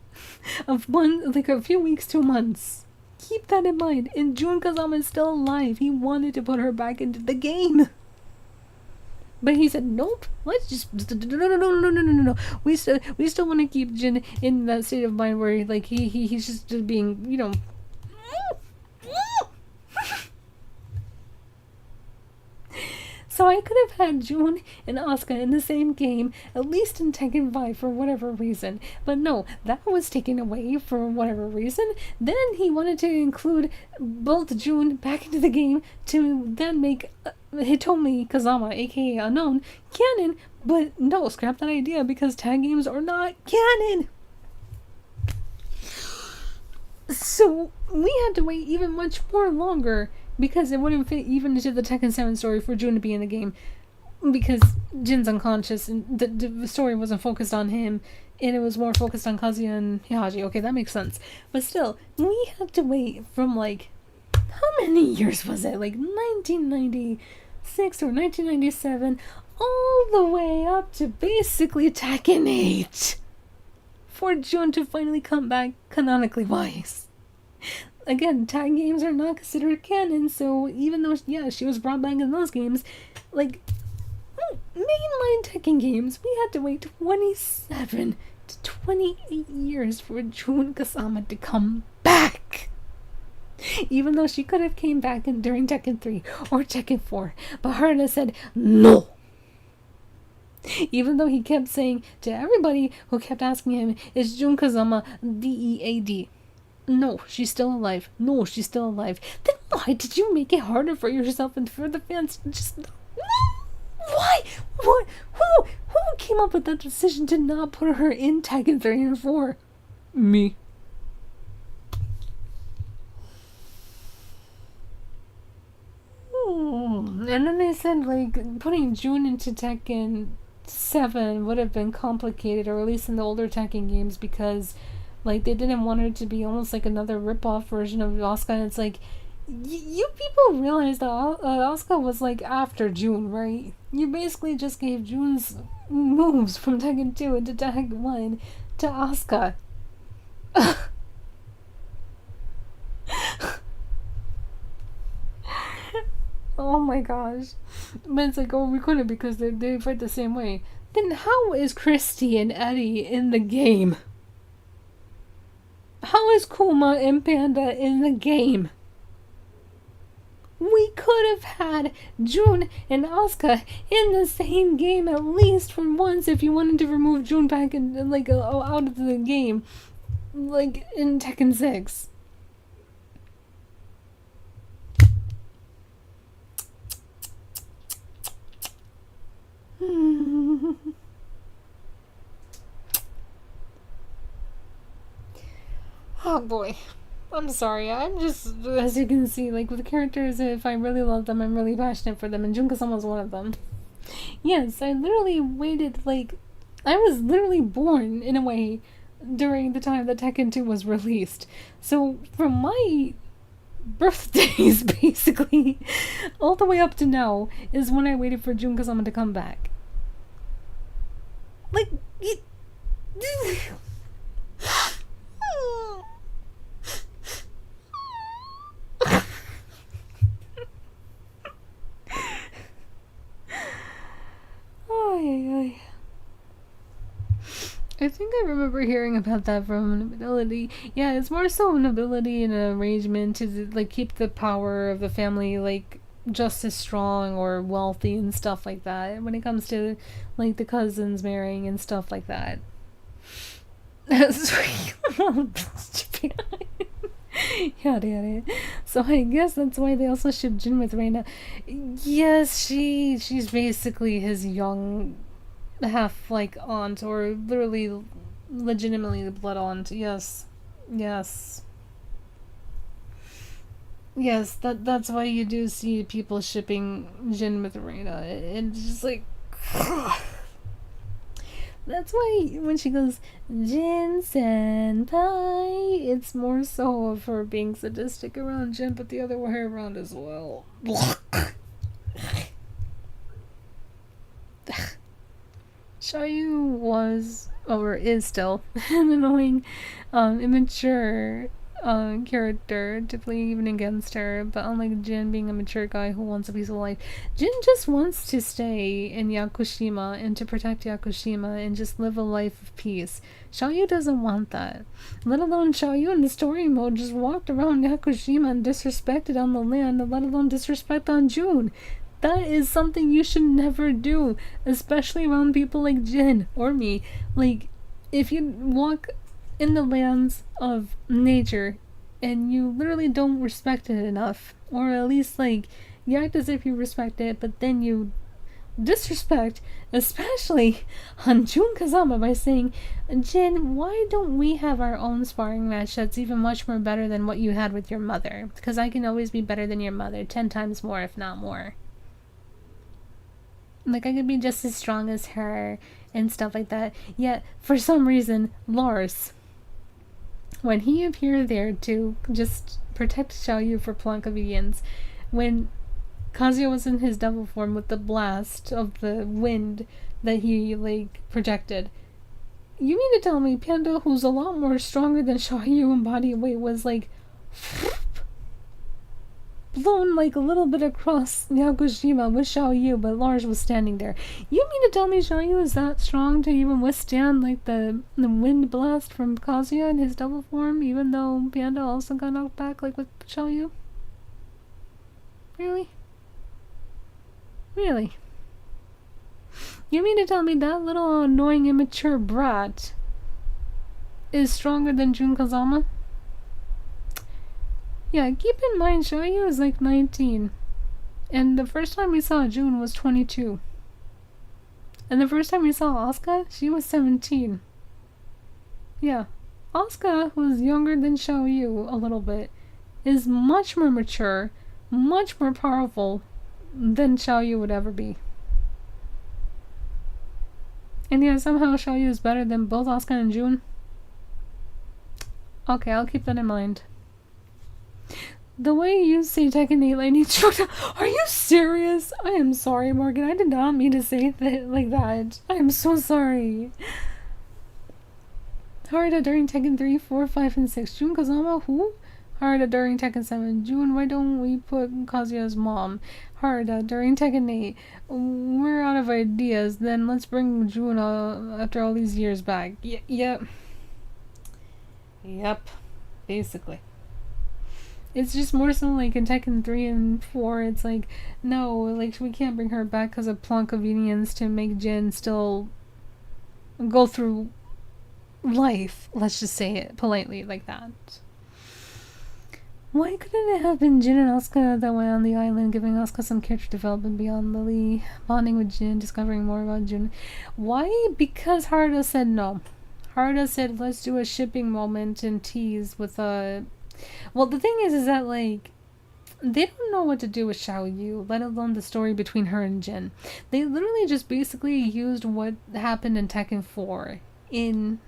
B: of a few weeks to months. Keep that in mind. And Jun Kazama is still alive. He wanted to put her back into the game. But he said, nope, let's just, no. We still want to keep Jin in that state of mind where, like, he's just being, you know. So I could have had June and Asuka in the same game, at least in Tekken 5 for whatever reason. But no, that was taken away for whatever reason. Then he wanted to include both June back into the game to then make Hitomi Kazama, aka Unknown, canon. But no, scrap that idea because tag games are not canon. So we had to wait even much more longer because it wouldn't fit even into the Tekken 7 story for Jun to be in the game because Jin's unconscious and the story wasn't focused on him and it was more focused on Kazuya and Hihaji. Okay, that makes sense. But still, we had to wait from like, how many years was it? Like 1996 or 1997 all the way up to basically Tekken 8 for Jun to finally come back canonically wise. Again, tag games are not considered canon, so even though, yeah, she was brought back in those games, like, mainline Tekken games, we had to wait 27 to 28 years for Jun Kazama to come back. Even though she could have came back during Tekken 3 or Tekken 4, but Harada said no. Even though he kept saying to everybody who kept asking him, is Jun Kazama dead? No, she's still alive. No, she's still alive. Then why did you make it harder for yourself and for the fans to just... Why? What? Who came up with that decision to not put her in Tekken 3 and 4? Me. And then they said, like, putting Jun into Tekken 7 would have been complicated, or at least in the older Tekken games, because, like, they didn't want her to be almost like another rip-off version of Asuka, and it's like, you people realize that Asuka was, like, after Jun, right? You basically just gave Jun's moves from Tekken 2 into Tekken 1 to Asuka. Oh my gosh. But it's like, oh, we couldn't because they fight the same way. Then how is Christy and Eddie in the game? How is Kuma and Panda in the game? We could have had Jun and Asuka in the same game at least for once if you wanted to remove Jun back and like out of the game, like in Tekken 6. Oh boy. I'm sorry. I'm just, as you can see, like with the characters, if I really love them, I'm really passionate for them, and Jun Kazama was one of them. Yes, I literally waited, like, I was literally born, in a way, during the time that Tekken 2 was released. So, from my birthdays, basically, all the way up to now, is when I waited for Jun Kazama to come back. Like, I think I remember hearing about that from an ability. Yeah, it's more so an ability and an arrangement to like keep the power of the family like just as strong or wealthy and stuff like that when it comes to like the cousins marrying and stuff like that. Yada. So I guess that's why they also ship Jin with Reina. Yes, she's basically his young half like aunt, or literally legitimately the blood aunt. Yes, that's why you do see people shipping Jin with Reina. And it's just like that's why when she goes Jin senpai, it's more so of her being sadistic around Jin, but the other way around as well. Xiaoyu was, or is still, an annoying, immature character to play even against her, but unlike Jin being a mature guy who wants a peaceful life, Jin just wants to stay in Yakushima and to protect Yakushima and just live a life of peace. Xiaoyu doesn't want that. Let alone Xiaoyu in the story mode just walked around Yakushima and disrespected on the land, let alone disrespect on June. That is something you should never do, especially around people like Jin or me. Like, if you walk in the lands of nature and you literally don't respect it enough, or at least like you act as if you respect it, but then you disrespect, especially on Jun Kazama, by saying, Jin, why don't we have our own sparring match that's even much more better than what you had with your mother? Because I can always be better than your mother, 10 times more, if not more. Like, I could be just as strong as her and stuff like that. Yet, for some reason, Lars, when he appeared there to just protect Xiaoyu for plot convenience, when Kazuya was in his devil form with the blast of the wind that he, like, projected, you mean to tell me Panda, who's a lot more stronger than Xiaoyu in body weight, was, like, blown, like, a little bit across Yakushima with Xiaoyu, but Lars was standing there. You mean to tell me Xiaoyu is that strong to even withstand, like, the wind blast from Kazuya in his double form, even though Panda also got knocked back, like, with Xiaoyu? Really? Really? You mean to tell me that little annoying immature brat is stronger than Jun Kazama? Yeah, keep in mind Xiaoyu is like 19. And the first time we saw Jun was 22. And the first time we saw Asuka, she was 17. Yeah. Asuka, who's younger than Xiaoyu a little bit, is much more mature, much more powerful than Xiaoyu would ever be. And yeah, somehow Xiaoyu is better than both Asuka and Jun. Okay, I'll keep that in mind. The way you say Tekken 8 lightning stroke, are you serious? I am sorry, Morgan. I did not mean to say that like that. I am so sorry. Harada during Tekken 3, 4, 5, and 6. Jun Kazama, who? Harada during Tekken 7. Jun, why don't we put Kazuya's mom? Harada during Tekken 8. We're out of ideas. Then let's bring Jun after all these years back. Yep. Basically. It's just more so like in Tekken 3 and 4, it's like, no, like we can't bring her back because of plot convenience to make Jin still go through life. Let's just say it politely like that. Why couldn't it have been Jin and Asuka that went on the island, giving Asuka some character development beyond Lily, bonding with Jin, discovering more about Jin? Why? Because Harada said no. Harada said, let's do a shipping moment and tease with a... Well, the thing is that, like, they don't know what to do with Xiaoyu, let alone the story between her and Jin. They literally just basically used what happened in Tekken 4 in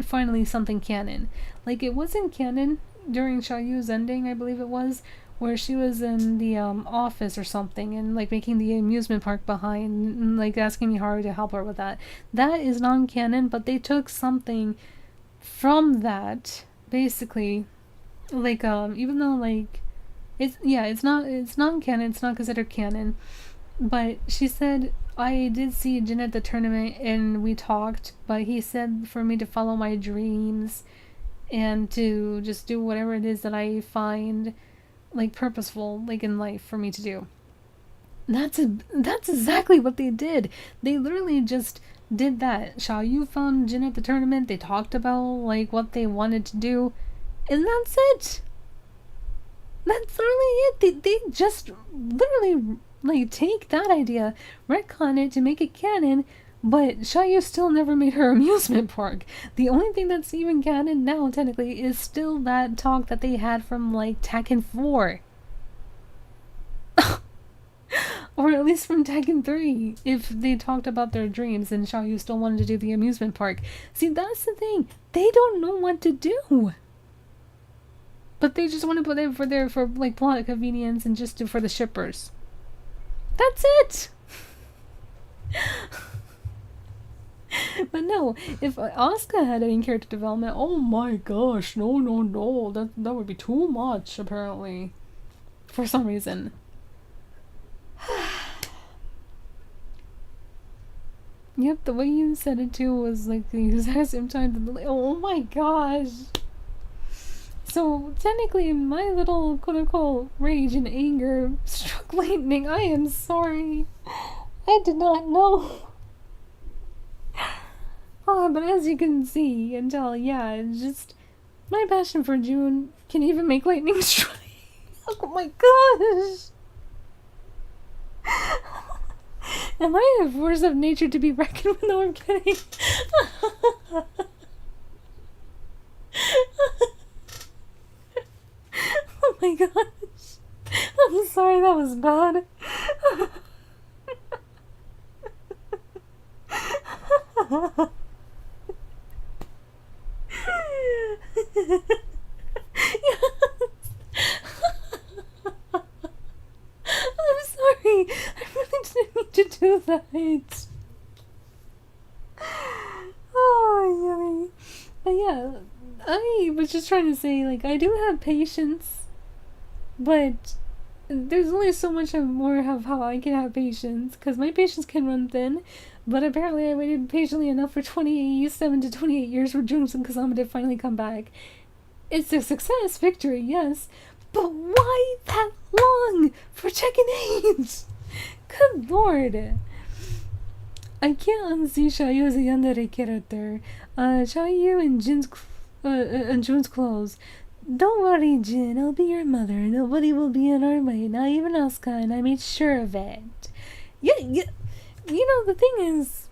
B: finally something canon. Like, it wasn't canon during Xiaoyu's ending, I believe it was, where she was in the office or something and, like, making the amusement park behind and, like, asking Miharu to help her with that. That is non-canon, but they took something from that, basically. Like, even though, like, it's non-canon, it's not considered canon, but she said, I did see Jin at the tournament and we talked, but he said for me to follow my dreams and to just do whatever it is that I find, like, purposeful, like, in life for me to do. That's exactly what they did. They literally just did that. Xiaoyu found Jin at the tournament, they talked about, like, what they wanted to do, and that's it. That's literally it. They just literally, like, take that idea, retcon it to make it canon, but Xiaoyu still never made her amusement park. The only thing that's even canon now, technically, is still that talk that they had from, like, Tekken 4. Or at least from Tekken 3, if they talked about their dreams and Xiaoyu still wanted to do the amusement park. See, that's the thing. They don't know what to do. But they just want to put it for like plot convenience and just for the shippers. That's it. But no, if Asuka had any character development, oh my gosh, no, that would be too much apparently, for some reason. Yep, the way you said it too was like the exact same time. Oh my gosh. So technically, my little quote-unquote rage and anger struck lightning. I am sorry. I did not know. But as you can see and tell, yeah, it's just my passion for June can even make lightning strike. Oh my gosh! Am I a force of nature to be reckoned with? No, I'm kidding. Oh my gosh. I'm sorry, that was bad. I'm sorry. I really didn't mean to do that. Oh, yummy. But yeah, I was just trying to say, like, I do have patience, but there's only so much more of how I can have patience, because my patience can run thin, but apparently I waited patiently enough for 27 to 28 years for Jungs and Kazama to finally come back. It's a success, victory, yes, but why that long for Tekken 8? Good lord. I can't unsee Xiaoyu as a yandere character. Xiaoyu and Jun's clothes. Don't worry, Jin, I'll be your mother. Nobody will be in our way, not even Asuka, and I made sure of it. Yeah, you know, the thing is,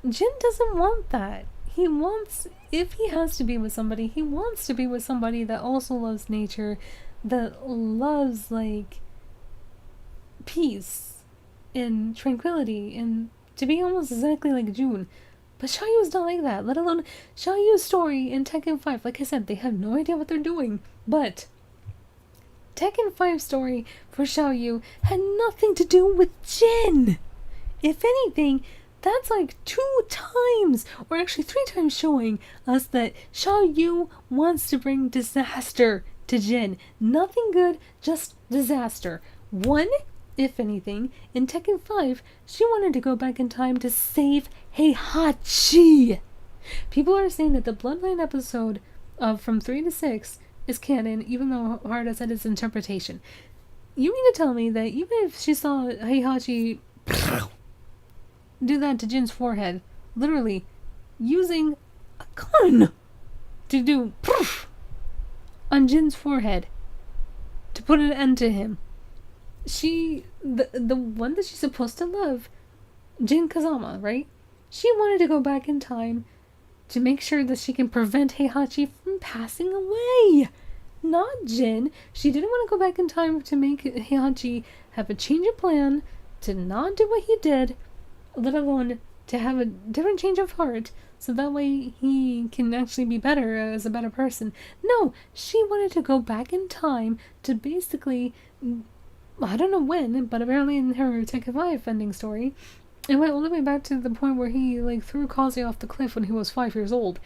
B: Jin doesn't want that. He wants, if he has to be with somebody, he wants to be with somebody that also loves nature, that loves, like, peace and tranquility, and to be almost exactly like June. But Xiaoyu's not like that, let alone Xiaoyu's story in Tekken 5. Like I said, they have no idea what they're doing. But Tekken 5 story for Xiaoyu had nothing to do with Jin. If anything, that's like 2 times, or actually 3 times showing us that Xiaoyu wants to bring disaster to Jin. Nothing good, just disaster. One, if anything, in Tekken 5, she wanted to go back in time to save Heihachi. People are saying that the Bloodline episode of from 3 to 6 is canon, even though Harada said it's interpretation. You mean to tell me that even if she saw Heihachi do that to Jin's forehead, literally using a gun to do on Jin's forehead to put an end to him, the one that she's supposed to love, Jin Kazama, right? She wanted to go back in time to make sure that she can prevent Heihachi from passing away. Not Jin. She didn't want to go back in time to make Heihachi have a change of plan, to not do what he did, let alone to have a different change of heart, so that way he can actually be better as a better person. No, she wanted to go back in time to basically, I don't know when, but apparently in her Tekken 5 ending story, it went all the way back to the point where he like threw Kazuya off the cliff when he was 5 years old.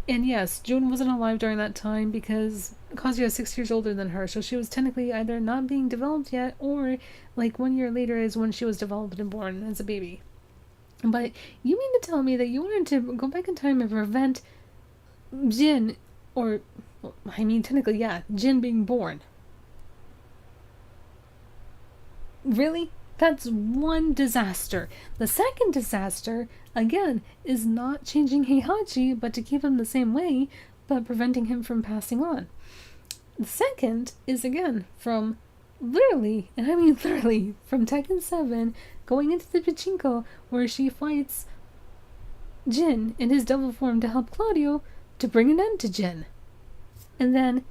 B: And yes, June wasn't alive during that time because Kazuya is 6 years older than her, so she was technically either not being developed yet, or like 1 year later is when she was developed and born as a baby. But you mean to tell me that you wanted to go back in time and prevent Jin, or, well, I mean technically, yeah, Jin being born? Really? That's one disaster. The second disaster, again, is not changing Heihachi, but to keep him the same way, but preventing him from passing on. The second is, again, from literally, and I mean literally, from Tekken 7, going into the pachinko, where she fights Jin in his devil form to help Claudio to bring an end to Jin. And then,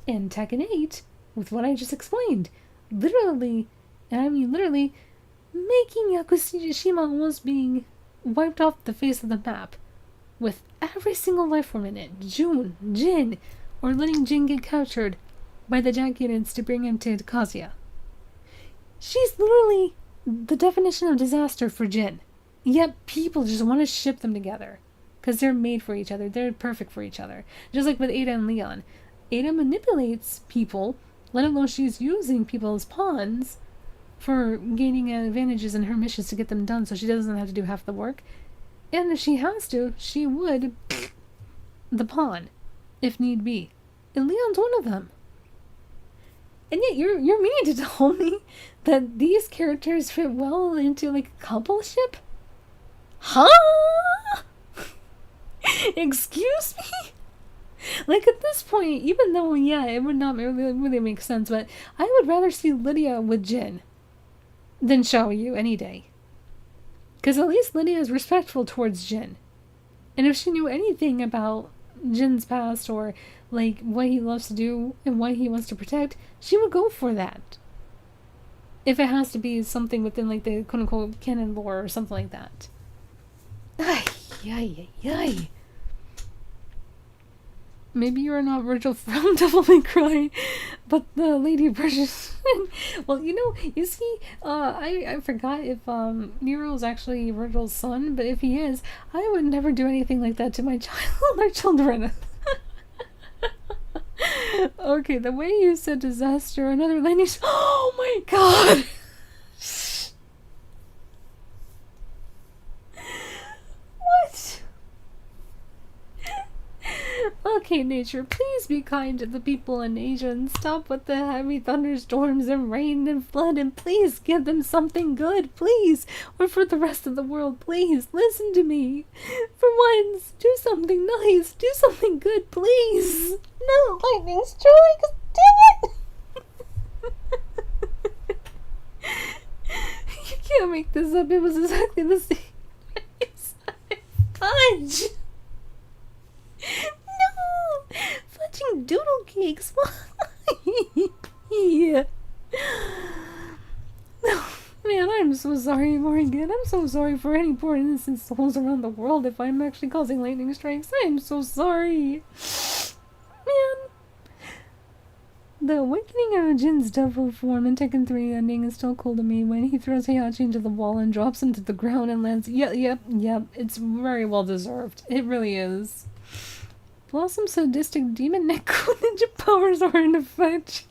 B: in Tekken 8, with what I just explained, literally, and I mean literally, making Yakushima almost being wiped off the face of the map, with every single life form in it, Jun, Jin, or letting Jin get captured by the Jackudants to bring him to Kazuya. She's literally the definition of disaster for Jin. Yet people just want to ship them together, because they're made for each other, they're perfect for each other. Just like with Ada and Leon. Ada manipulates people, let alone she's using people as pawns for gaining advantages in her missions to get them done, so she doesn't have to do half the work. And if she has to, she would the pawn. if need be. And Leon's one of them. And yet you're meaning to tell me that these characters fit well into like a coupleship? Huh? Excuse me? Like at this point, even though yeah, it would not really make sense, but I would rather see Lydia with Jin than Xiaoyu any day. Because at least Lydia is respectful towards Jin. And if she knew anything about Jin's past or like what he loves to do and what he wants to protect, she would go for that. If it has to be something within like the quote unquote canon lore or something like that. Ay, ay, ay, ay. Maybe you're not Virgil from Devil May Cry, but the Lady Precious. Well, you see, I forgot if Nero is actually Virgil's son, but if he is, I would never do anything like that to my child or children. Okay, the way you said disaster, another language. Oh my god! What? Okay, nature, please be kind to the people in Asia and stop with the heavy thunderstorms and rain and flood, and please give them something good, please. Or for the rest of the world, please, listen to me. For once, do something nice, do something good, please. No lightning strikes, dang it! You can't make this up, it was exactly the same. Fudge! No! Fudging doodle cakes, why? Yeah. Man, I'm so sorry, Morgan. I'm so sorry for any poor innocent souls around the world if I'm actually causing lightning strikes. I'm so sorry. Man. The awakening of Jin's devil form in Tekken 3 ending is still cool to me when he throws Heihachi into the wall and drops him to the ground and lands. Yep. It's very well deserved. It really is. Blossom's sadistic demon Neko ninja powers are in effect.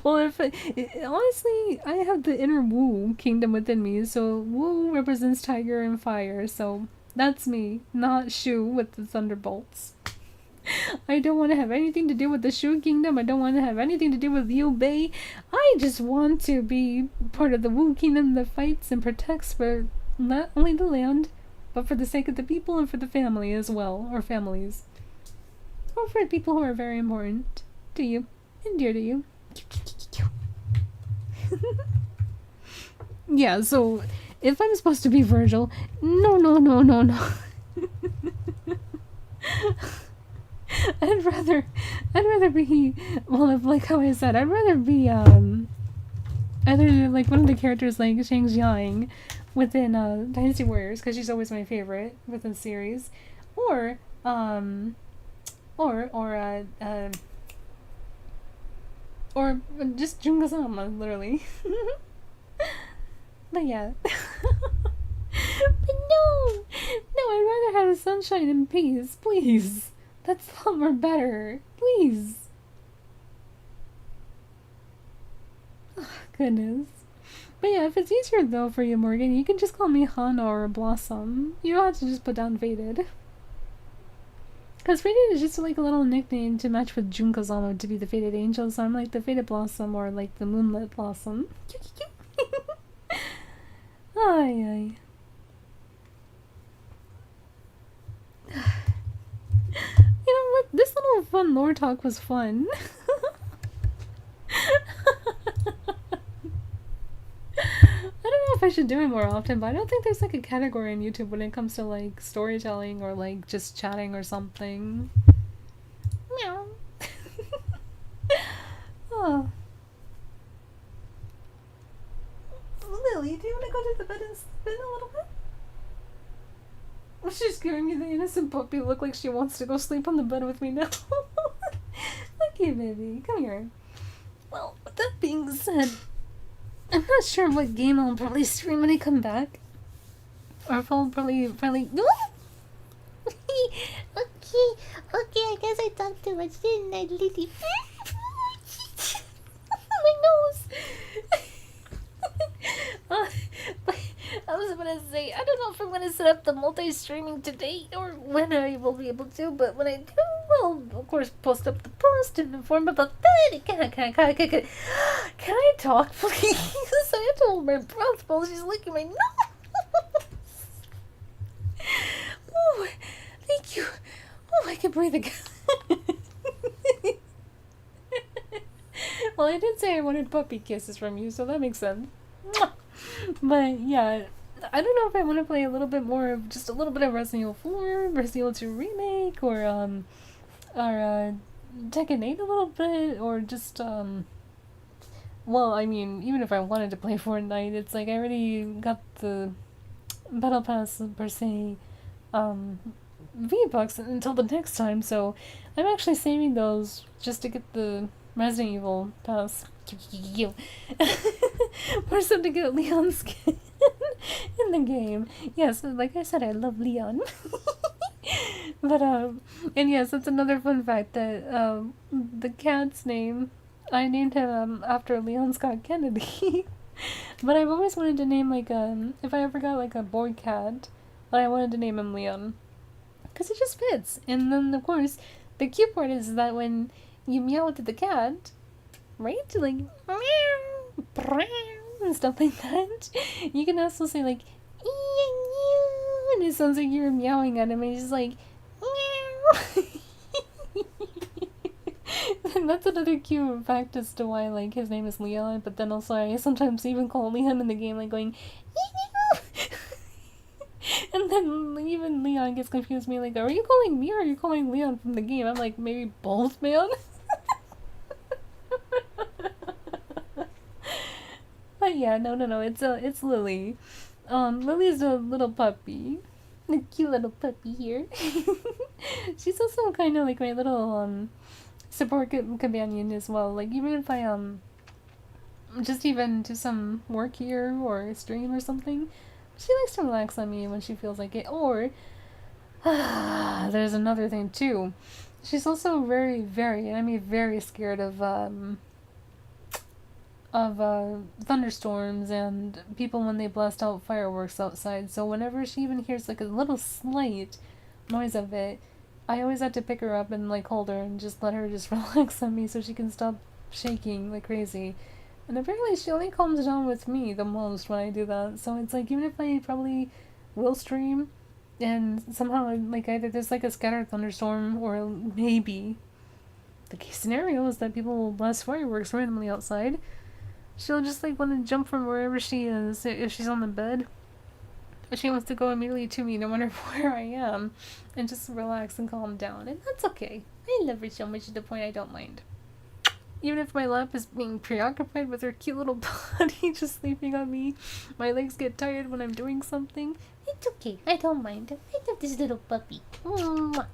B: Well, honestly, I have the inner Wu kingdom within me, so Wu represents tiger and fire, so that's me, not Shu with the thunderbolts. I don't want to have anything to do with the Shu kingdom, I don't want to have anything to do with Liu Bei. I just want to be part of the Wu kingdom that fights and protects for not only the land, but for the sake of the people and for the family as well, or families. Or for people who are very important to you and dear to you. Yeah, so if I'm supposed to be Virgil, no. I'd rather be, well, if, like how I said, I'd rather be either like one of the characters like Shang Xiang within Dynasty Warriors, because she's always my favorite within the series, or just Jun Kazama, literally. But yeah. But no, I'd rather have sunshine and peace, please. That's a lot more better, please. Oh, goodness. But yeah, if it's easier though for you, Morgan, you can just call me Hana or Blossom. You don't have to just put down Faded. Because Faded is just like a little nickname to match with Jun Kazama to be the Faded Angel, so I'm like the Faded Blossom or like the Moonlit Blossom. Ay. You know what? This little fun lore talk was fun. I don't know if I should do it more often, but I don't think there's like a category on YouTube when it comes to like storytelling or like just chatting or something. Meow. Oh. Lily, do you want to go to the bed and spin a little bit? She's giving me the innocent puppy look like she wants to go sleep on the bed with me now. Okay, baby, come here. Well, with that being said, I'm not sure what game I'll probably stream when I come back. Or if I'll probably... Okay, I guess I talked too much, didn't I, Lily? My nose! But I was I'm gonna say. I don't know if I'm gonna set up the multi-streaming today or when I will be able to, but when I do, I'll of course post up the post and inform about that. Can I talk, please? I have to hold my breath while she's licking my nose. Oh, thank you. Oh, I can breathe again. Well, I did say I wanted puppy kisses from you, so that makes sense. But yeah, I don't know if I want to play a little bit more of just a little bit of Resident Evil 4, Resident Evil 2 Remake, or Tekken 8 a little bit, or just well, I mean, even if I wanted to play Fortnite, it's like I already got the Battle Pass per se V-Bucks until the next time, so I'm actually saving those just to get the Resident Evil Pass. Or so to get Leon's skin in the game. Yes, like I said, I love Leon. But and yes, that's another fun fact that the cat's name, I named him after Leon Scott Kennedy. But I've always wanted to name like if I ever got like a boy cat, but I wanted to name him Leon, because it just fits. And then of course the cute part is that when you meow to the cat, right, like meow, and stuff like that, you can also say like ew, and it sounds like you're meowing at him, and he's just like meow. And that's another cute fact as to why like his name is Leon. But then also I sometimes even call Leon in the game like going ew. And then even Leon gets confused with me like, are you calling me or are you calling Leon from the game? I'm like, maybe both, man. But yeah, no, it's Lily. Lily's a little puppy. A cute little puppy here. She's also kind of like my little support companion as well. Like even if I just even do some work here or stream or something, she likes to relax on me when she feels like it. Or there's another thing too. She's also very, very, I mean very scared of thunderstorms and people when they blast out fireworks outside. So whenever she even hears like a little slight noise of it, I always have to pick her up and like hold her and just let her just relax on me so she can stop shaking like crazy. And apparently she only calms down with me the most when I do that. So it's like even if I probably will stream and somehow like either there's like a scattered thunderstorm or maybe the case scenario is that people will blast fireworks randomly outside, she'll just like want to jump from wherever she is. If she's on the bed, she wants to go immediately to me no matter where I am and just relax and calm down. And that's okay. I love her so much to the point I don't mind. Even if my lap is being preoccupied with her cute little body just sleeping on me, my legs get tired when I'm doing something, it's okay. I don't mind. I love this little puppy. Mwah.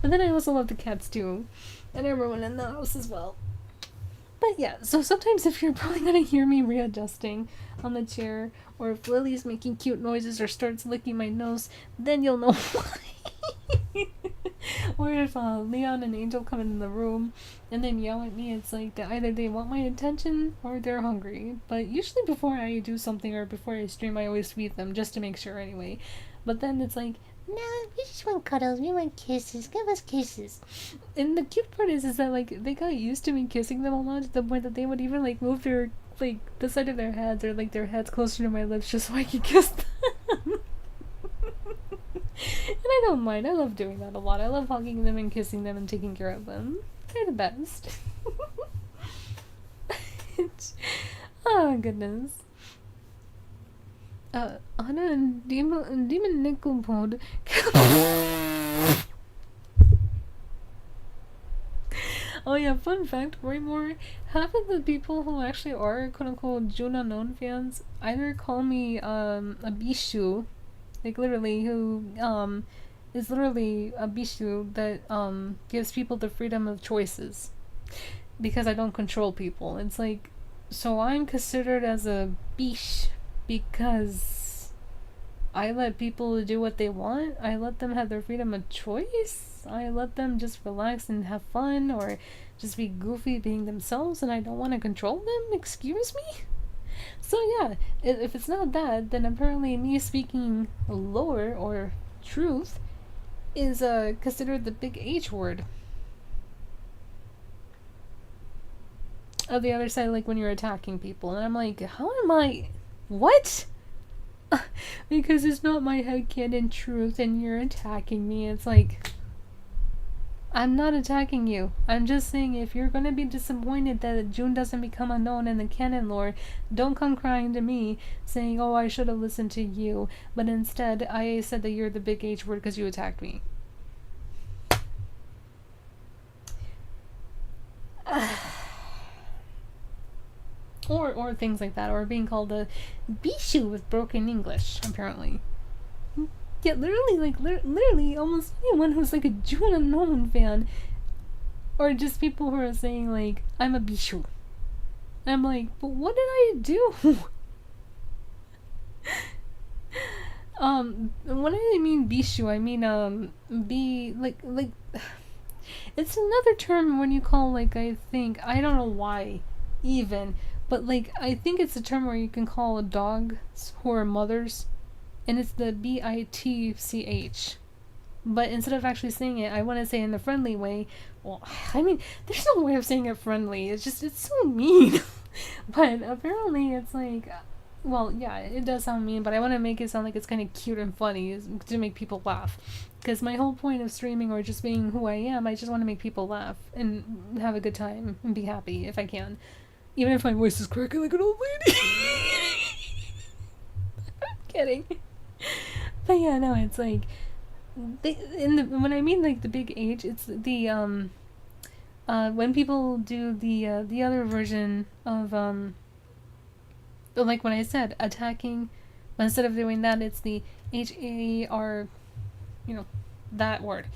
B: But then I also love the cats too. And everyone in the house as well. But yeah, so sometimes if you're probably gonna hear me readjusting on the chair, or if Lily's making cute noises or starts licking my nose, then you'll know why. Or if Leon and Angel come in the room and they yell at me, it's like either they want my attention or they're hungry. But usually before I do something or before I stream, I always feed them just to make sure anyway. But then it's like, no, we just want cuddles, we want kisses, give us kisses. And the cute part is that like they got used to me kissing them a lot to the point that they would even like move their like the side of their heads or like their heads closer to my lips just so I could kiss them. And I don't mind, I love doing that a lot. I love hugging them and kissing them and taking care of them. They're the best. Oh goodness. Anna and Demon Nickel Pod. Oh yeah, fun fact, way more. Half of the people who actually are quote unquote June Unknown fans either call me a bishu, like literally who is literally a bishu that gives people the freedom of choices. Because I don't control people. It's like, so I'm considered as a bish because I let people do what they want. I let them have their freedom of choice. I let them just relax and have fun or just be goofy being themselves, and I don't want to control them. Excuse me? So yeah, if it's not that, then apparently me speaking lore or truth is considered the big H word. Of the other side, like when you're attacking people, and I'm like, how am I? What? Because it's not my headcanon truth, and you're attacking me. It's like, I'm not attacking you. I'm just saying if you're gonna be disappointed that June doesn't become unknown in the canon lore, don't come crying to me saying, oh, I should have listened to you. But instead, I said that you're the big H word because you attacked me. Or things like that, or being called a Bishu with broken English, apparently. Yeah, literally, almost anyone who's like a June Unknown fan, or just people who are saying like, I'm a Bishu. I'm like, but what did I do? When I mean Bishu, I mean be like it's another term when you call like I don't know why even. But, like, I think it's a term where you can call dogs who are mothers, and it's the bitch. But instead of actually saying it, I want to say it in the friendly way. Well, I mean, there's no way of saying it friendly. It's just, it's so mean. But apparently it's like, well, yeah, it does sound mean, but I want to make it sound like it's kind of cute and funny to make people laugh. Because my whole point of streaming or just being who I am, I just want to make people laugh and have a good time and be happy if I can. Even if my voice is cracking like an old lady. I'm kidding. But yeah, no, it's like when I mean like the big H, it's the when people do the other version of like when I said attacking, but instead of doing that, it's the HAR, that word.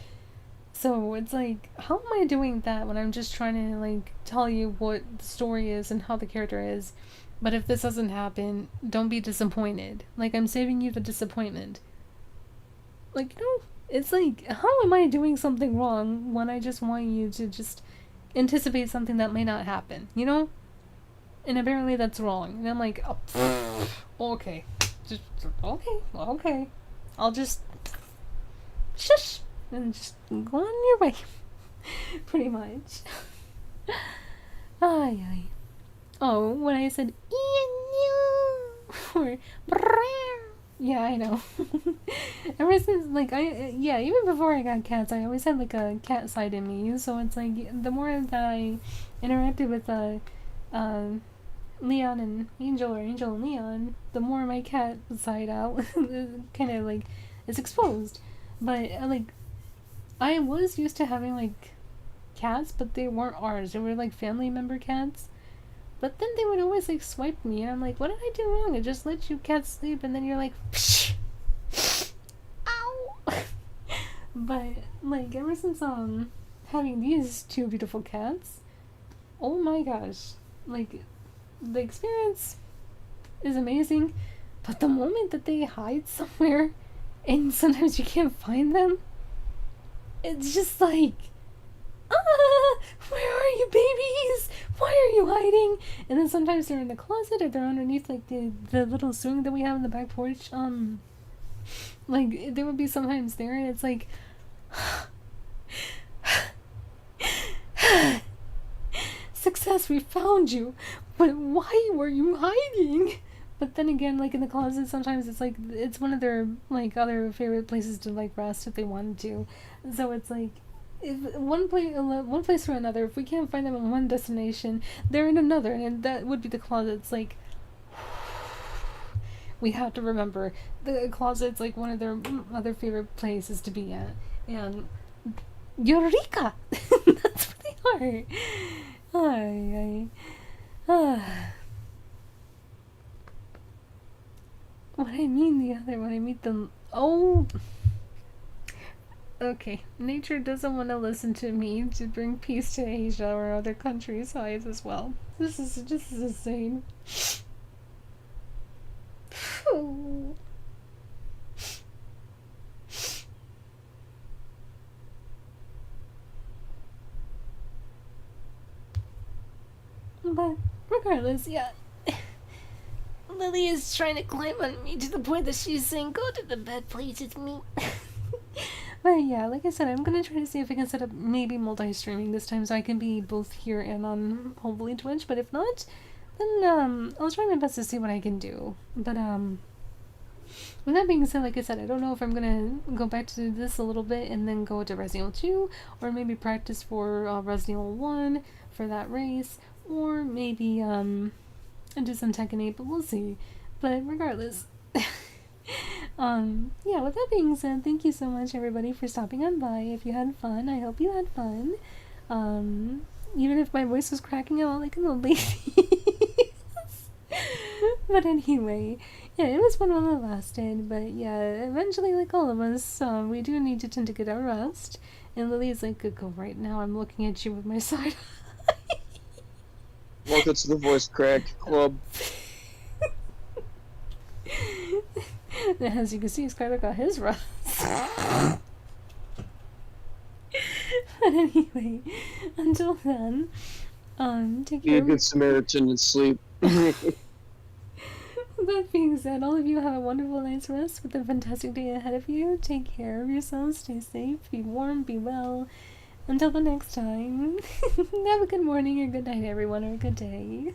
B: So it's like, how am I doing that when I'm just trying to like tell you what the story is and how the character is? But if this doesn't happen, don't be disappointed. Like, I'm saving you the disappointment. Like, it's like, how am I doing something wrong when I just want you to just anticipate something that may not happen, And apparently that's wrong. And I'm like, oh, okay. Just, okay. I'll just shush. And just go on your way. Pretty much. Ay. Oh, when I said or yeah, I know. Ever since, like, even before I got cats, I always had, like, a cat side in me. So it's like, the more that I interacted with, Leon and Angel, or Angel and Leon, the more my cat side out kind of, like, is exposed. But, like, I was used to having, like, cats, but they weren't ours. They were, like, family member cats. But then they would always, like, swipe me, and I'm like, what did I do wrong? I just let you cats sleep, and then you're like, psh! Ow! But, like, ever since, having these two beautiful cats, oh my gosh. Like, the experience is amazing, but the moment that they hide somewhere, and sometimes you can't find them, it's just like, where are you, babies? Why are you hiding? And then sometimes they're in the closet, or they're underneath, like, the little swing that we have in the back porch. Like, they would be sometimes there, and it's like, success, we found you, but why were you hiding? But then again, like, in the closet, sometimes it's like, it's one of their, like, other favorite places to, like, rest if they wanted to. So it's like, if one place or another, if we can't find them in one destination, they're in another, and that would be the closet. It's like, we have to remember, the closet's like one of their other favorite places to be at. And Eureka! That's what they are. When I meet them, okay, nature doesn't want to listen to me to bring peace to Asia or other countries as well. This is insane. But regardless, yeah. Lily is trying to climb on me to the point that she's saying, "Go to the bed, please, it's me." But yeah, like I said, I'm gonna try to see if I can set up maybe multi-streaming this time so I can be both here and on hopefully Twitch. But if not, then I'll try my best to see what I can do. But with that being said, like I said, I don't know if I'm gonna go back to this a little bit and then go to Resident Evil 2, or maybe practice for Resident Evil 1 for that race, or maybe do some Tekken 8, but we'll see. But regardless, yeah, with that being said, thank you so much everybody for stopping on by. If you had fun, I hope you had fun. Even if my voice was cracking out like a little baby. But anyway, yeah, it was fun while it lasted, but yeah, eventually, like all of us, we do need to tend to get our rest. And Lily's like, "Good girl, right now I'm looking at you with my side eye."
G: Welcome to the Voice Crack Club.
B: As you can see, Skylar got his rest. But anyway, until then, take
G: Be
B: care.
G: a good Samaritan and sleep.
B: That being said, all of you have a wonderful night's rest with a fantastic day ahead of you. Take care of yourselves, stay safe, be warm, be well. Until the next time, have a good morning or good night, everyone, or good day.